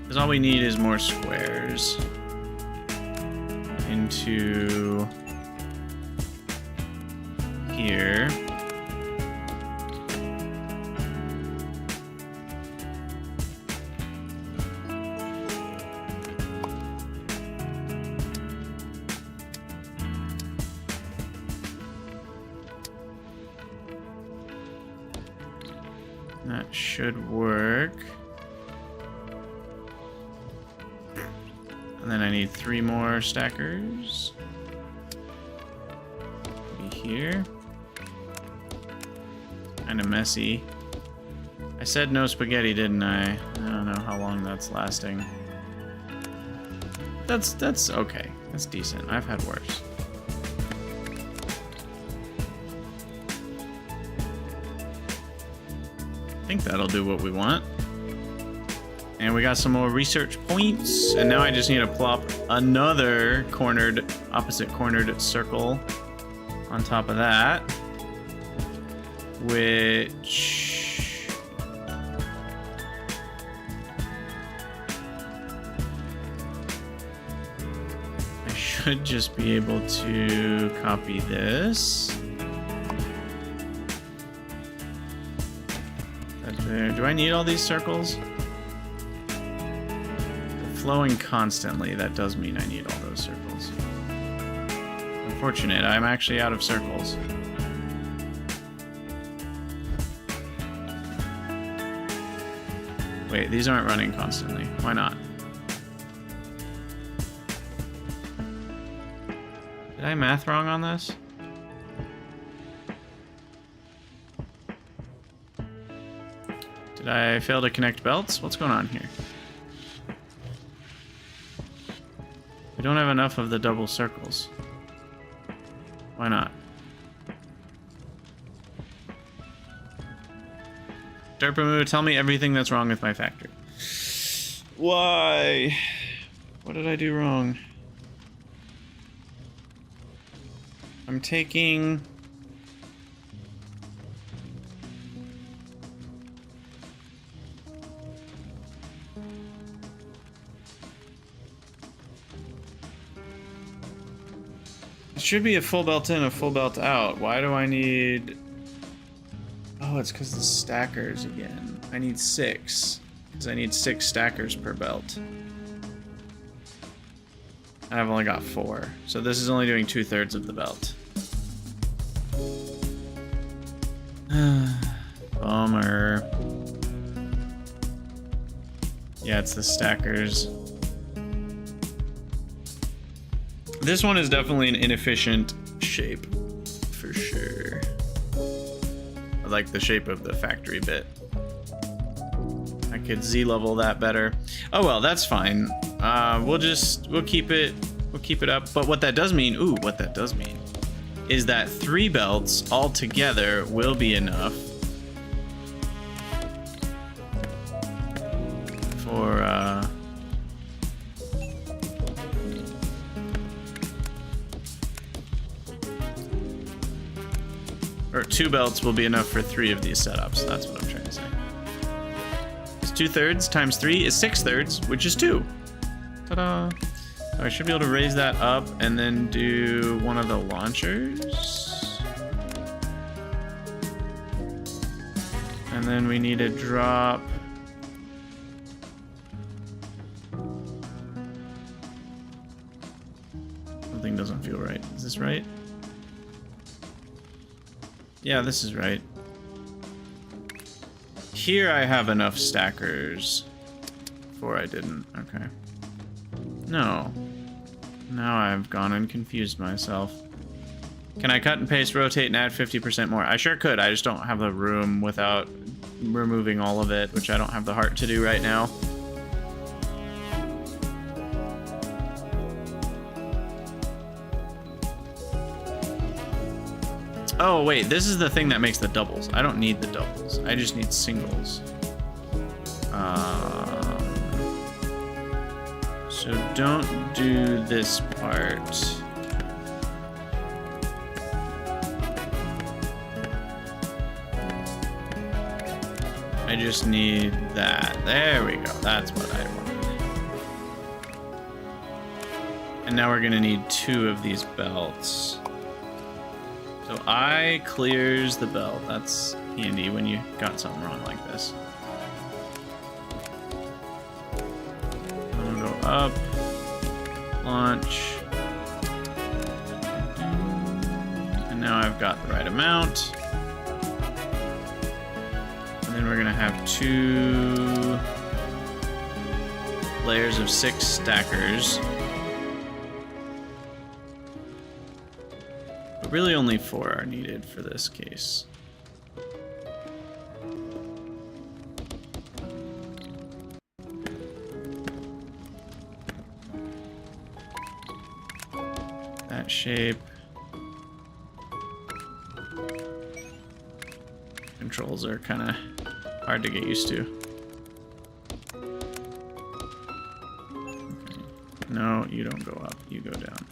Because all we need is more squares into here. That should work. And then I need 3 more stackers. Be here. Kinda messy. I said no spaghetti, didn't I? I don't know how long that's lasting. That's okay. That's decent. I've had worse. think that'll do what we want. And we got some more research points. And now I just need to plop another opposite cornered circle on top of that. Which... I should just be able to copy this. That's there. Do I need all these circles? Flowing constantly, that does mean I need all those circles. Unfortunate, I'm actually out of circles. Wait, these aren't running constantly. Why not? Did I math wrong on this? Did I fail to connect belts? What's going on here? We don't have enough of the double circles. Why not? Derpamoo, tell me everything that's wrong with my factory. Why? What did I do wrong? I'm taking... It should be a full belt in, a full belt out. Why do I need... Oh, it's because the stackers again. I need 6. Because I need 6 stackers per belt. And I've only got 4. So this is only doing 2/3 of the belt. Bummer. Yeah, it's the stackers. This one is definitely an inefficient shape, for sure. I like the shape of the factory bit. I could Z-level that better. Oh well, that's fine. We'll keep it up. But what that does mean, is that 3 belts all together will be enough for or 2 belts will be enough for 3 of these setups. That's what I'm trying to say. It's 2/3 times 3 is 6/3, which is 2. Ta-da! So I should be able to raise that up and then do one of the launchers. And then we need to drop... Something doesn't feel right. Is this right? Yeah, this is right. Here I have enough stackers. Before I didn't. Okay. No. Now I've gone and confused myself. Can I cut and paste, rotate, and add 50% more? I sure could. I just don't have the room without removing all of it, which I don't have the heart to do right now. Oh, wait, this is the thing that makes the doubles. I don't need the doubles. I just need singles. So don't do this part. I just need that. There we go. That's what I wanted. And now we're gonna need 2 of these belts. So I clears the belt. That's handy when you got something wrong like this. I'm gonna go up, launch, and now I've got the right amount. And then we're gonna have 2 layers of 6 stackers. Really only 4 are needed for this case. That shape. Controls are kind of Hard to get used to. Okay. No, you don't go up. You go down.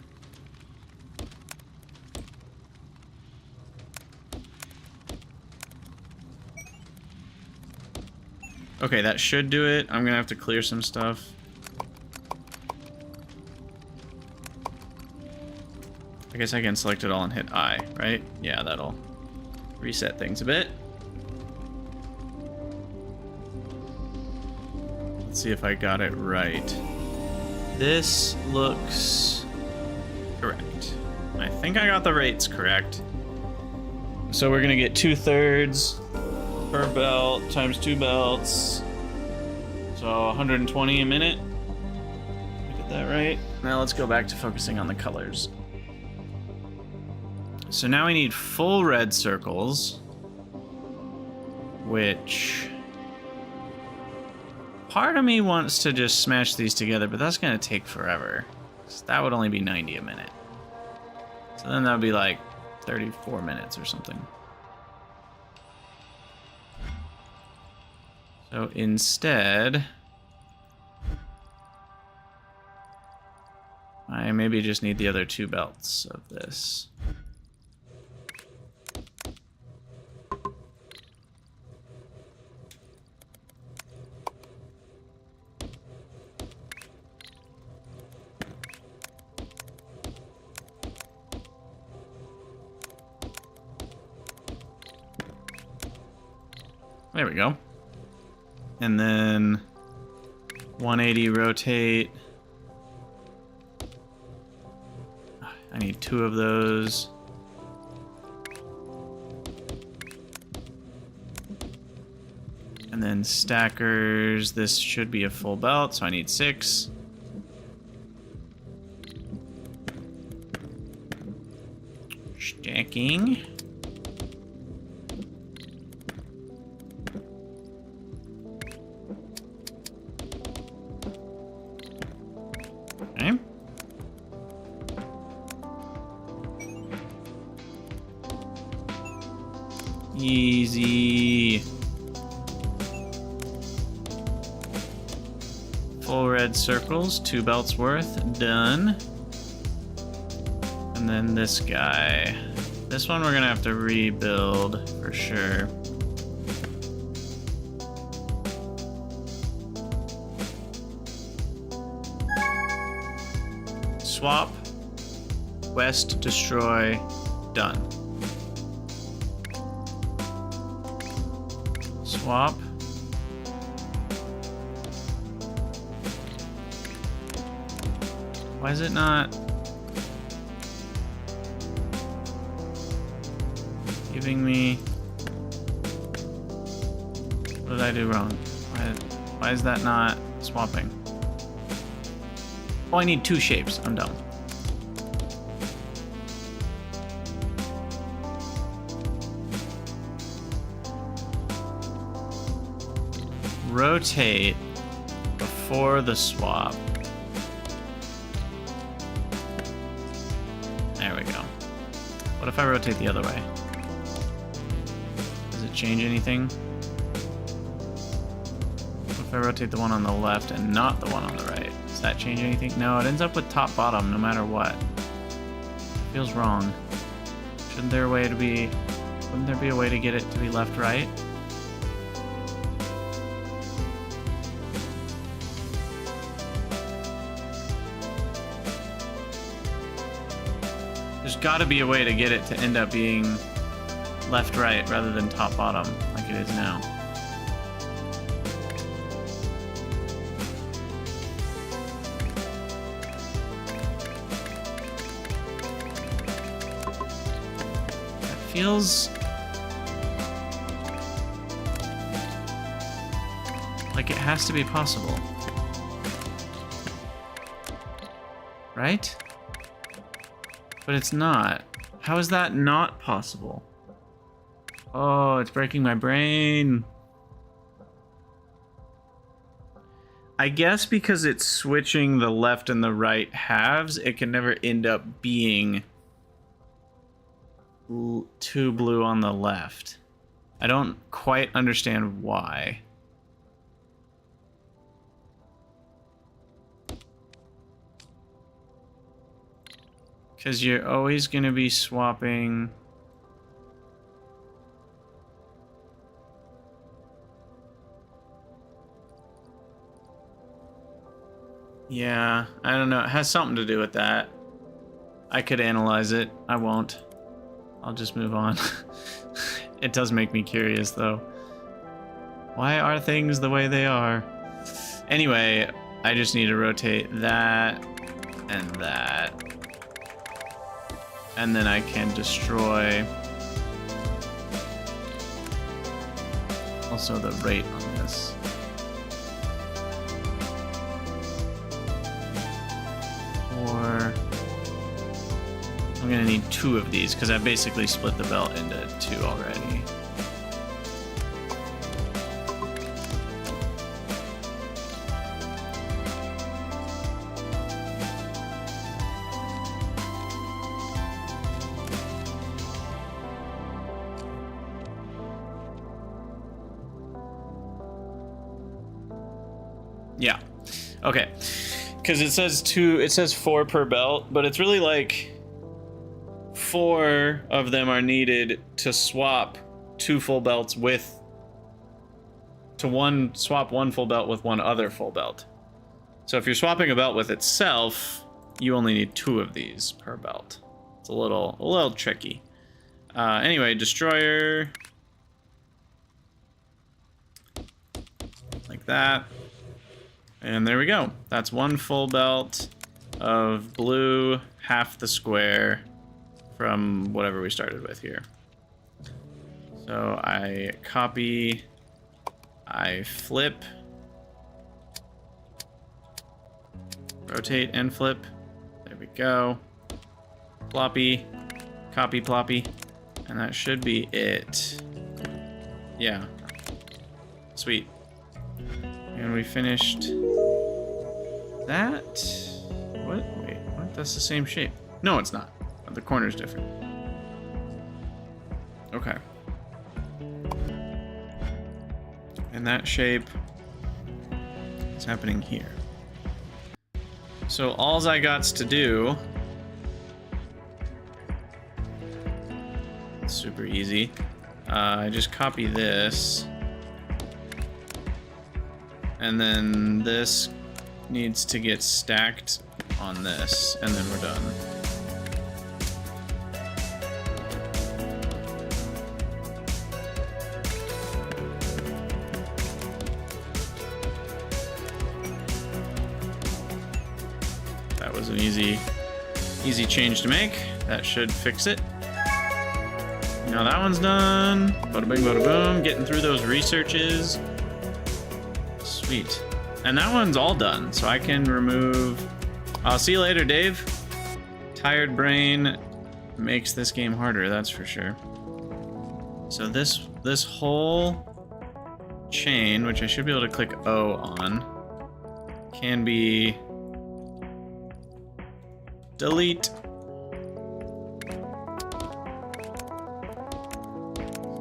Okay, that should do it. I'm gonna have to clear some stuff. I guess I can select it all and hit I, right? Yeah, that'll reset things a bit. Let's see if I got it right. This looks correct. I think I got the rates correct. So we're gonna get 2/3 per belt times 2 belts. So 120 a minute. I get that right? Now let's go back to focusing on the colors. So now we need full red circles, which part of me wants to just smash these together, but that's gonna take forever. So that would only be 90 a minute. So then that would be like 34 minutes or something. So instead, I maybe just need the other 2 belts of this. There we go. And then 180 rotate. I need 2 of those. And then stackers. This should be a full belt, so I need 6. Stacking. Okay. Easy. Full red circles, 2 belts worth, done. And then this guy. This one we're gonna have to rebuild for sure. Swap, west, destroy, done. Swap. Why is it not giving me? What did I do wrong? Why is that not swapping? Oh, I need 2 shapes. I'm dumb. Rotate before the swap. There we go. What if I rotate the other way? Does it change anything? What if I rotate the one on the left and not the one on the right? Does that change anything? No, it ends up with top bottom no matter what. Feels wrong. Wouldn't there be a way to get it to be left right? There's gotta be a way to get it to end up being left right rather than top bottom like it is now. Feels like it has to be possible. Right? But it's not. How is that not possible? Oh, it's breaking my brain. I guess because it's switching the left and the right halves, it can never end up being 2 blue on the left. I don't quite understand why. Because you're always going to be swapping... Yeah, I don't know. It has something to do with that. I could analyze it. I won't. I'll just move on. It does make me curious, though. Why are things the way they are? Anyway, I just need to rotate that and that. And then I can destroy also the rate on this. Or I'm gonna need 2 of these because I basically split the belt into 2 already. Yeah. Okay. Because it says 2, it says 4 per belt, but it's really like 4 of them are needed to swap 2 full belts with, swap 1 full belt with 1 other full belt. So if you're swapping a belt with itself, you only need 2 of these per belt. It's a little tricky. Anyway, destroyer. Like that. And there we go. That's 1 full belt of blue, half the square from whatever we started with here. So I copy, I flip, rotate and flip. There we go. Ploppy, copy ploppy, and that should be it. Yeah. Sweet. And we finished that. What? Wait, what? That's the same shape. No, it's not. The corner's different. Okay. And that shape is happening here. So alls I gots to do, it's super easy. I just copy this. And then this needs to get stacked on this, and then we're done. That was an easy change to make. That should fix it. Now that one's done. Bada bing, bada boom. Getting through those researches. Sweet. And that one's all done, so I can remove... I'll see you later, Dave. Tired brain makes this game harder, that's for sure. So this whole chain, which I should be able to click O on, can be... delete.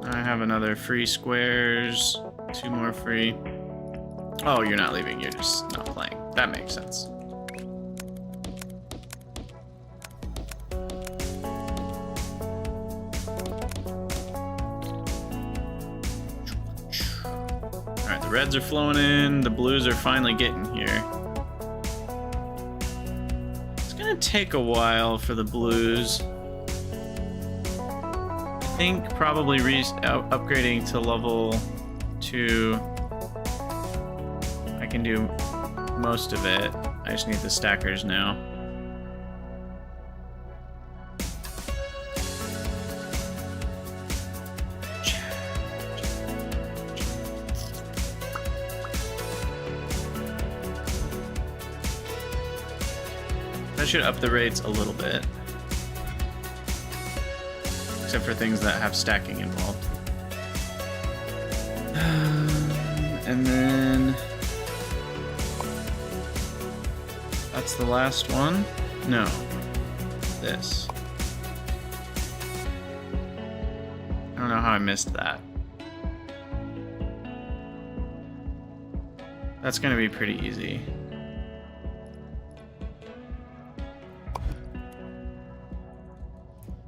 I have another free squares, 2 more free. Oh, you're not leaving, you're just not playing. That makes sense. Alright, the reds are flowing in, the blues are finally getting here. It's gonna take a while for the blues. I think probably upgrading to level 2. I can do most of it. I just need the stackers now. That should up the rates a little bit. Except for things that have stacking involved. And then... that's the last one? No. This. I don't know how I missed that. That's gonna be pretty easy.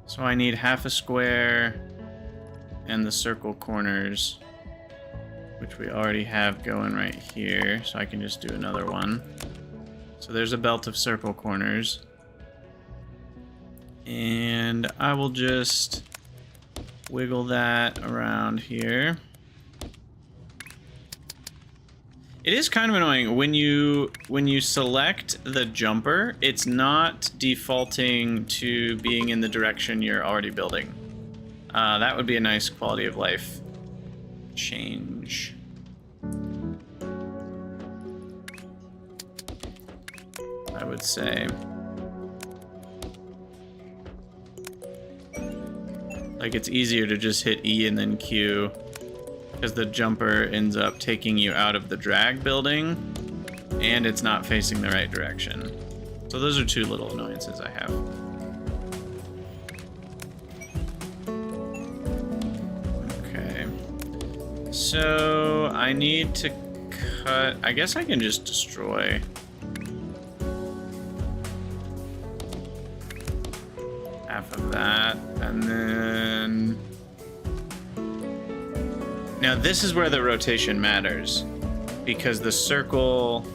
So I need half a square and the circle corners, which we already have going right here, so I can just do another one. So there's a belt of circle corners. And I will just wiggle that around here. It is kind of annoying when you select the jumper, it's not defaulting to being in the direction you're already building. That would be a nice quality of life change. I would say. Like, it's easier to just hit E and then Q, because the jumper ends up taking you out of the drag building, and it's not facing the right direction. So those are two little annoyances I have. Okay. So I need to cut... I guess I can just destroy... half of that, and then... Now this is where the rotation matters, because the circle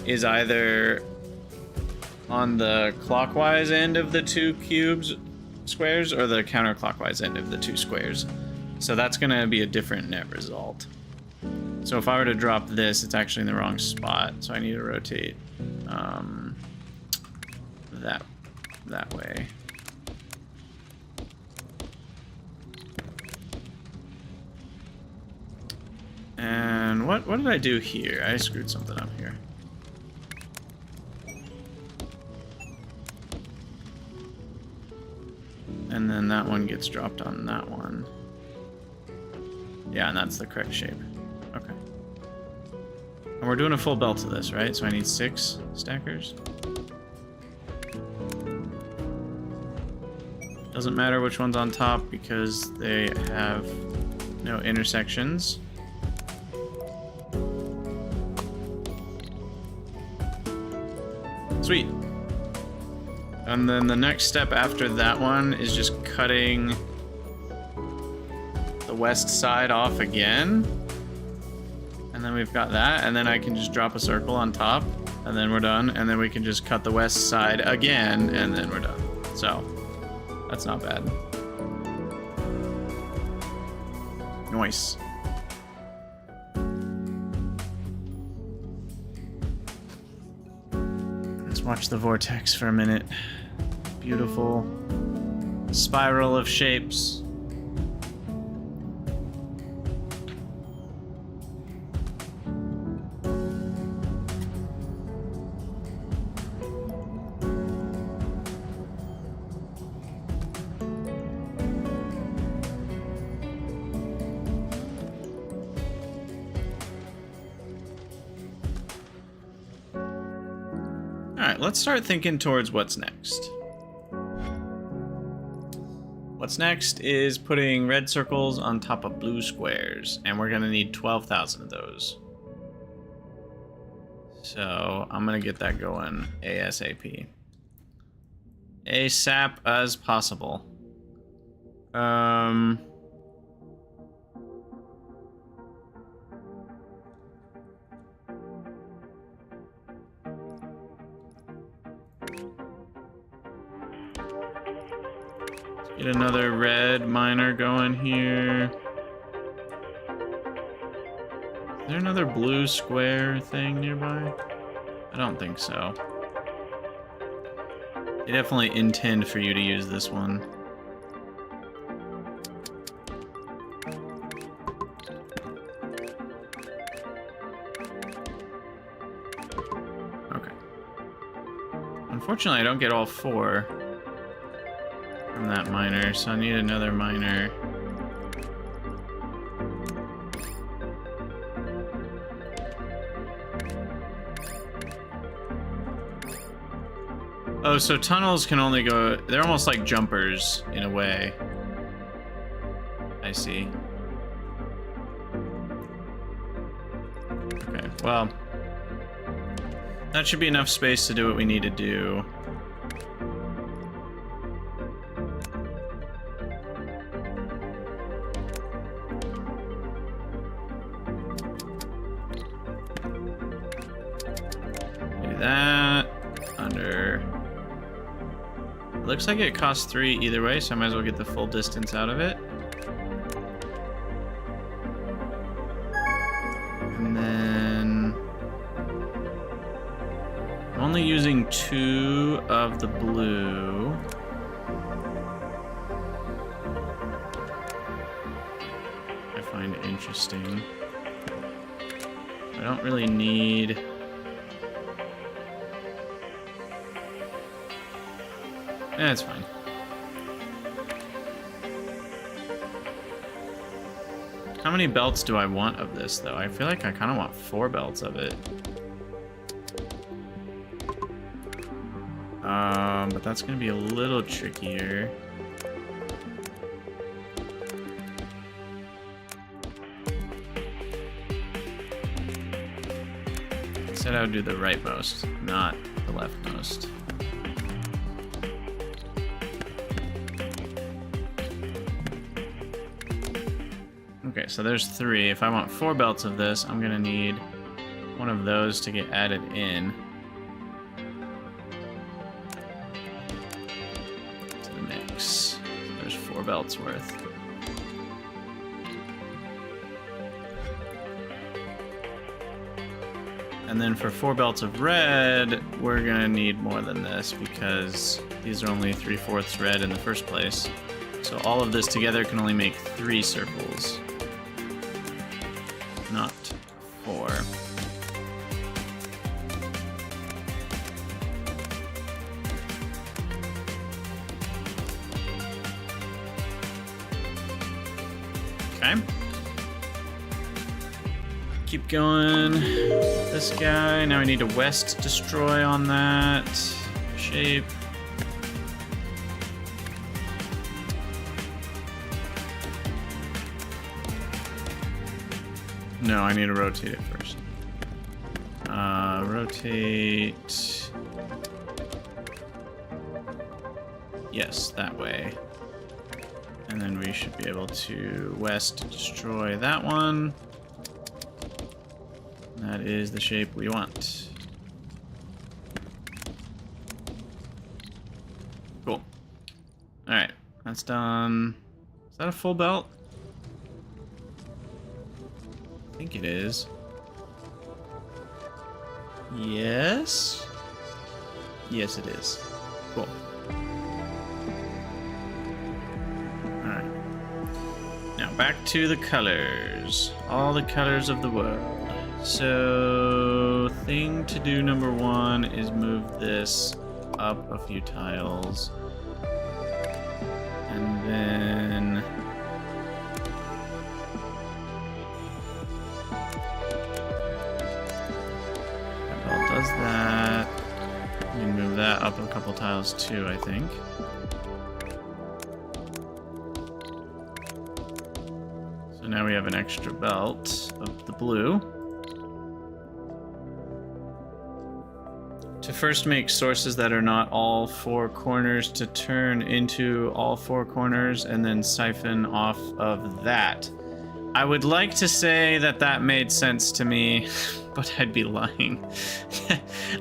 is either on the clockwise end of the two squares or the counterclockwise end of the two squares. So that's gonna be a different net result. So if I were to drop this, it's actually in the wrong spot, so I need to rotate that way. And what did I do here? I screwed something up here. And then that one gets dropped on that one. Yeah, and that's the correct shape. Okay. And we're doing a full belt of this, right? So I need 6 stackers. Doesn't matter which one's on top because they have no intersections. Sweet. And then the next step after that one is just cutting the west side off again. And then we've got that, and then I can just drop a circle on top, and then we're done. And then we can just cut the west side again, and then we're done. So, that's not bad. Nice. Watch the vortex for a minute. Beautiful spiral of shapes. Alright, let's start thinking towards what's next. What's next is putting red circles on top of blue squares, and we're gonna need 12,000 of those. So I'm gonna get that going ASAP. ASAP as possible. Get another red miner going here. Is there another blue square thing nearby? I don't think so. They definitely intend for you to use this one. Okay. Unfortunately, I don't get all 4 from that miner, so I need another miner. Oh, so tunnels can only go... They're almost like jumpers, in a way. I see. Okay, well, That should be enough space to do what we need to do. Do that. Under. It looks like it costs 3 either way, so I might as well get the full distance out of it. And then I'm only using 2 of the blue. I find interesting. I don't really need. That's fine. How many belts do I want of this, though? I feel like I kind of want 4 belts of it. But that's going to be a little trickier. I said I would do the rightmost, not the leftmost. Okay, so there's 3. If I want 4 belts of this, I'm gonna need one of those to get added in to the mix. There's 4 belts worth. And then for 4 belts of red, we're gonna need more than this because these are only 3/4 red in the first place. So all of this together can only make 3 circles. Not 4. Okay. Keep going. This guy. Now we need a west destroy on that shape. No, I need to rotate it first. Rotate. Yes, that way. And then we should be able to west destroy that one. That is the shape we want. Cool. Alright, that's done. Is that a full belt? I think it is. Yes? Yes, it is. Cool. Alright. Now back to the colors. All the colors of the world. So, thing to do number 1 is move this up a few tiles. And then that does that. We can move that up a couple tiles too, I think. So now we have an extra belt of the blue. To first make sources that are not all 4 corners to turn into all 4 corners and then siphon off of that. I would like to say that that made sense to me, but I'd be lying.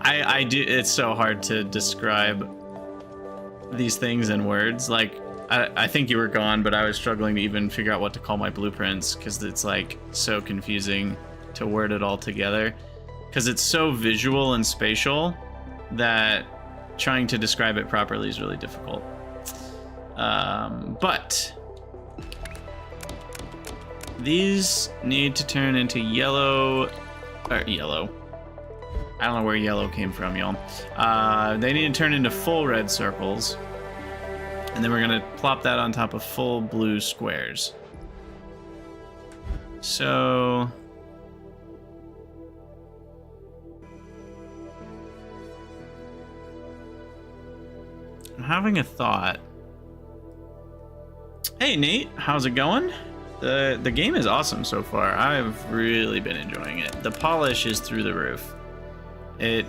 I do. It's so hard to describe these things in words. Like, I think you were gone, but I was struggling to even figure out what to call my blueprints because it's like so confusing to word it all together because it's so visual and spatial that trying to describe it properly is really difficult. But these need to turn into yellow. I don't know where yellow came from, y'all. They need to turn into full red circles. And then we're gonna plop that on top of full blue squares. So I'm having a thought. Hey Nate, how's it going? The game is awesome so far. I've really been enjoying it. The polish is through the roof. It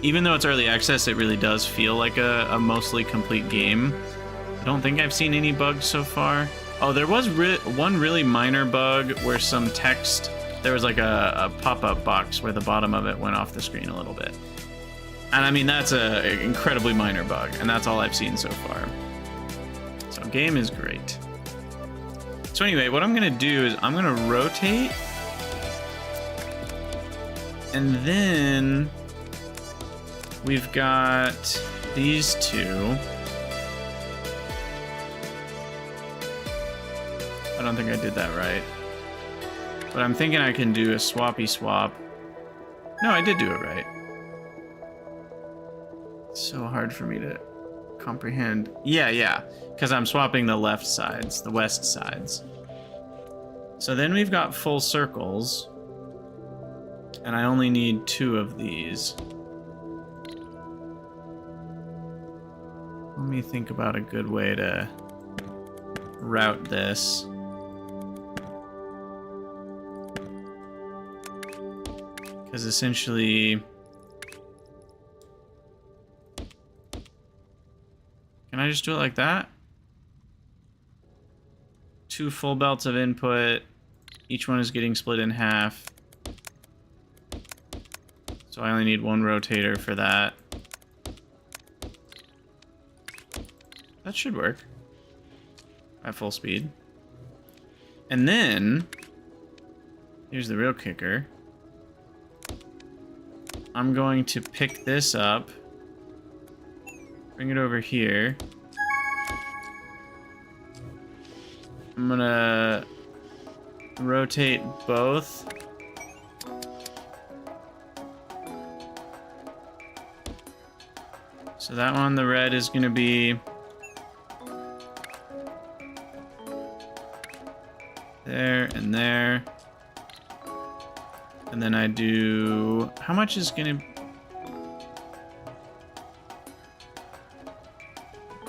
even though it's early access, it really does feel like a mostly complete game. I don't think I've seen any bugs so far. Oh, there was one really minor bug where some text, there was like a pop-up box where the bottom of it went off the screen a little bit. And I mean, that's an incredibly minor bug, and that's all I've seen so far. So game is great. So anyway, what I'm gonna do is I'm gonna rotate, and then we've got these two. I don't think I did that right, but I'm thinking I can do a swappy swap. No, I did do it right. It's so hard for me to comprehend. Yeah, because I'm swapping the left sides, the west sides. So then we've got full circles, and I only need 2 of these. Let me think about a good way to route this. Because essentially, can I just do it like that? 2 full belts of input. Each one is getting split in half. So I only need 1 rotator for that. That should work at full speed. And then, here's the real kicker. I'm going to pick this up, bring it over here. I'm gonna rotate both. So that one, the red, is gonna be there and there. And then I do, how much is gonna,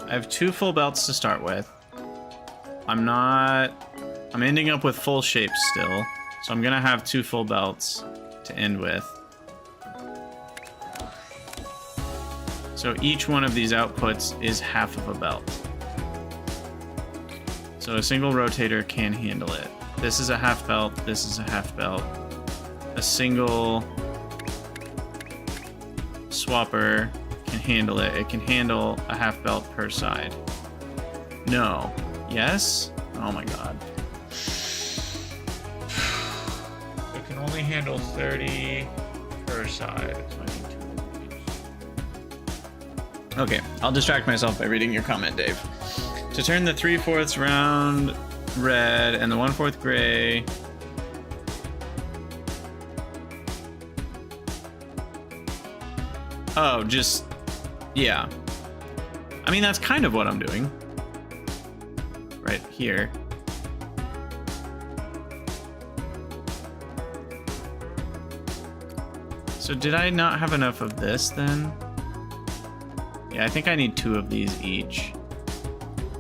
I have 2 full belts to start with. I'm ending up with full shapes still. So I'm gonna have 2 full belts to end with. So each one of these outputs is half of a belt. So a single rotator can handle it. This is a half belt, this is a half belt. A single swapper can handle it. It can handle a half belt per side. No. Yes? Oh my god. It can only handle 30 per side. So I need 2 of each. Okay, I'll distract myself by reading your comment, Dave. To turn the 3/4 round red and the 1/4 gray. Oh, just, yeah. I mean, that's kind of what I'm doing. Right here. So did I not have enough of this then? Yeah, I think I need 2 of these each.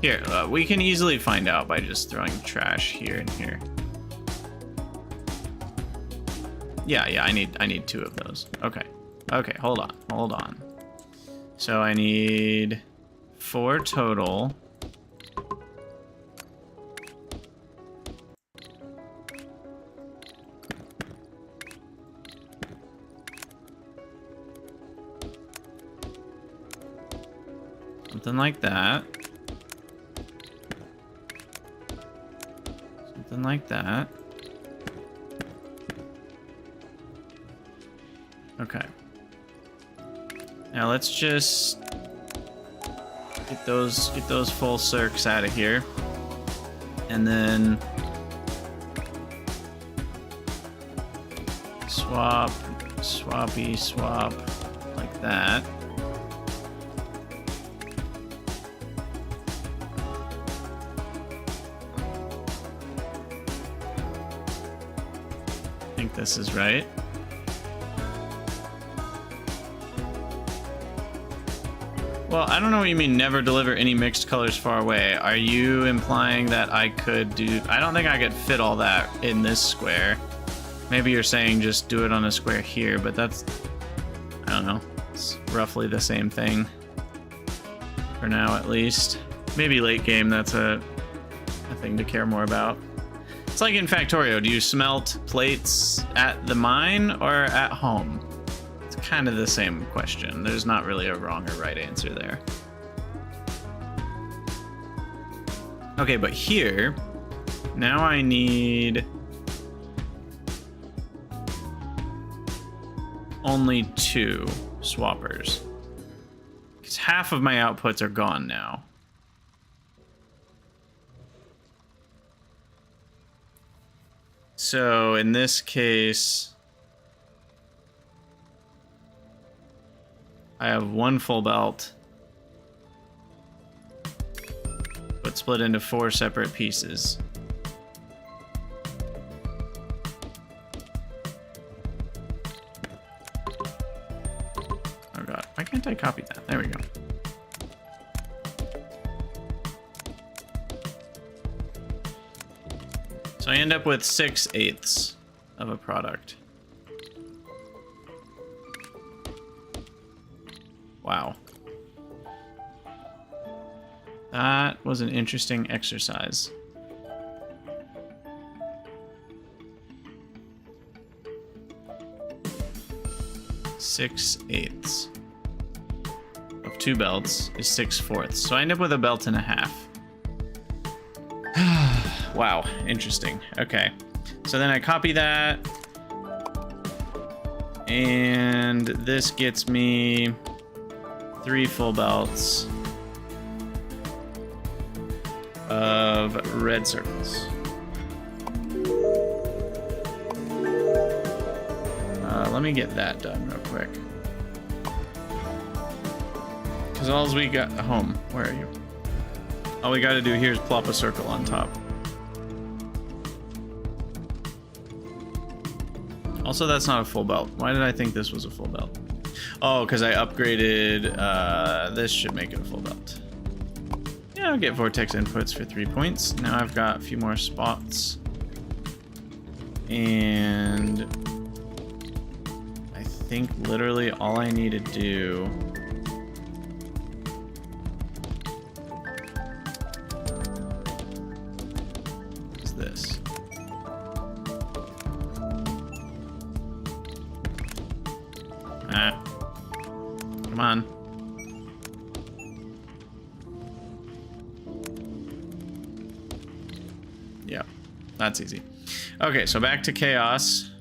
Here, we can easily find out by just throwing trash here and here. Yeah, I need 2 of those. Okay. Okay, hold on. So I need 4 total. Something like that. Something like that. Okay. Now let's just get those full circs out of here. And then swap, swappy, swap, like that. I think this is right. Well, I don't know what you mean never deliver any mixed colors far away. Are you implying that I could do... I don't think I could fit all that in this square. Maybe you're saying just do it on a square here, but that's... I don't know. It's roughly the same thing. For now, at least. Maybe late game, that's a thing to care more about. It's like in Factorio, do you smelt plates at the mine or at home? It's kind of the same question. There's not really a wrong or right answer there. Okay, but here, now I need only 2 swappers. Because half of my outputs are gone now. So in this case, I have 1 full belt, but split into 4 separate pieces. Oh god, why can't I copy that? There we go. So I end up with 6/8 of a product. Wow. That was an interesting exercise. Six eighths of 2 belts is 6/4. So I end up with a belt and a half. Wow, interesting. Okay, so then I copy that, and this gets me 3 full belts of red circles. Let me get that done real quick. Because all we got home. Where are you? All we got to do here is plop a circle on top. Also, that's not a full belt. Why did I think this was a full belt? Oh, because I upgraded. This should make it a full belt. Yeah, I'll get vortex inputs for 3 points. Now I've got a few more spots. And I think literally all I need to do is this. Come on. Yeah, that's easy. Okay, so back to chaos.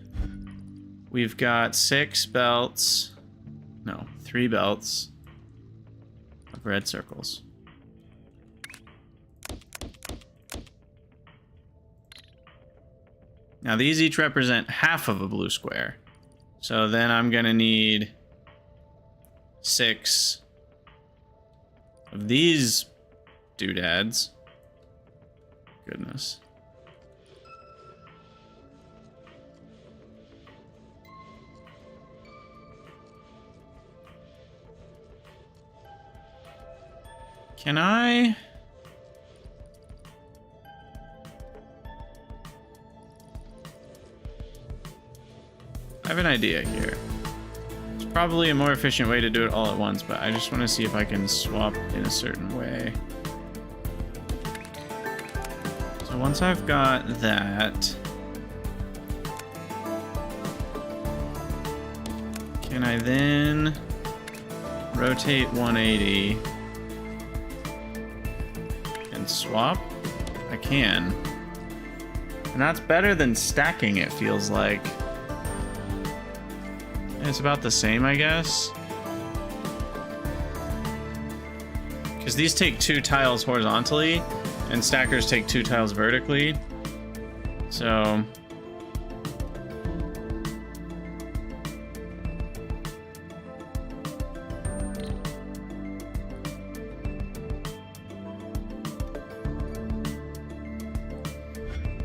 We've got 6 belts. No, 3 belts of red circles. Now these each represent half of a blue square. So then I'm gonna need 6 of these doodads. Goodness. Can I? I have an idea here. It's probably a more efficient way to do it all at once, but I just want to see if I can swap in a certain way. So once I've got that, can I then rotate 180 and swap? I can. And that's better than stacking, it feels like. It's about the same, I guess. Because these take 2 tiles horizontally, and stackers take 2 tiles vertically. So...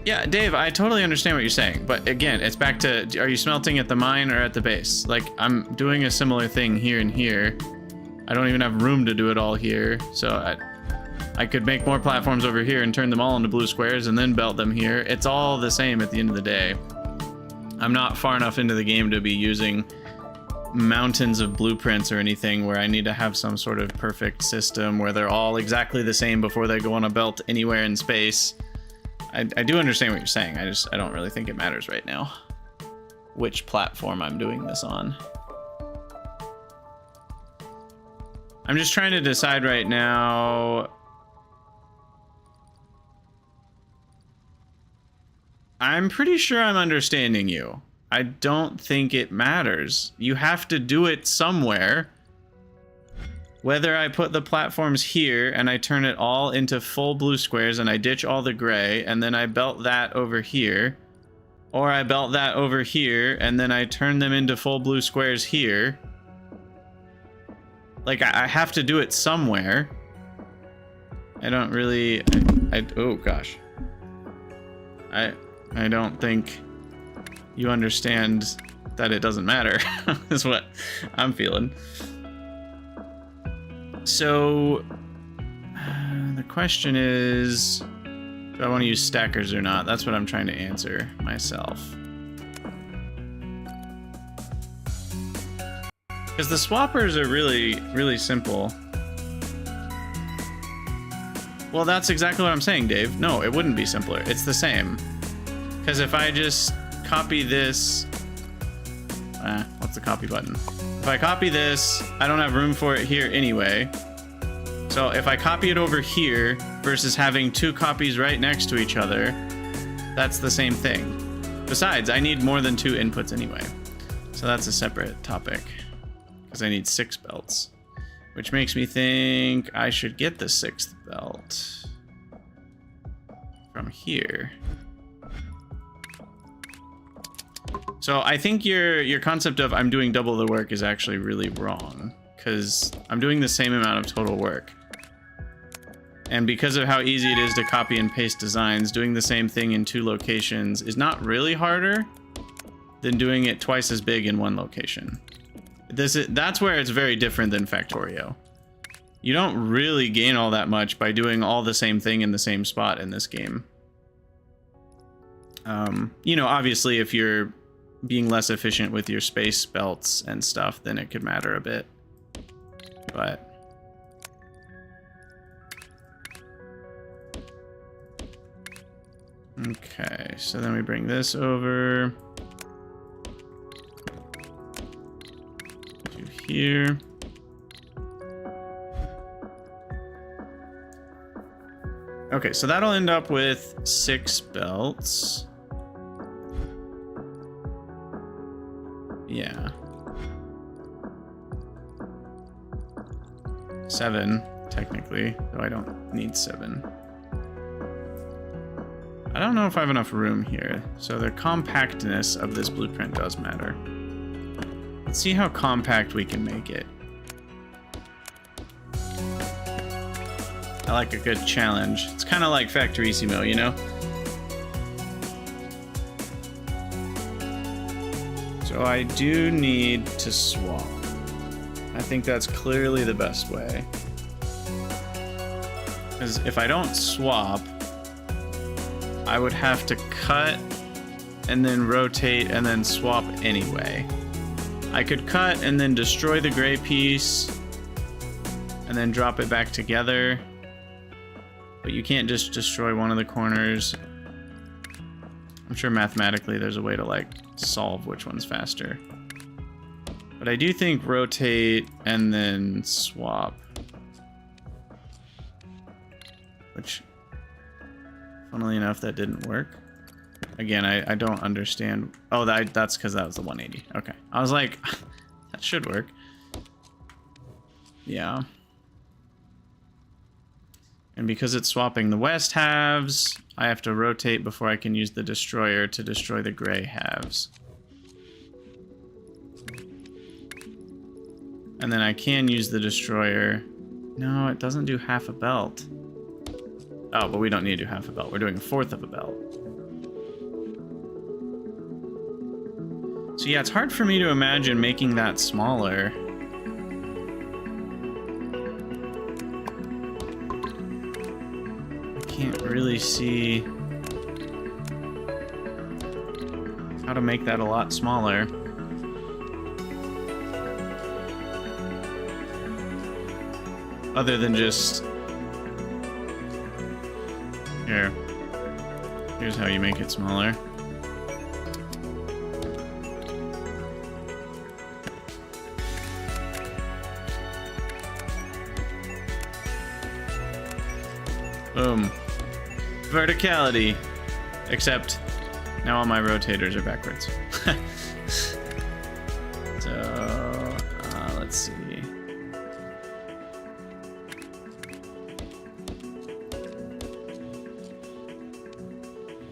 yeah, Dave, I totally understand what you're saying, but again, it's back to, are you smelting at the mine or at the base? Like, I'm doing a similar thing here and here. I don't even have room to do it all here, so I could make more platforms over here and turn them all into blue squares and then belt them here. It's all the same at the end of the day. I'm not far enough into the game to be using mountains of blueprints or anything where I need to have some sort of perfect system where they're all exactly the same before they go on a belt anywhere in space. I do understand what you're saying. I don't really think it matters right now which platform I'm doing this on. I'm just trying to decide right now. I'm pretty sure I'm understanding you. I don't think it matters. You have to do it somewhere. Whether I put the platforms here and I turn it all into full blue squares and I ditch all the gray and then I belt that over here, or I belt that over here and then I turn them into full blue squares here. Like, I have to do it somewhere. I don't really... oh, gosh. I don't think you understand that it doesn't matter, is what I'm feeling. So, the question is, do I want to use stackers or not? That's what I'm trying to answer myself. Because the swappers are really, really simple. Well, that's exactly what I'm saying, Dave. No, it wouldn't be simpler. It's the same. Because if I just copy this... what's the copy button? If I copy this, I don't have room for it here anyway. So if I copy it over here versus having two copies right next to each other, that's the same thing. Besides, I need more than two inputs anyway. So that's a separate topic. Because I need 6 belts. Which makes me think I should get the 6th belt from here. So I think your concept of I'm doing double the work is actually really wrong, because I'm doing the same amount of total work. And because of how easy it is to copy and paste designs, doing the same thing in 2 locations is not really harder than doing it twice as big in 1 location. That's where it's very different than Factorio. You don't really gain all that much by doing all the same thing in the same spot in this game. You know, obviously if you're being less efficient with your space belts and stuff, then it could matter a bit. But... okay, so then we bring this over to here. Okay, so that'll end up with 6 belts. Yeah. 7, technically, though I don't need 7. I don't know if I have enough room here, so the compactness of this blueprint does matter. Let's see how compact we can make it. I like a good challenge. It's kind of like Factorissimo, you know? So I do need to swap. I think that's clearly the best way. Because if I don't swap, I would have to cut and then rotate and then swap anyway. I could cut and then destroy the gray piece and then drop it back together. But you can't just destroy one of the corners. I'm sure mathematically there's a way to like solve which one's faster. But I do think rotate and then swap. Which, funnily enough, that didn't work. Again, I don't understand. Oh, that's because that was the 180. Okay. I was like, that should work. Yeah. And because it's swapping the west halves, I have to rotate before I can use the destroyer to destroy the gray halves. And then I can use the destroyer. No, it doesn't do half a belt. Oh, but we don't need to do half a belt. We're doing 1/4 of a belt. So yeah, it's hard for me to imagine making that smaller. I can't really see how to make that a lot smaller. other than just... Here. Here's how you make it smaller. Boom. Verticality. Except now all my rotators are backwards. So, let's see.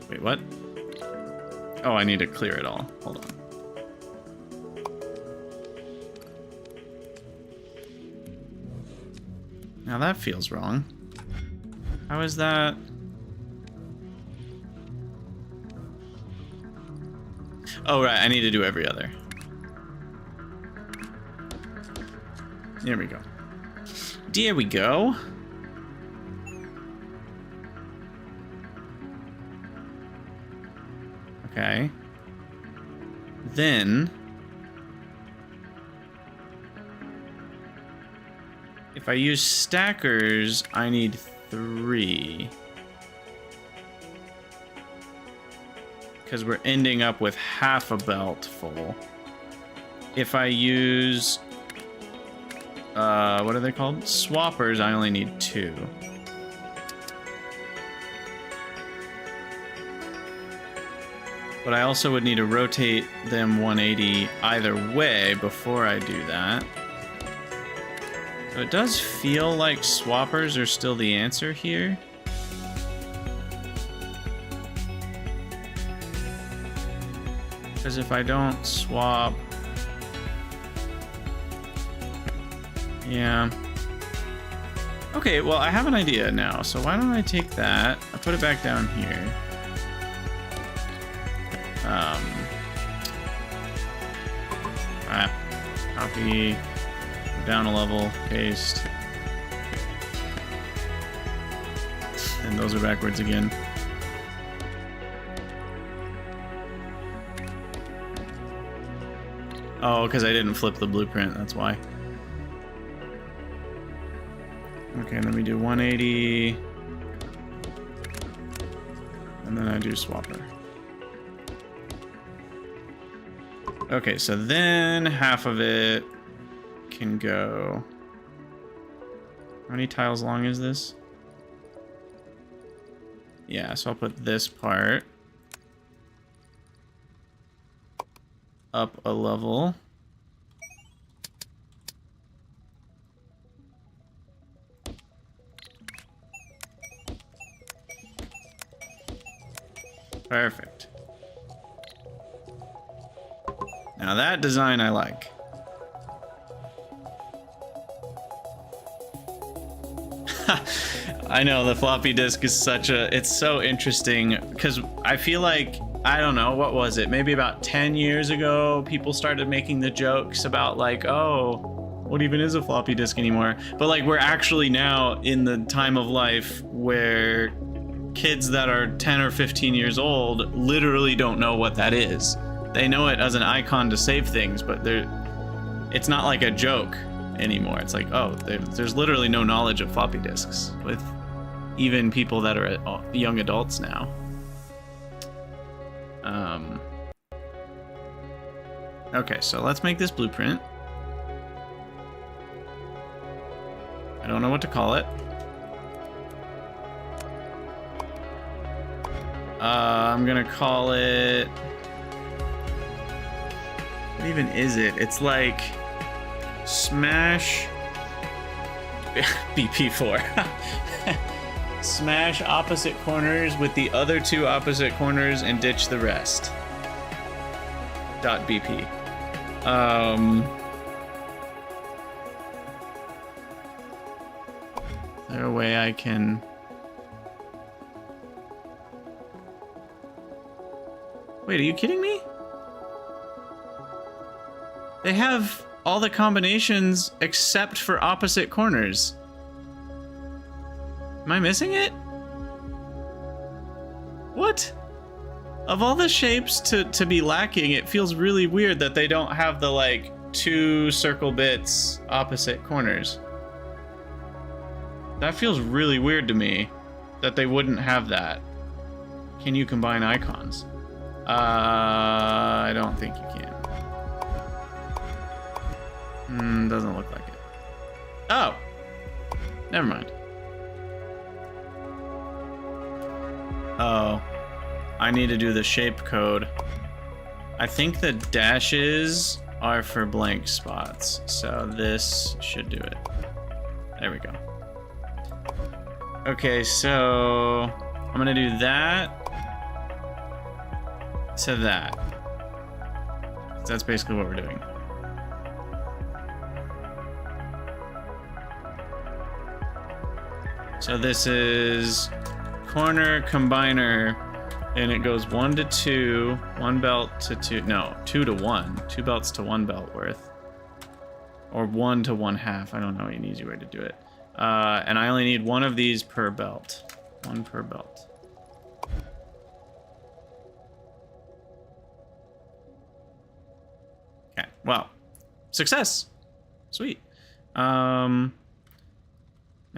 Wait, what? Oh, I need to clear it all. Hold on. Now that feels wrong. How is that? Oh, right, I need to do every other. There we go. There we go. Okay. Then... if I use stackers, I need 3. Because we're ending up with half a belt full. If I use... what are they called? Swappers, I only need 2. But I also would need to rotate them 180 either way before I do that. So it does feel like swappers are still the answer here. Because if I don't swap... yeah. Okay, well, I have an idea now. So why don't I take that? I put it back down here. Copy. Go down a level. Paste. And those are backwards again. Oh, because I didn't flip the blueprint, that's why. Okay, let me do 180. And then I do swapper. Okay, so then half of it can go... how many tiles long is this? Yeah, so I'll put this part up a level. Perfect. Now that design I like. I know the floppy disk is such a... it's so interesting because I feel like, I don't know, what was it? Maybe about 10 years ago, people started making the jokes about like, oh, what even is a floppy disk anymore? But like, we're actually now in the time of life where kids that are 10 or 15 years old literally don't know what that is. They know it as an icon to save things, but it's not like a joke anymore. It's like, oh, there's literally no knowledge of floppy disks with even people that are young adults now. Okay, so let's make this blueprint. I don't know what to call it. I'm gonna call it... what even is it? It's like smash BP4. Smash opposite corners with the other 2 opposite corners and ditch the rest. .bp. Is there a way I can... wait, are you kidding me? They have all the combinations except for opposite corners. Am I missing it? What? Of all the shapes to be lacking, it feels really weird that they don't have the, like, 2 circle bits opposite corners. That feels really weird to me that they wouldn't have that. Can you combine icons? I don't think you can. Doesn't look like it. Oh! Never mind. Oh. I need to do the shape code. I think the dashes are for blank spots, so this should do it. There we go. Okay, so I'm gonna do that to that. So that's basically what we're doing. So this is corner combiner, and it goes 1 to 2, 1 belt to 2, no, 2 to 1, 2 belts to 1 belt worth, or 1 to 1/2. I don't know an easy way to do it. And I only need 1 of these per belt, 1 per belt. Okay, well, success. Sweet. Now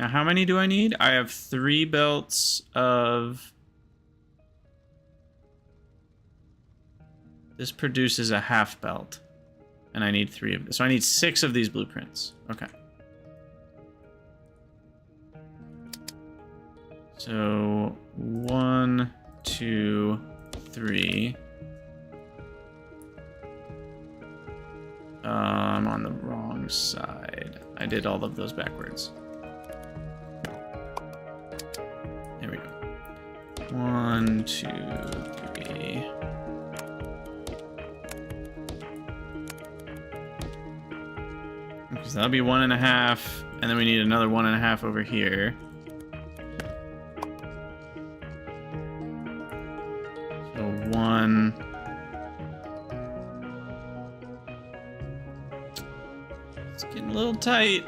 how many do I need? I have 3 belts of... This produces a 1/2 belt. And I need 3 of this. So I need 6 of these blueprints. Okay. So 1, 2, 3. I'm on the wrong side. I did all of those backwards. There we go. 1, 2, 3. So that'll be 1.5, and then we need another 1.5 over here. So 1. It's getting a little tight.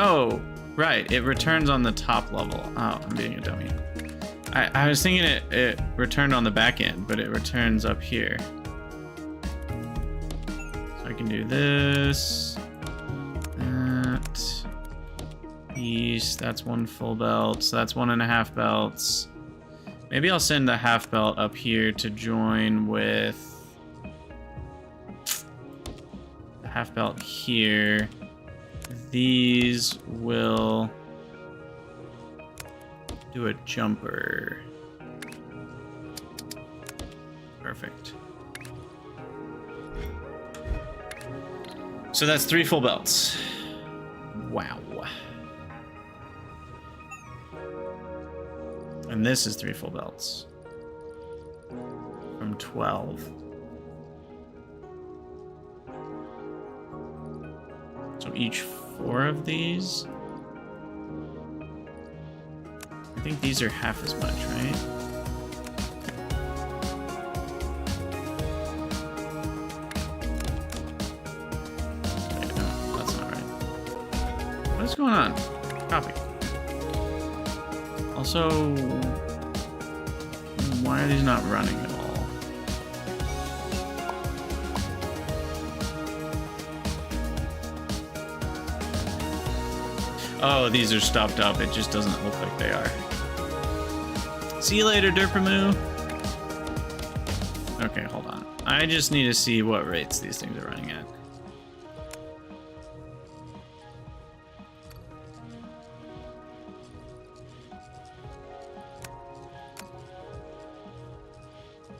Oh, right. It returns on the top level. Oh, I'm being a dummy. I was thinking it returned on the back end, but it returns up here. So I can do this, that, these. That's 1 full belt. So that's 1.5 belts. Maybe I'll send the 1/2 belt up here to join with the 1/2 belt here. These will do a jumper. Perfect. So that's 3 full belts. Wow. And this is 3 full belts. From 12. So each 4 of these. I think these are half as much, right? Wait, no, that's not right. What is going on? Copy. Also, why are these not running at all? Oh, these are stopped up. It just doesn't look like they are. See you later, Derpamoo. Okay, hold on. I just need to see what rates these things are running at.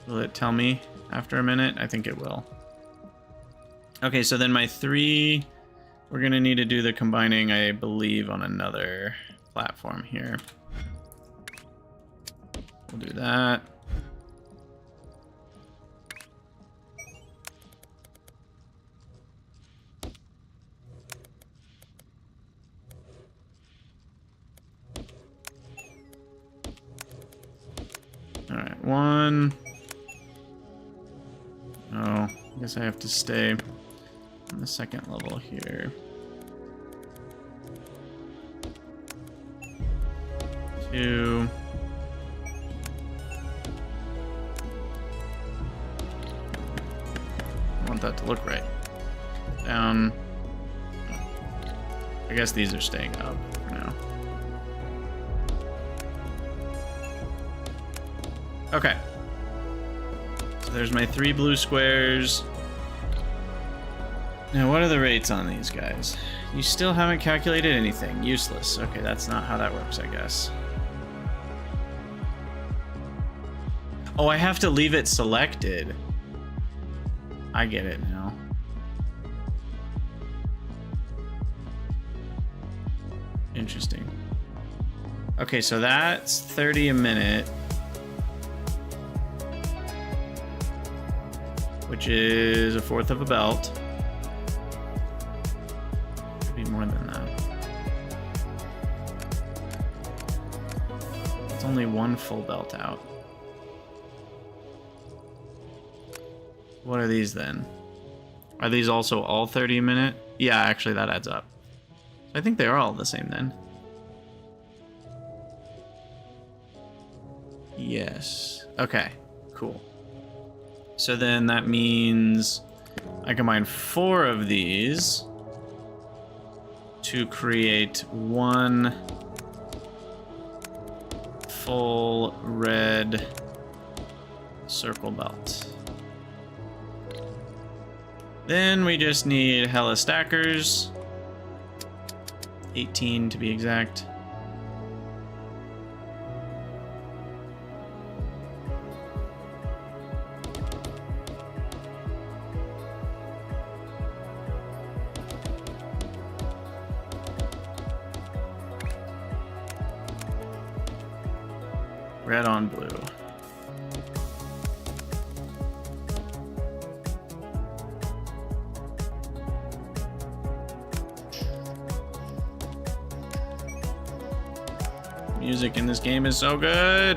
Will it tell me after a minute? I think it will. Okay, so then my 3... We're gonna need to do the combining, I believe, on another platform here. We'll do that. All right, 1. Oh, I guess I have to stay on the second level here. 2. I want that to look right. Down. I guess these are staying up for now. Okay. So there's my 3 blue squares. Now, what are the rates on these guys? You still haven't calculated anything. Useless. Okay, that's not how that works, I guess. Oh, I have to leave it selected. I get it now. Interesting. Okay, so that's 30 a minute. Which is 1/4 of a belt. Could be more than that. It's only 1 full belt out. What are these then? Are these also all 30 a minute? Yeah, actually that adds up. I think they are all the same then. Yes. Okay, cool. So then that means I combine 4 of these to create 1 full red circle belt. Then we just need hella stackers. 18 to be exact. Red on blue. Music in this game is so good.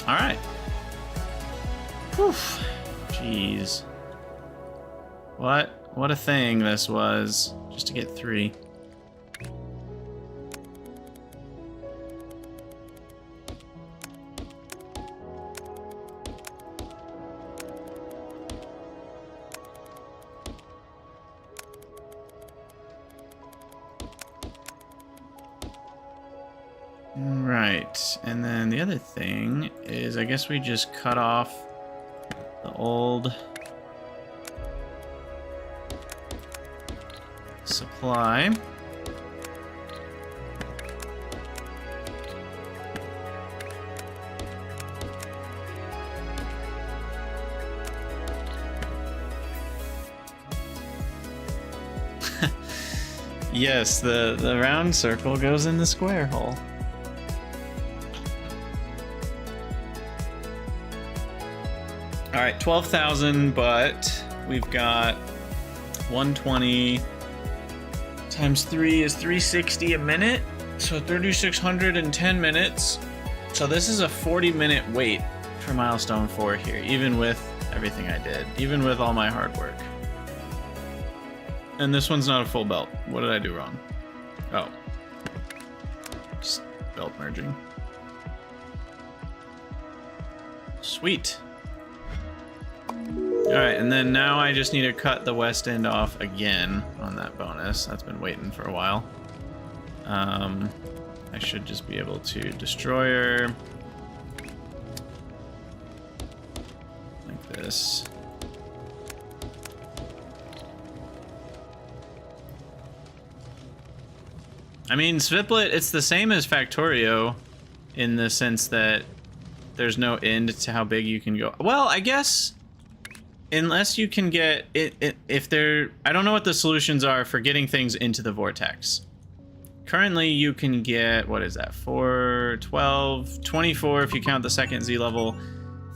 All right. Whew. Jeez. What a thing this was, just to get 3. Right, and then the other thing is I guess we just cut off the old supply. Yes, the round circle goes in the square hole. All right, 12,000, but we've got 120 times 3 is 360 a minute, so 3,610 minutes. So this is a 40-minute wait for milestone 4 here, even with everything I did, even with all my hard work. And this one's not a full belt. What did I do wrong? Oh, just belt merging. Sweet. Alright, and then now I just need to cut the west end off again on that bonus. That's been waiting for a while. I should just be able to destroyer like this. I mean, Sviplet, it's the same as Factorio in the sense that there's no end to how big you can go. Well, I guess unless you can get it, if there, I don't know what the solutions are for getting things into the vortex. Currently, you can get, what is that, 4, 12, 24 if you count the second Z level,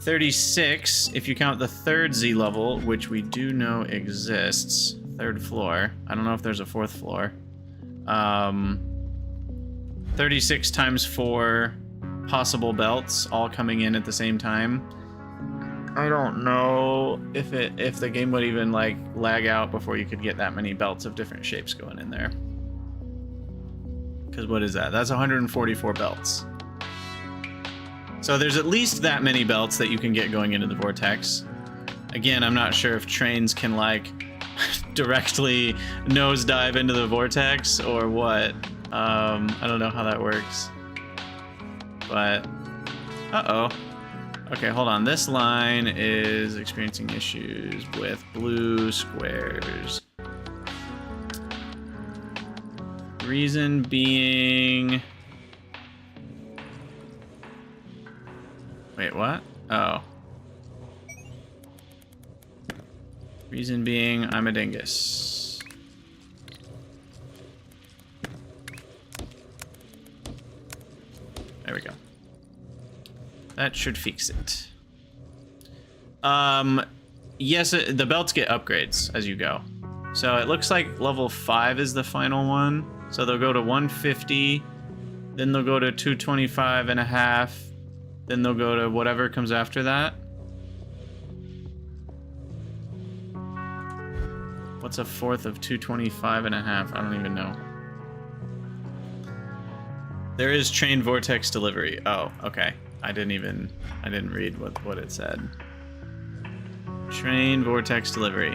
36 if you count the third Z level, which we do know exists. Third floor. I don't know if there's a fourth floor. 36 times 4 possible belts all coming in at the same time. I don't know if the game would even like lag out before you could get that many belts of different shapes going in there. Because what is that? That's 144 belts. So there's at least that many belts that you can get going into the vortex. Again, I'm not sure if trains can like directly nosedive into the vortex or what. I don't know how that works. But uh-oh. Okay, hold on. This line is experiencing issues with blue squares. Reason being... Wait, what? Oh. Reason being, I'm a dingus. There we go. That should fix it. Yes, the belts get upgrades as you go. So it looks like level 5 is the final one. So they'll go to 150, then they'll go to 225 and a half, then they'll go to whatever comes after that. What's a fourth of 225 and a half? I don't even know. There is train vortex delivery. Oh, okay. I didn't read what it said. Train vortex delivery.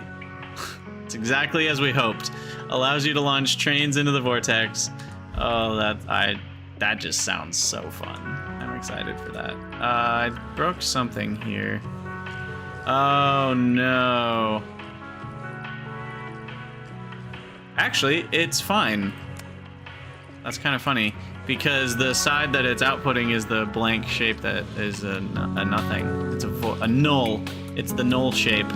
It's exactly as we hoped. Allows you to launch trains into the vortex. Oh, that just sounds so fun. I'm excited for that. I broke something here. Oh no. Actually, it's fine. That's kind of funny, because the side that it's outputting is the blank shape that is a nothing. It's a null. It's the null shape.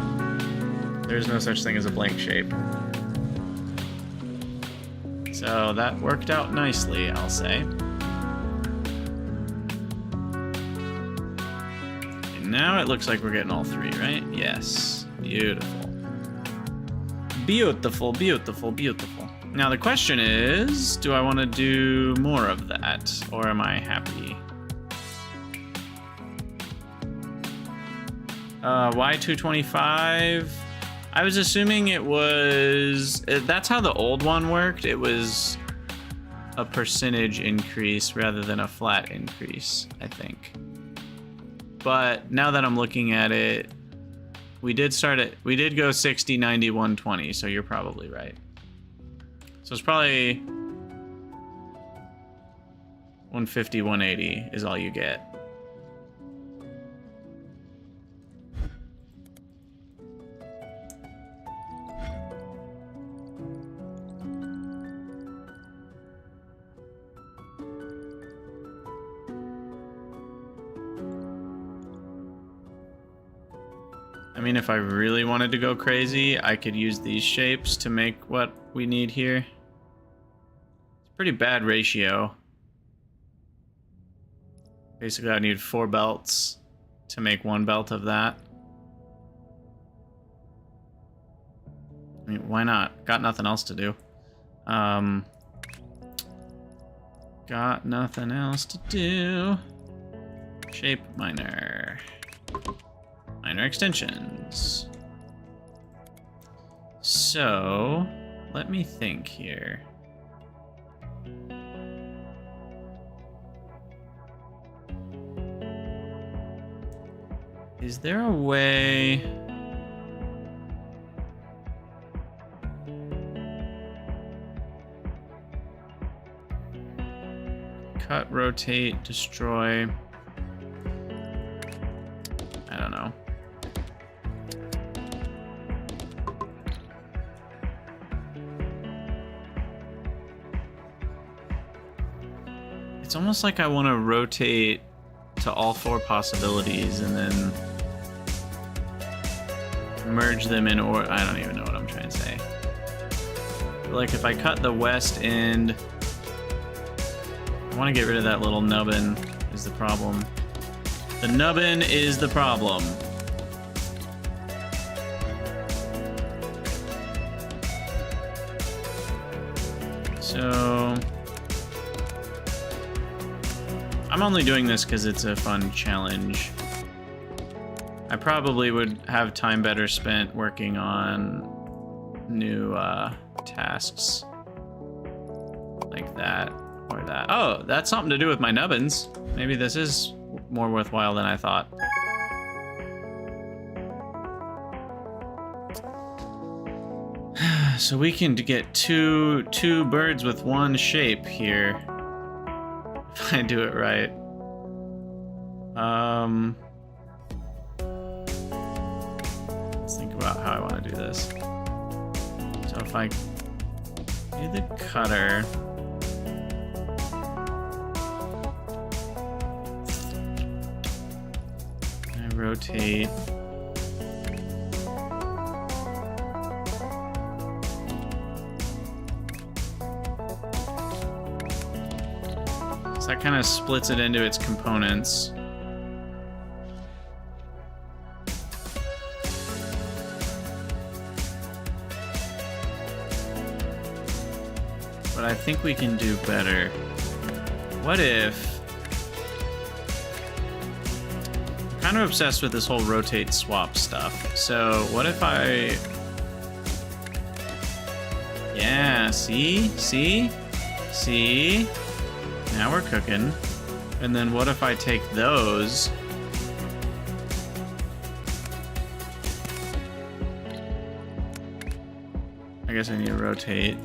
There's no such thing as a blank shape. So that worked out nicely, I'll say. And now it looks like we're getting all 3, right? Yes. Beautiful. Beautiful, beautiful, beautiful. Now the question is, do I want to do more of that, or am I happy? Why 225? I was assuming it was... That's how the old one worked. It was a percentage increase rather than a flat increase, I think. But now that I'm looking at it, we did go 60, 90, 120, so you're probably right. So it's probably 150, 180 is all you get. I mean, if I really wanted to go crazy, I could use these shapes to make what we need here. It's a pretty bad ratio. Basically, I need 4 belts to make 1 belt of that. I mean, why not? Got nothing else to do. Got nothing else to do. Shape minor. Minor extensions. So, let me think here. Is there a way... Cut, rotate, destroy... I don't know. It's almost like I want to rotate to all 4 possibilities and then merge them in, or I don't even know what I'm trying to say. Like if I cut the west end, I want to get rid of that little nubbin is the problem. The nubbin is the problem. So I'm only doing this because it's a fun challenge. I probably would have time better spent working on new tasks like that or that. Oh, that's something to do with my nubbins. Maybe this is more worthwhile than I thought. So we can get two birds with one shape here. If I do it right. Let's think about how I want to do this. So if I do the cutter, I rotate. So that kind of splits it into its components. But I think we can do better. What if... I'm kind of obsessed with this whole rotate swap stuff. So what if I... Yeah, see? See? See? Now we're cooking. And then what if I take those? I guess I need to rotate.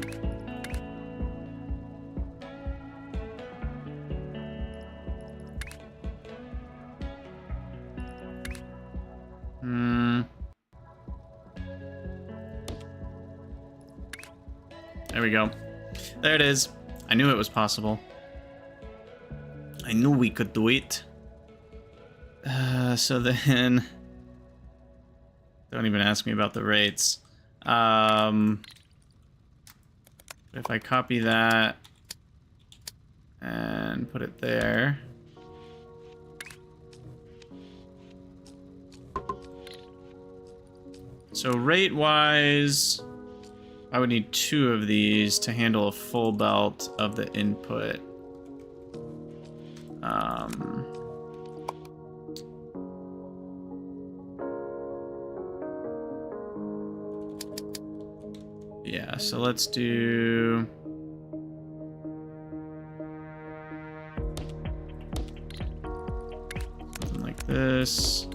There we go. There it is. I knew it was possible. I knew we could do it. So then... Don't even ask me about the rates. If I copy that and put it there... So rate-wise, I would need 2 of these to handle a full belt of the input. Yeah, so let's do... something like this.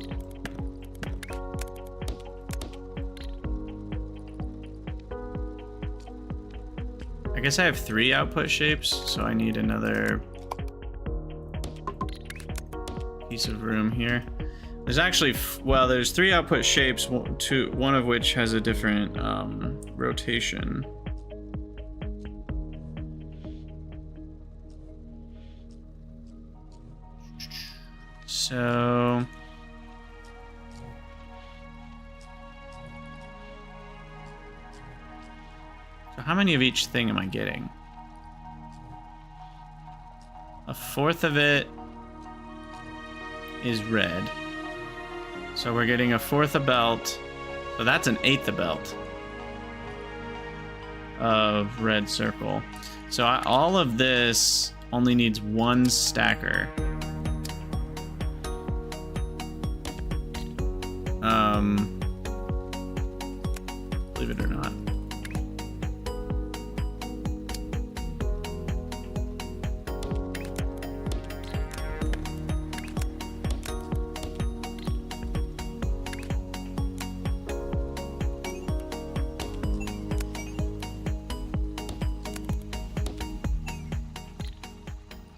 I guess I have 3 output shapes, so I need another piece of room here. There's actually, well, there's 3 output shapes, one of which has a different rotation. So... how many of each thing am I getting? 1/4 of it is red. So we're getting 1/4 a belt. So that's an 1/8 a belt of red circle. So all of this only needs 1 stacker. Believe it or not.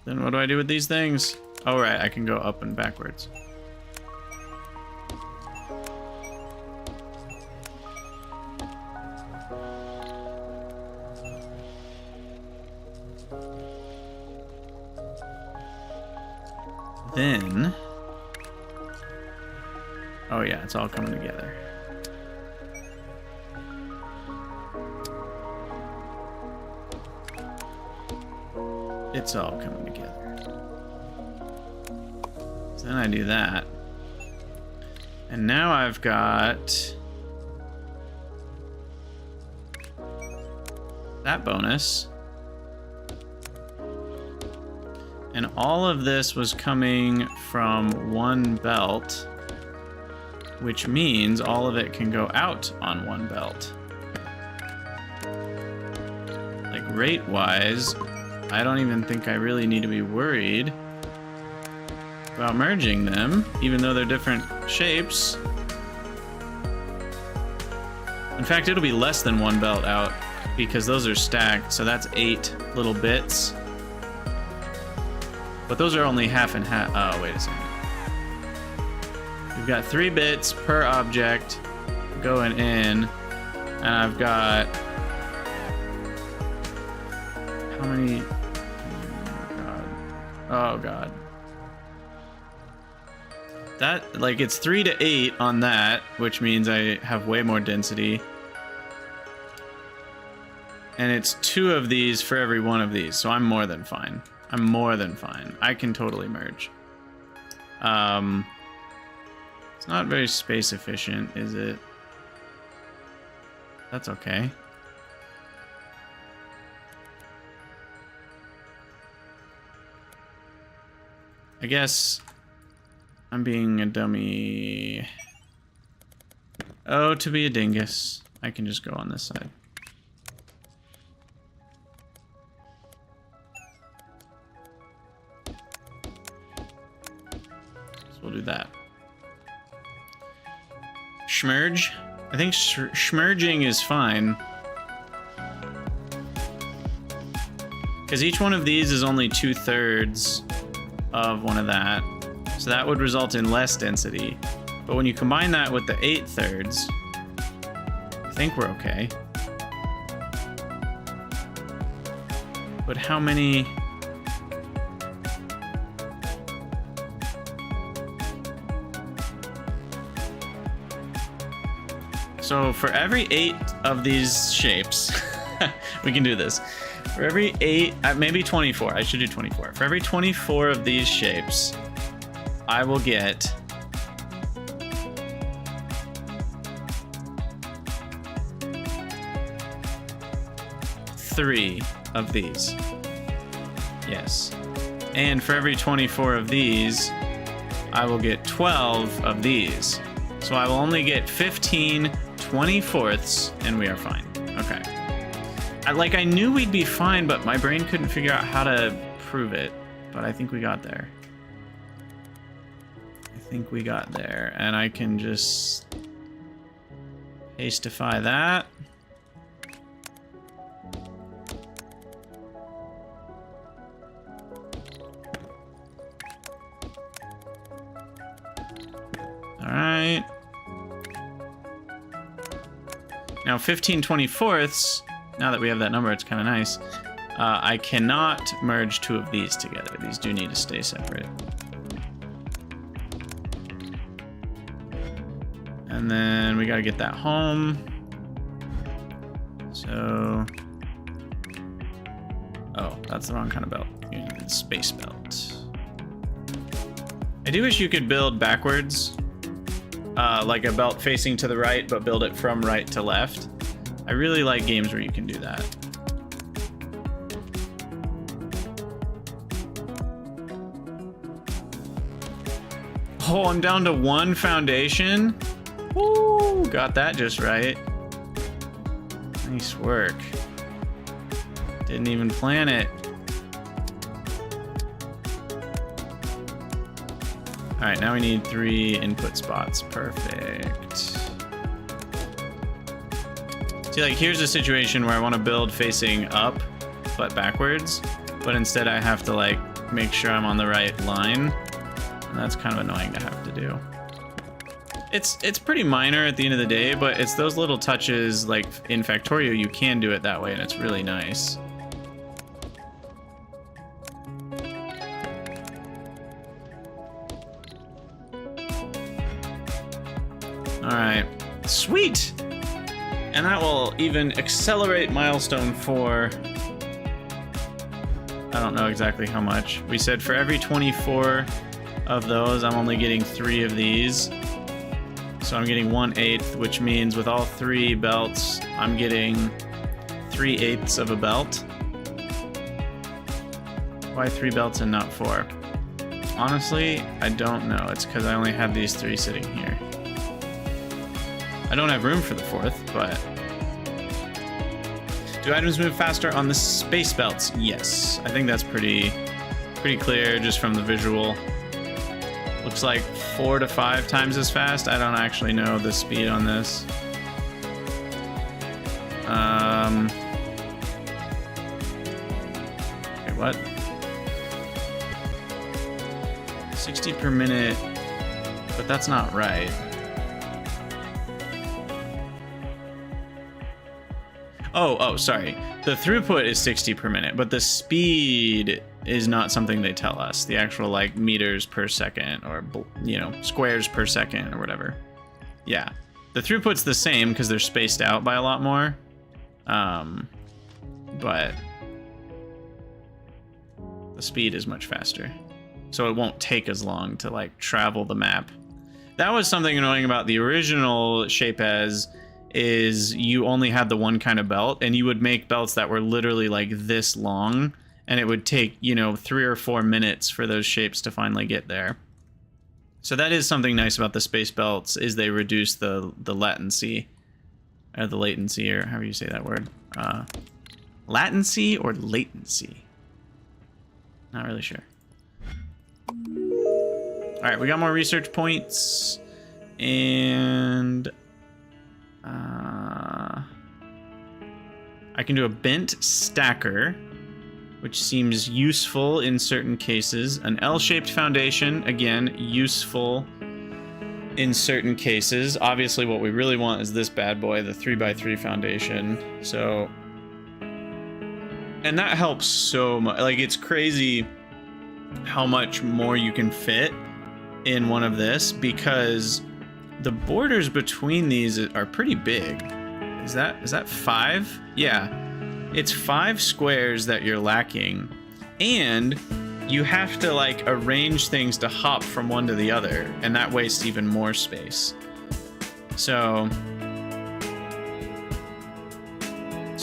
Then what do I do with these things? Oh, right, I can go up and backwards. Then... oh yeah, it's all coming together. It's all coming together. Is Then I do that. And now I've got that bonus. And all of this was coming from one belt, which means all of it can go out on one belt. Like rate-wise, I don't even think I really need to be worried about merging them, even though they're different shapes. In fact, it'll be less than one belt out because those are stacked, so that's 8 little bits. But those are only half and half. Oh, wait a second. We've got 3 bits per object going in, and I've got how many? Oh god. That, like, it's 3 to 8 on that, which means I have way more density. And it's 2 of these for every one of these, so I'm more than fine. I'm more than fine. I can totally merge. It's not very space efficient, is it? That's okay. I guess I'm being a dummy. Oh, to be a dingus. I can just go on this side. So we'll do that. Schmerge? I think schmerging is fine. Because each one of these is only 2/3 of one of that. So that would result in less density. But when you combine that with the 8/3, I think we're okay. But how many? So for every 8 of these shapes, we can do this. For every 8, maybe 24, I should do 24. For every 24 of these shapes, I will get three of these. Yes. And for every 24 of these, I will get 12 of these. So I will only get 15 24ths, and we are fine. Okay. I knew we'd be fine, but my brain couldn't figure out how to prove it. But I think we got there. And I can just pastify that. All right. Now 15 24ths, now that we have that number, it's kind of nice. I cannot merge 2 of these together. These do need to stay separate. And then we got to get that home. So, oh, that's the wrong kind of belt. You need the space belt. I do wish you could build backwards, like a belt facing to the right, but build it from right to left. I really like games where you can do that. Oh, I'm down to 1 foundation. Woo, got that just right. Nice work. Didn't even plan it. All right, now we need 3 input spots. Perfect. See, like, here's a situation where I want to build facing up, but backwards. But instead I have to, like, make sure I'm on the right line. And that's kind of annoying to have to do. It's pretty minor at the end of the day, but it's those little touches, like in Factorio, you can do it that way, and it's really nice. All right, sweet. And that will even accelerate milestone 4. I don't know exactly how much. We said for every 24 of those. I'm only getting 3 of these. So I'm getting 1/8, which means with all 3 belts, I'm getting 3/8 of a belt. Why 3 belts and not 4? Honestly, I don't know. It's because I only have these 3 sitting here. I don't have room for the 4th, but... Do items move faster on the space belts? Yes. I think that's pretty clear just from the visual. Looks like 4 to 5 times as fast. I don't actually know the speed on this. Okay, what? 60 per minute, but that's not right. Oh, sorry. The throughput is 60 per minute, but the speed is not something they tell us. The actual, like, meters per second or, you know, squares per second or whatever. Yeah. The throughput's the same because they're spaced out by a lot more. But the speed is much faster. So it won't take as long to, like, travel the map. That was something annoying about the original Shapez, is you only had the one kind of belt, and you would make belts that were literally like this long, and it would take, you know, 3 or 4 minutes for those shapes to finally get there. So that is something nice about the space belts, is they reduce the latency, or the latency, or however you say that word. Latency or latency? Not really sure. All right, we got more research points, and I can do a bent stacker, which seems useful in certain cases. An L-shaped foundation, again, useful in certain cases. Obviously, what we really want is this bad boy, the 3x3 foundation. So, and that helps so much. Like, it's crazy how much more you can fit in one of this, because the borders between these are pretty big. Is that 5? Yeah. It's 5 squares that you're lacking. And you have to, like, arrange things to hop from one to the other, and that wastes even more space. So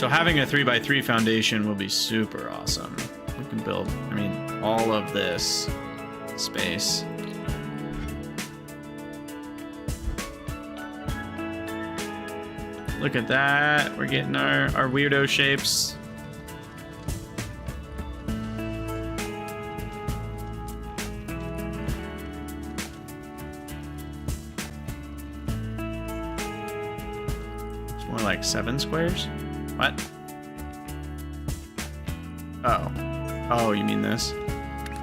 having a 3x3 foundation will be super awesome. We can build, I mean, all of this space. Look at that. We're getting our weirdo shapes. It's more like 7 squares. What? Oh, you mean this?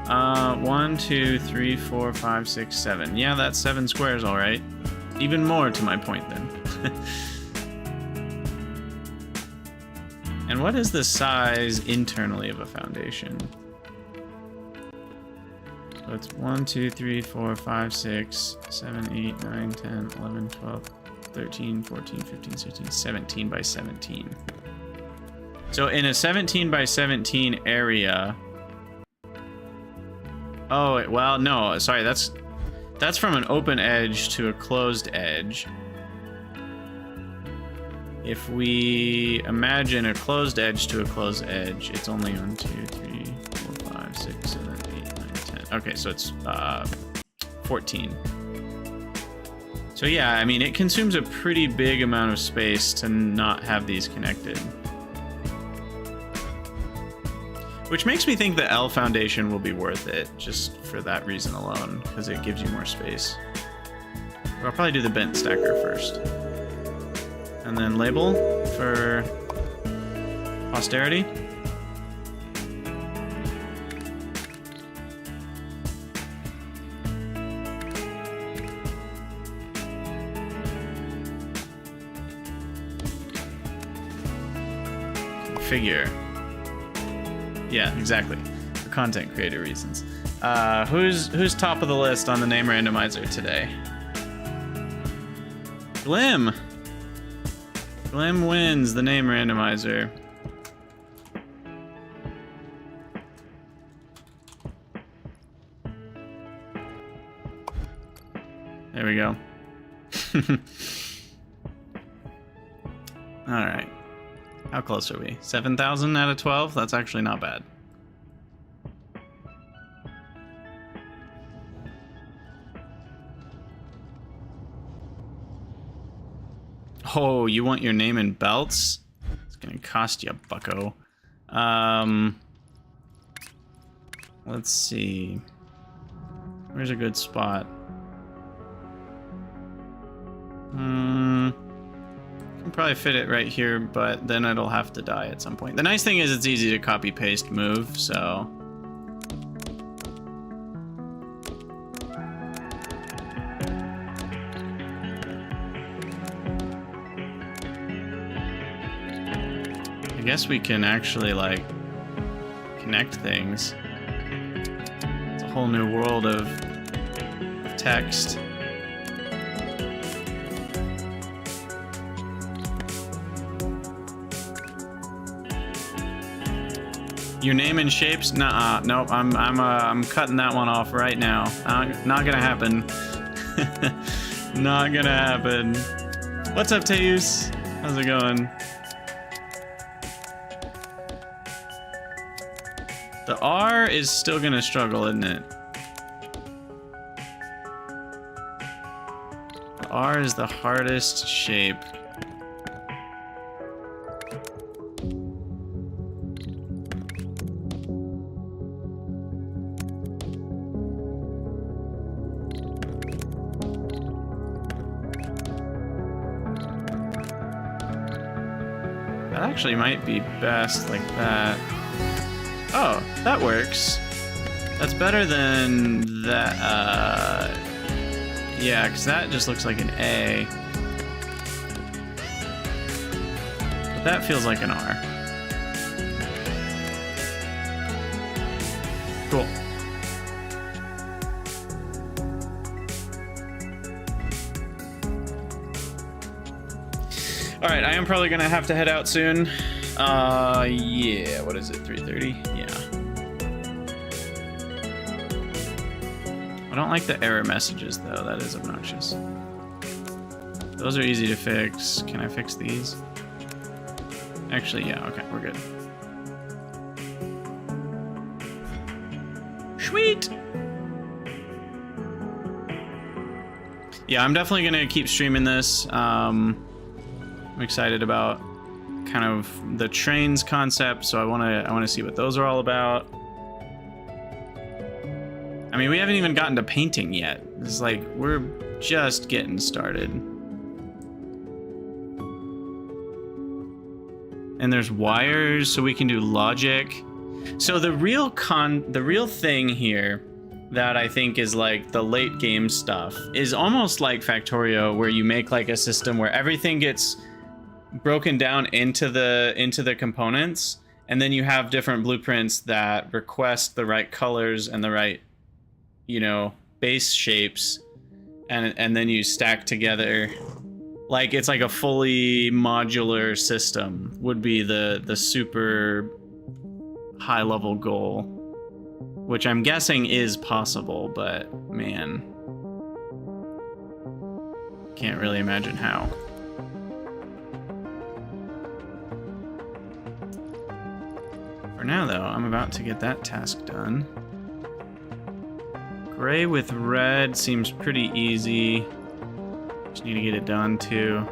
1, 2, 3, 4, 5, 6, 7. Yeah, that's 7 squares, all right. Even more to my point then. And what is the size internally of a foundation? So it's 1, 2, 3, 4, 5, 6, 7, 8, 9, 10, 11, 12, 13, 14, 15, 16, 17 by 17. So in a 17 by 17 area... Oh, well, no, sorry, that's from an open edge to a closed edge. If we imagine a closed edge to a closed edge, it's only 1, 2, 3, 4, 5, 6, 7, 8, 9, 10. Okay, so it's 14. So yeah, I mean, it consumes a pretty big amount of space to not have these connected. Which makes me think the L foundation will be worth it, just for that reason alone, because it gives you more space. But I'll probably do the bent stacker first. And then label for posterity. Configure. Yeah, exactly. For content creator reasons. Who's top of the list on the name randomizer today? Glim! Glim wins the name randomizer. There we go. All right. How close are we? 7,000 out of 12? That's actually not bad. Oh, you want your name in belts? It's gonna cost you, bucko. Let's see. Where's a good spot? Can probably fit it right here, but then it'll have to die at some point. The nice thing is it's easy to copy paste move, so. I guess we can actually like connect things. It's a whole new world of text. Your name and shapes? Nuh-uh. Nope. I'm cutting that one off right now. Not gonna happen. Not gonna happen. What's up, Teus? How's it going? The R is still gonna struggle, isn't it? The R is the hardest shape. That actually might be best like that. Oh, that works. That's better than that. Yeah, because that just looks like an A. But that feels like an R. Cool. All right, I am probably gonna have to head out soon. Yeah, what is it, 3:30? Yeah. I don't like the error messages, though. That is obnoxious. Those are easy to fix. Can I fix these? Actually, yeah, okay, we're good. Sweet! Yeah, I'm definitely gonna keep streaming this. I'm excited about kind of the trains concept, so I want to see what those are all about. I mean, we haven't even gotten to painting yet. It's like we're just getting started. And there's wires, so we can do logic. So the real thing here that I think is like the late game stuff is almost like Factorio, where you make like a system where everything gets broken down into the components, and then you have different blueprints that request the right colors and the right, you know, base shapes, and then you stack together. Like it's like a fully modular system would be the super high level goal, which I'm guessing is possible, but man, can't really imagine how. For now though, I'm about to get that task done. Gray with red seems pretty easy. Just need to get it done too.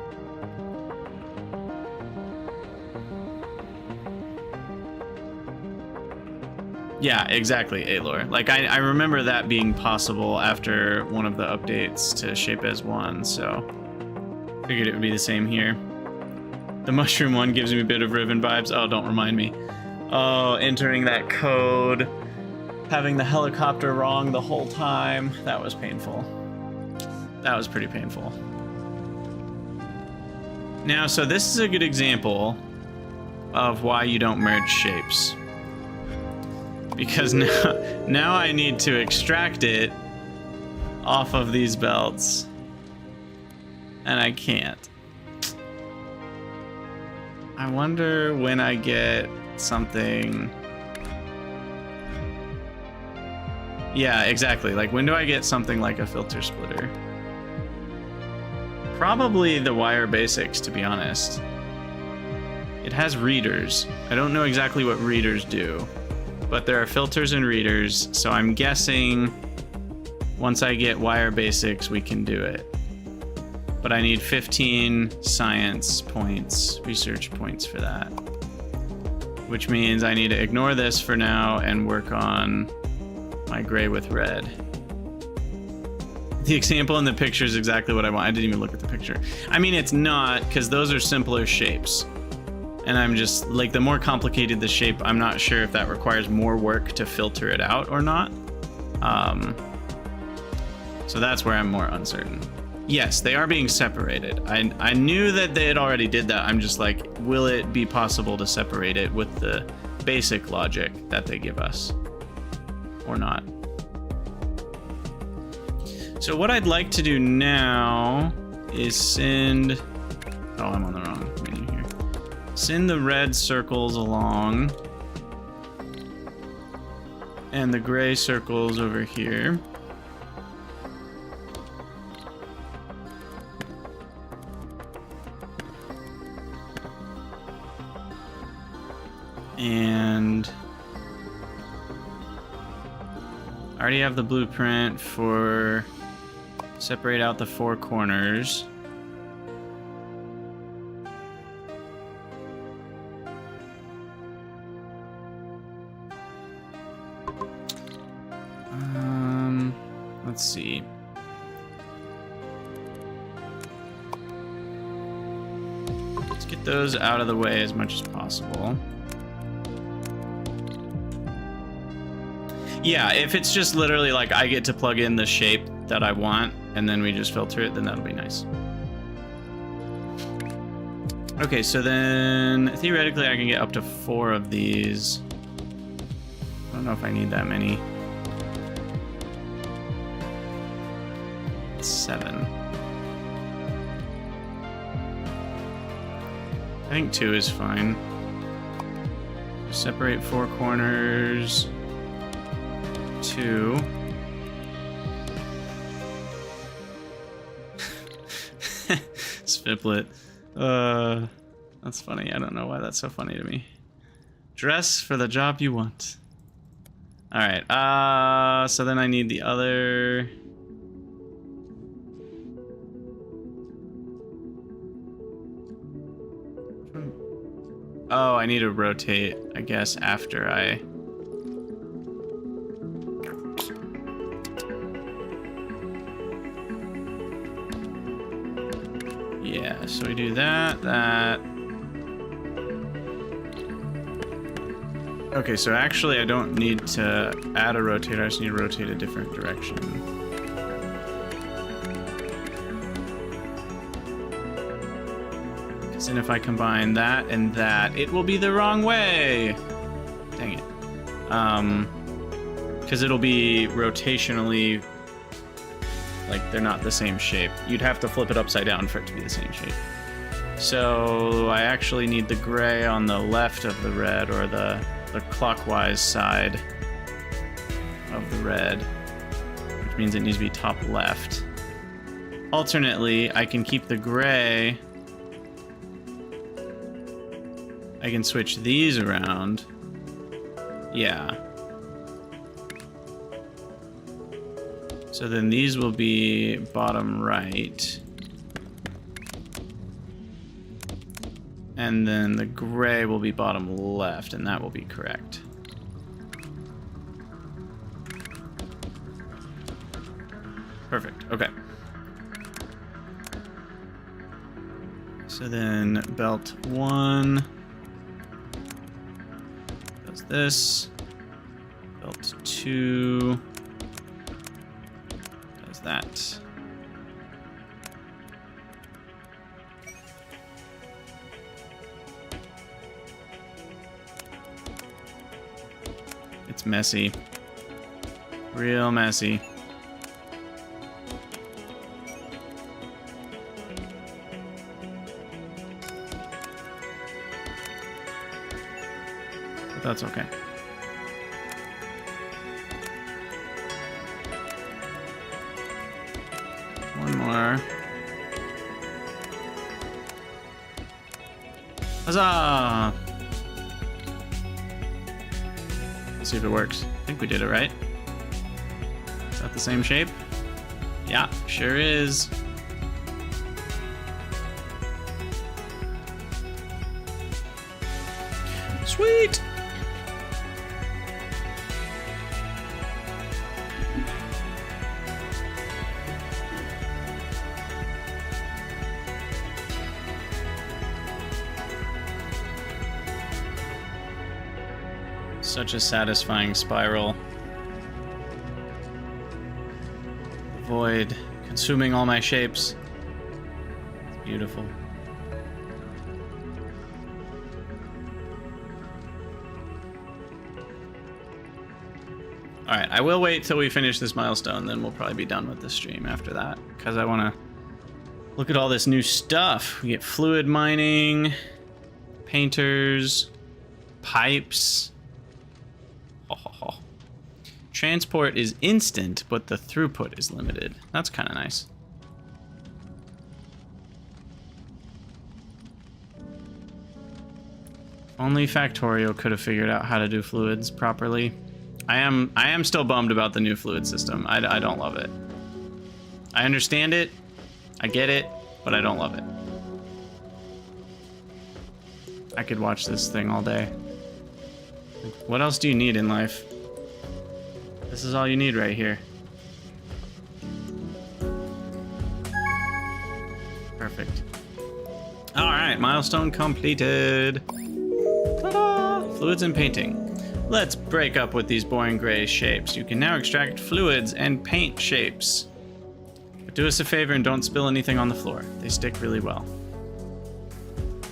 Yeah, exactly, Aelor. Like I remember that being possible after one of the updates to Shapez.1, so figured it would be the same here. The mushroom one gives me a bit of Riven vibes. Oh, don't remind me. Oh, entering that code, having the helicopter wrong the whole time. That was painful. That was pretty painful. Now, so this is a good example of why you don't merge shapes. Because now I need to extract it off of these belts. And I can't. I wonder when I get something. Yeah, exactly. Like, when do I get something like a filter splitter? Probably the wire basics, to be honest. It has readers. I don't know exactly what readers do, but there are filters and readers, so I'm guessing once I get wire basics, we can do it. But I need 15 science points, research points for that. Which means I need to ignore this for now and work on my gray with red. The example in the picture is exactly what I want. I didn't even look at the picture. I mean, it's not, because those are simpler shapes. And I'm just, like, the more complicated the shape, I'm not sure if that requires more work to filter it out or not. So that's where I'm more uncertain. Yes, they are being separated. I knew that they had already did that. I'm just like, will it be possible to separate it with the basic logic that they give us? Or not? So what I'd like to do now is send... Oh, I'm on the wrong menu here. Send the red circles along. And the gray circles over here. And I already have the blueprint for separate out the 4 corners. Let's see. Let's get those out of the way as much as possible. Yeah, if it's just literally like I get to plug in the shape that I want and then we just filter it, then that'll be nice. Okay, so then theoretically I can get up to 4 of these. I don't know if I need that many. 7. I think 2 is fine. Separate 4 corners. 2. Spiplet. That's funny. I don't know why that's so funny to me. Dress for the job you want. Alright, so then I need the other... Oh, I need to rotate, I guess, after I... Yeah, so we do that, that... Okay, so actually I don't need to add a rotator, I just need to rotate a different direction. And if I combine that and that, it will be the wrong way. Dang it. Because it'll be rotationally, like they're not the same shape. You'd have to flip it upside down for it to be the same shape. So I actually need the gray on the left of the red, or the clockwise side of the red, which means it needs to be top left. Alternately, I can keep the gray. I can switch these around. Yeah. So then these will be bottom right. And then the gray will be bottom left, and that will be correct. Perfect, okay. So then belt 1 does this. Belt 2 does that. It's messy. Real messy. But that's okay. One more. Huzzah! Let's see if it works. I think we did it right. Is that the same shape? Yeah, sure is. Sweet! Such a satisfying spiral. The void consuming all my shapes. It's beautiful. Alright, I will wait till we finish this milestone, then we'll probably be done with the stream after that, because I want to look at all this new stuff. We get fluid mining, painters, pipes. Transport is instant, but the throughput is limited. That's kind of nice. Only Factorio could have figured out how to do fluids properly. I am still bummed about the new fluid system. I don't love it. I understand it, I get it, but I don't love it. I could watch this thing all day. What else do you need in life? This is all you need right here. Perfect. All right, milestone completed. Ta-da! Fluids and painting. Let's break up with these boring gray shapes. You can now extract fluids and paint shapes. But do us a favor and don't spill anything on the floor. They stick really well.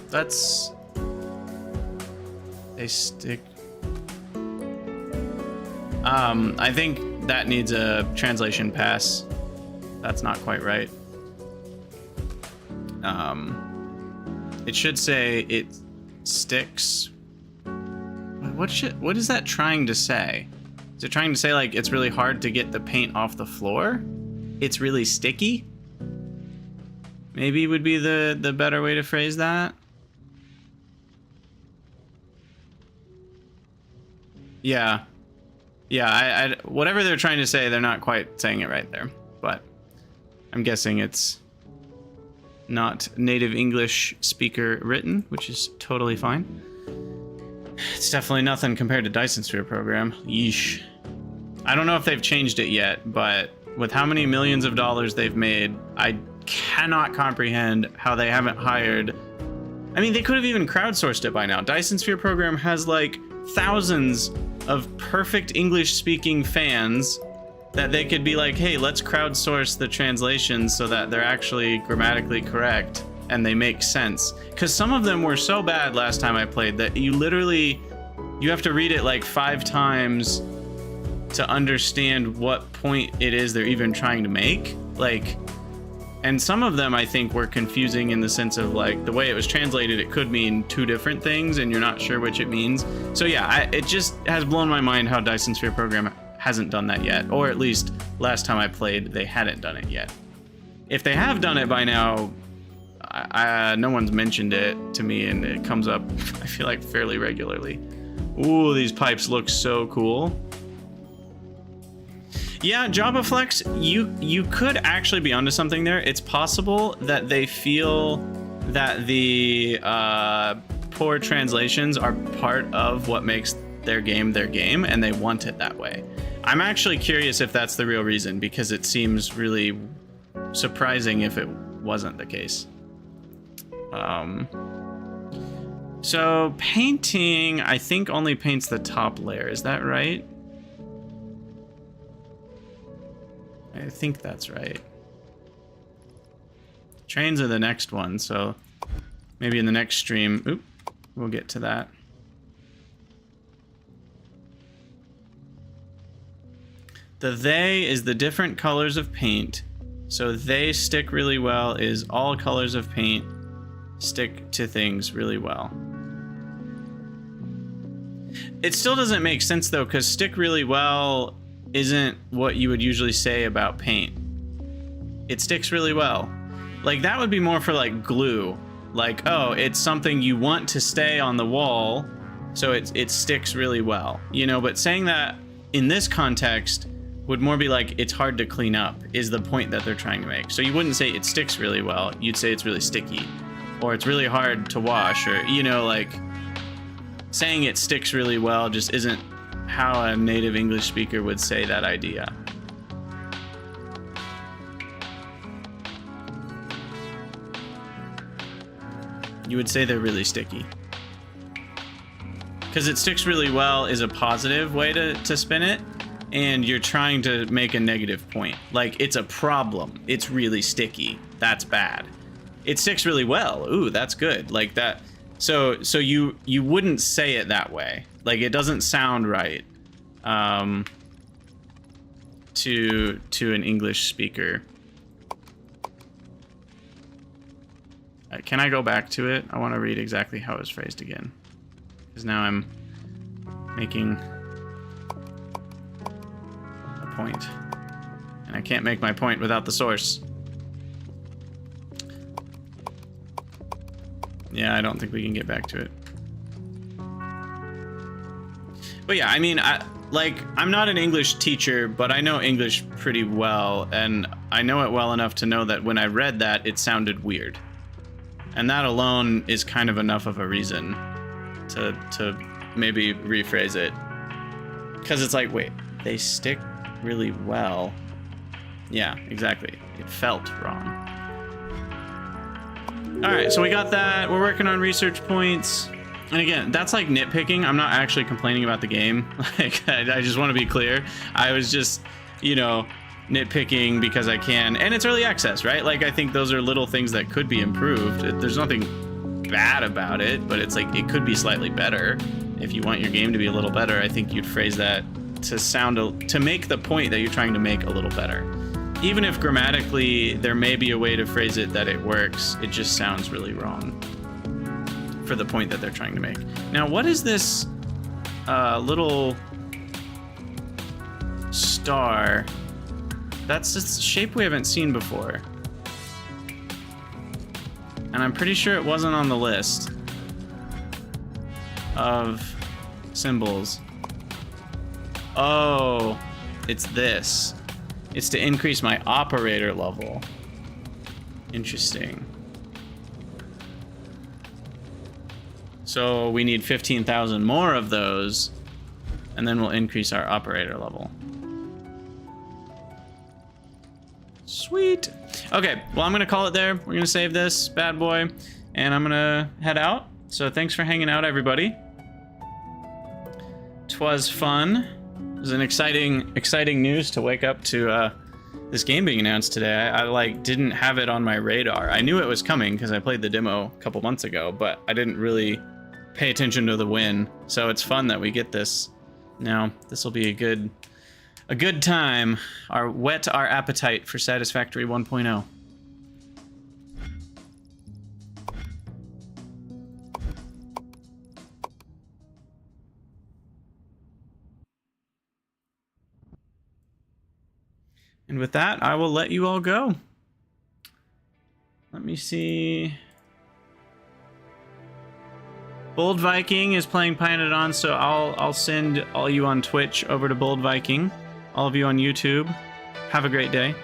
They stick. I think that needs a translation pass. That's not quite right. It should say it sticks. What is that trying to say? Is it trying to say like it's really hard to get the paint off the floor? It's really sticky? Maybe would be the better way to phrase that. Yeah. Yeah, whatever they're trying to say, they're not quite saying it right there. But I'm guessing it's not native English speaker written, which is totally fine. It's definitely nothing compared to Dyson Sphere program. Yeesh. I don't know if they've changed it yet, but with how many millions of dollars they've made, I cannot comprehend how they haven't hired... I mean, they could have even crowdsourced it by now. Dyson Sphere program has like thousands of perfect English-speaking fans that they could be like, hey, let's crowdsource the translations so that they're actually grammatically correct and they make sense. Because some of them were so bad last time I played that you have to read it like 5 times to understand what point it is they're even trying to make. Like, and some of them I think were confusing in the sense of like the way it was translated, it could mean 2 different things and you're not sure which it means. So yeah, it just has blown my mind how Dyson Sphere program hasn't done that yet, or at least last time I played they hadn't done it yet. If they have done it by now, no one's mentioned it to me and it comes up I feel like fairly regularly. Ooh, these pipes look so cool. Yeah, Java Flex, you could actually be onto something there. It's possible that they feel that the poor translations are part of what makes their game, and they want it that way. I'm actually curious if that's the real reason, because it seems really surprising if it wasn't the case. So painting, I think only paints the top layer. Is that right? I think that's right. Trains are the next one, so maybe in the next stream, we'll get to that. The they is the different colors of paint. So they stick really well is all colors of paint stick to things really well. It still doesn't make sense though, because stick really well isn't what you would usually say about paint. It sticks really well. Like that would be more for like glue Like, oh, it's something you want to stay on the wall, so it sticks really well, you know. But saying that in this context would more be like it's hard to clean up is the point that they're trying to make. So you wouldn't say it sticks really well, you'd say it's really sticky, or it's really hard to wash, or, you know, like saying it sticks really well just isn't how a native English speaker would say that idea. You would say they're really sticky. Because it sticks really well is a positive way to spin it, and you're trying to make a negative point. Like, it's a problem. It's really sticky. That's bad. It sticks really well. Ooh, that's good. Like that. So you wouldn't say it that way. Like, it doesn't sound right to an English speaker. Can I go back to it? I want to read exactly how it was phrased again, because now I'm making a point, and I can't make my point without the source. Yeah, I don't think we can get back to it. But yeah, I mean, I'm not an English teacher, but I know English pretty well, and I know it well enough to know that when I read that, it sounded weird. And that alone is kind of enough of a reason to maybe rephrase it. Because it's like, wait, they stick really well. Yeah, exactly. It felt wrong. All right, so we got that. We're working on research points. And again, that's like nitpicking. I'm not actually complaining about the game. Like, I just want to be clear. I was just, you know, nitpicking because I can, and it's early access, right? Like, I think those are little things that could be improved. There's nothing bad about it, but it's like it could be slightly better. If you want your game to be a little better, I think you'd phrase that to make the point that you're trying to make a little better. Even if grammatically there may be a way to phrase it that it works, it just sounds really wrong for the point that they're trying to make. Now, what is this little star? That's a shape we haven't seen before. And I'm pretty sure it wasn't on the list of symbols. Oh, it's this. It's to increase my operator level. Interesting. So we need 15,000 more of those, and then we'll increase our operator level. Sweet. Okay, well, I'm gonna call it there. We're gonna save this bad boy, and I'm gonna head out. So thanks for hanging out, everybody. 'Twas fun. It was an exciting news to wake up to this game being announced today. I like didn't have it on my radar. I knew it was coming because I played the demo a couple months ago, but I didn't really pay attention to the win. So it's fun that we get this now. This will be a good time. Whet our appetite for Satisfactory 1.0. And with that, I will let you all go. Let me see. Bold Viking is playing Pionadon, so I'll send all you on Twitch over to Bold Viking. All of you on YouTube, have a great day.